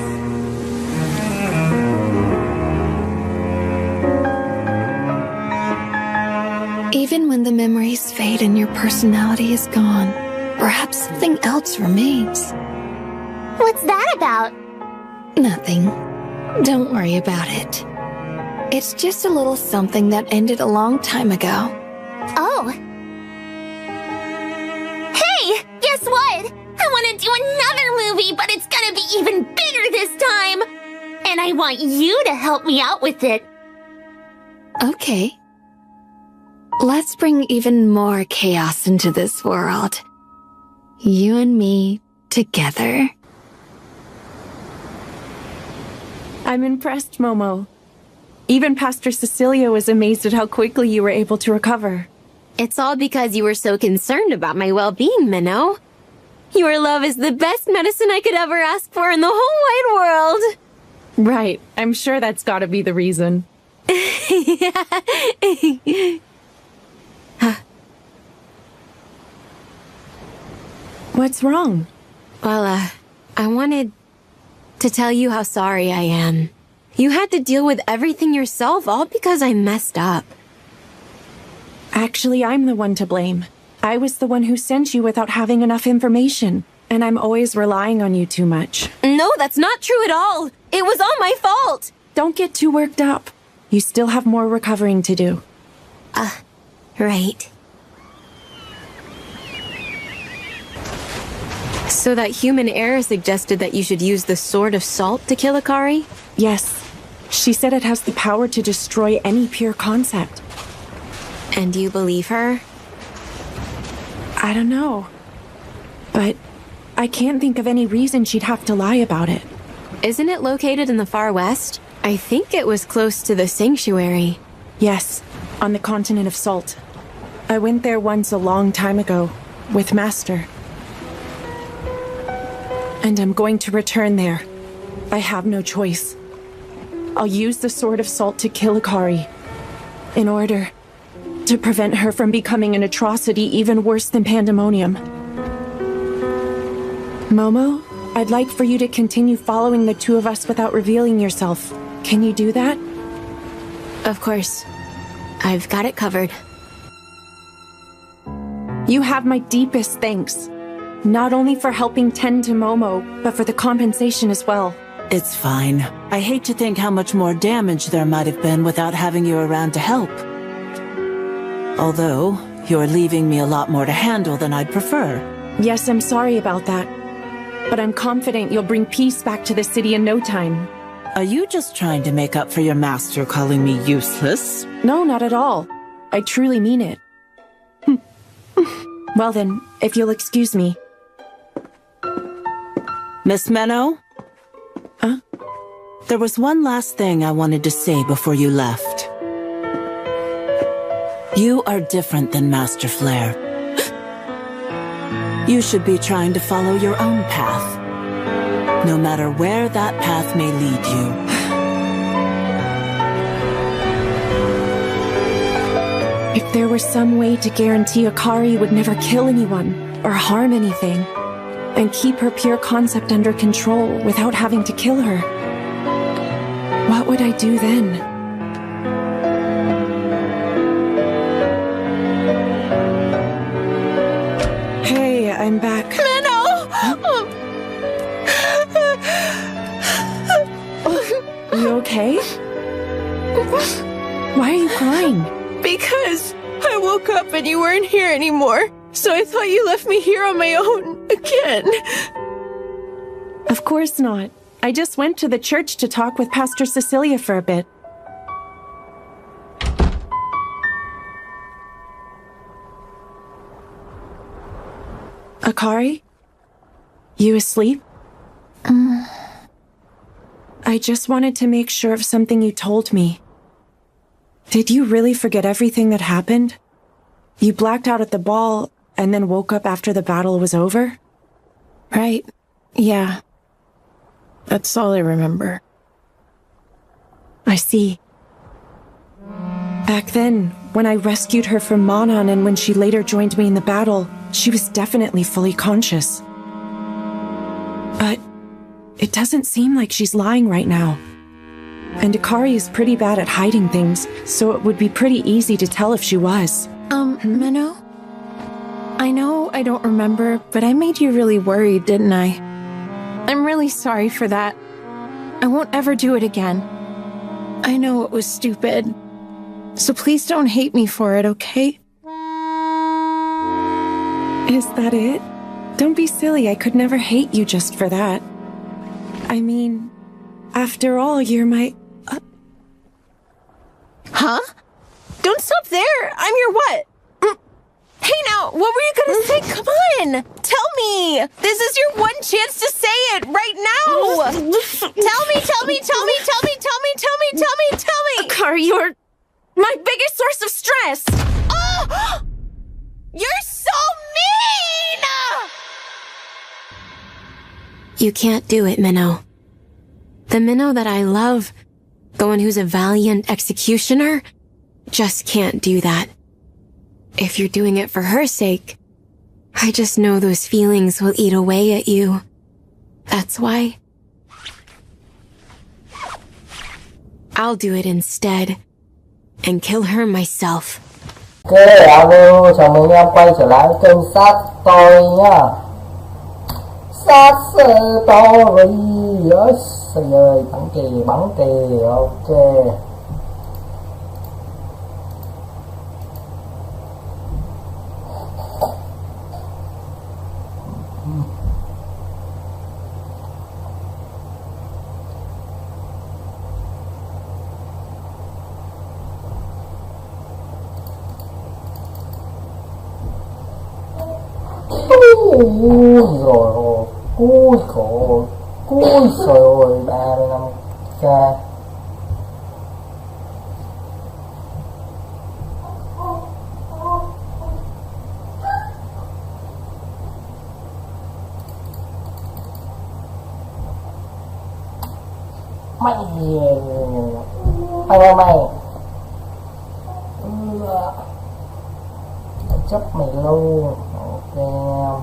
Even when the memories fade and your personality is gone, perhaps something else remains. What's that about? Nothing. Don't worry about it. It's just a little something that ended a long time ago. Oh. Hey, guess what? I want to do another movie, but it's gonna be even bigger this time. And I want you to help me out with it. Okay. Let's bring even more chaos into this world. You and me together. I'm impressed, Momo. Even Pastor Cecilia was amazed at how quickly you were able to recover. It's all because you were so concerned about my well-being, Minnow. Your love is the best medicine I could ever ask for in the whole wide world. Right. I'm sure that's gotta be the reason. What's wrong? Well, I wanted to tell you how sorry I am. You had to deal with everything yourself, all because I messed up. Actually, I'm the one to blame. I was the one who sent you without having enough information, and I'm always relying on you too much. No, that's not true at all. It was all my fault. Don't get too worked up. You still have more recovering to do. Right. So that human heir suggested that you should use the Sword of Salt to kill Akari? Yes. She said it has the power to destroy any pure concept. And you believe her? I don't know. But I can't think of any reason she'd have to lie about it. Isn't it located in the far west? I think it was close to the sanctuary. Yes, on the continent of Salt. I went there once a long time ago, with Master. And I'm going to return there. I have no choice. I'll use the Sword of Salt to kill Akari, in order to prevent her from becoming an atrocity even worse than Pandemonium. Momo, I'd like for you to continue following the two of us without revealing yourself. Can you do that? Of course. I've got it covered. You have my deepest thanks. Not only for helping tend to Momo, but for the compensation as well. It's fine. I hate to think how much more damage there might have been without having you around to help. Although, you're leaving me a lot more to handle than I'd prefer. Yes, I'm sorry about that. But I'm confident you'll bring peace back to the city in no time. Are you just trying to make up for your master calling me useless? No, not at all. I truly mean it. Well then, if you'll excuse me. Miss Menno? Huh? There was one last thing I wanted to say before you left. You are different than Master Flare. You should be trying to follow your own path, no matter where that path may lead you. If there were some way to guarantee Akari would never kill anyone or harm anything, and keep her pure concept under control without having to kill her, what would I do then? Hey, I'm back. Minnow! You okay? Why are you crying? Because I woke up and you weren't here anymore. So I thought you left me here on my own again. Of course not. I just went to the church to talk with Pastor Cecilia for a bit. Akari? You asleep? I just wanted to make sure of something you told me. Did you really forget everything that happened? You blacked out at the ball and then woke up after the battle was over? Right. Yeah. That's all I remember. I see. Back then, when I rescued her from Manon and when she later joined me in the battle, she was definitely fully conscious. But it doesn't seem like she's lying right now. And Akari is pretty bad at hiding things, so it would be pretty easy to tell if she was. Minnow? I know I don't remember, but I made you really worried, didn't I? I'm really sorry for that. I won't ever do it again. I know it was stupid. So please don't hate me for it, okay? Is that it? Don't be silly, I could never hate you just for that. I mean, after all, you're my... Huh? Don't stop there! I'm your what? Hey now, what were you gonna say? Come on! Tell me! This is your one chance to say it right now! Tell me! Car, you're my biggest source of stress! Oh! You're so mean! You can't do it, Minnow. The Minnow that I love, the one who's a valiant executioner, just can't do that. If you're doing it for her sake, I just know those feelings will eat away at you. That's why. I'll do it instead, and kill her myself. Ok, alo, chào mừng em quay trở lại kênh Sad Story nhá. Sad Story, ơi trời ơi, bắn kì, ok. Ui trời ơi, 35k. Mày chấp mày luôn, ok em.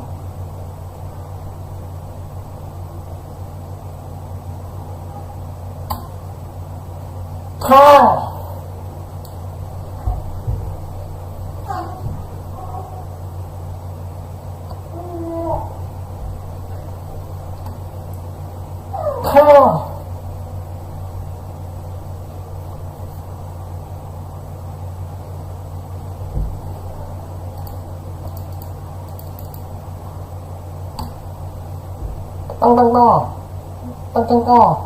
Thôi tăng to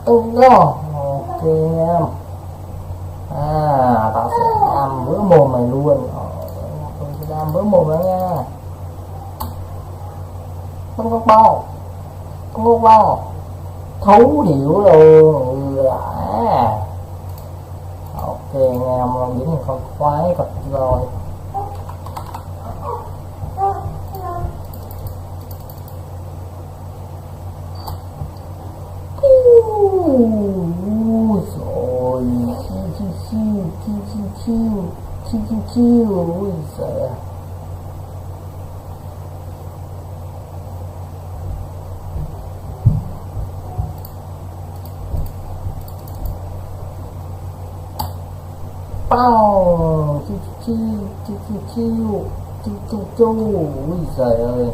ok em. Tao sẽ đam vỡ mồm mày luôn. Tôi sẽ đam vỡ mồm đó nha. Con ngốc bao thấu hiểu luôn. Ok nghe em, biến thành con khoái thật rồi. Chiêu ui giời. Bao chiêu ui giời ơi.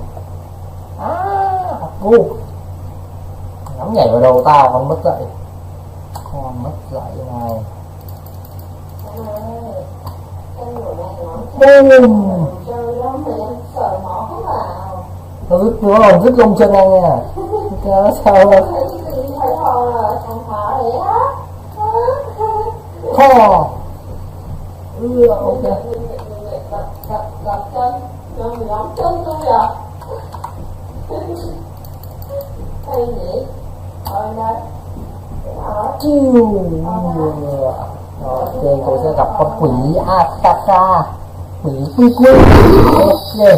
Cô nắm nhảy vào đầu tao, con mất dậy này. Boom. Nó rứt lông chân anh nha. Nó sao rồi? Kho. Ok. Ok, tôi sẽ gặp con quỷ Ataka. Quỷ quy. Ok.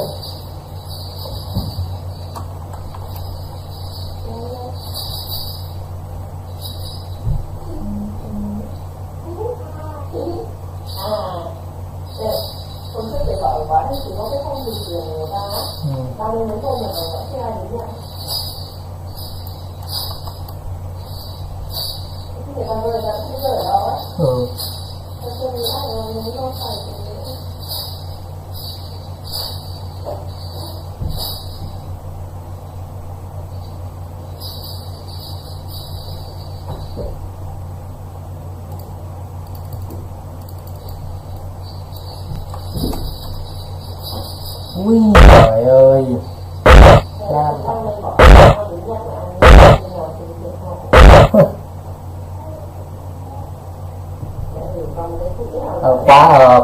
Ui trời ơi.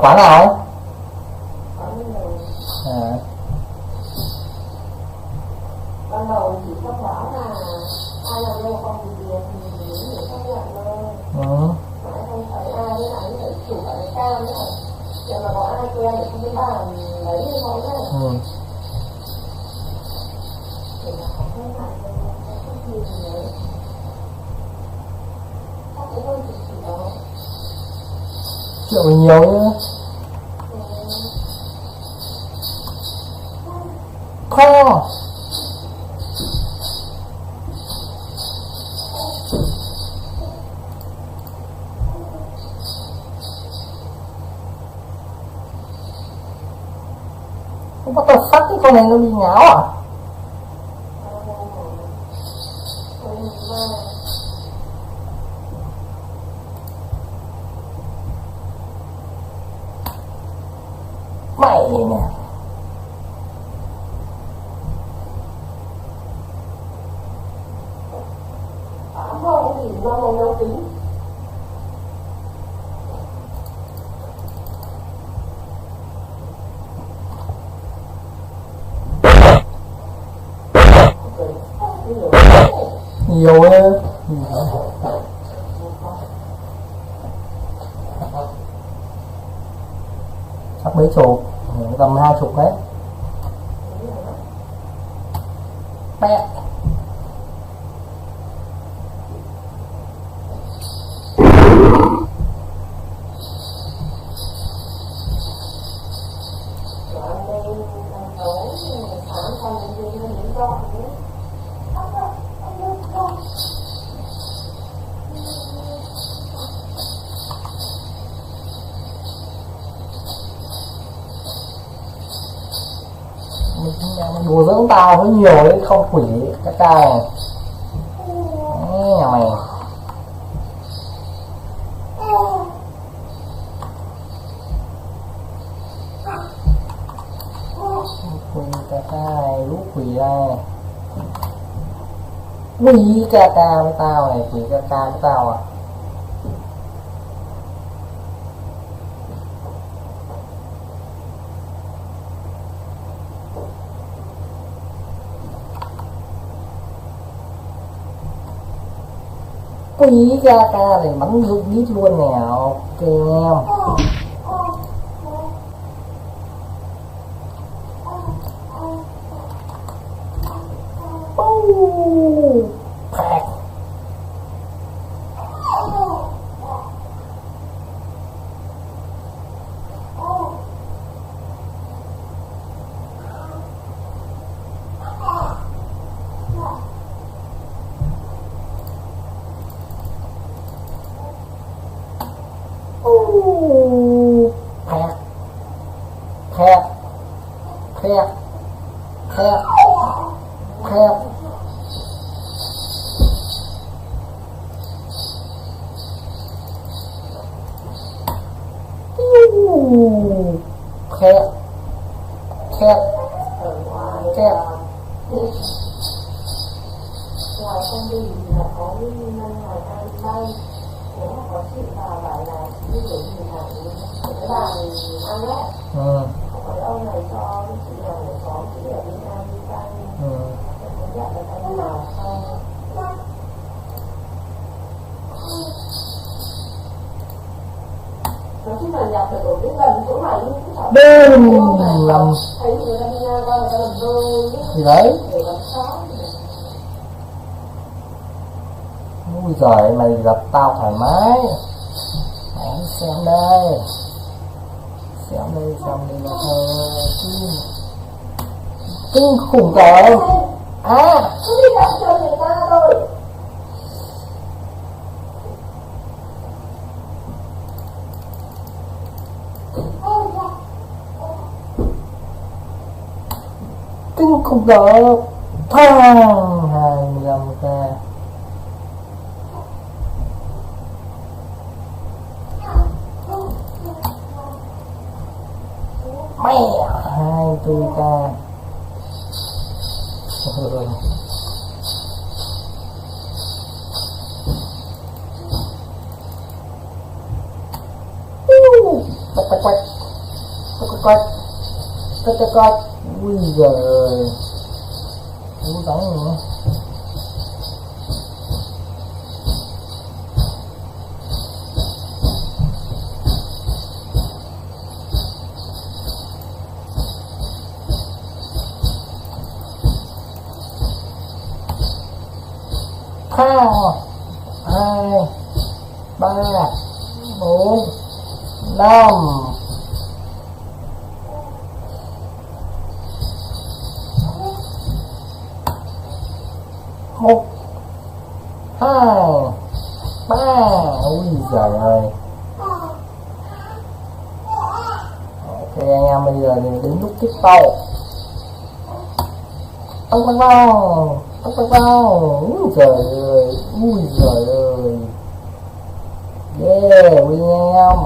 Quán nào? Ừ. Triệu nhiều nhá. Kho. Không bắt đầu phát cái con này nó bị nháo à? Mày nè. Nhiều ấy. Chắc mấy chục, tầm 20 đấy. Bẹ. Mày đùa giỡn tao hơi nhiều đấy, không quỷ cái ca này. Nhà mày. Quỷ cái ca này, lúc quỷ đây. Quỷ ca ca với tao này, quỷ ca ca với tao à. Quý ra ca này bắn rụng đít luôn nè. Ok em. Phạt. Khét khét khét khét khét khét khét. Ngoài công ty là có nguyên nhân ngoài ai bay, nếu mà có sự vào lại là như kiểu gì là cái bàn ăn đấy. Không phải ông này cho chị nào để có chị ở bên Nam đi bay. Muốn nhận được anh nào không? Nói chung là nhập phải ở cái gần chỗ này nhưng cũng chẳng đêm làm thấy người ta đi ra coi người ta làm rơi gì đấy. để làm sao. Ui giời, mày gặp tao thoải mái. Mày xem đây. Xem đây là kinh khủng rồi. À, cứ đi gặp cho người ta thôi. kinh khủng rồi. Thang 25k. Mẹ 24k. Quách. Ui giời ơi. Đúng tánh nữa. 2 3 4 5 1 2 3. Ui giời ơi. Ok anh em, bây giờ thì đến lúc tiếp sau. Tông vào. Ui giời ơi. Yeah, quý anh em.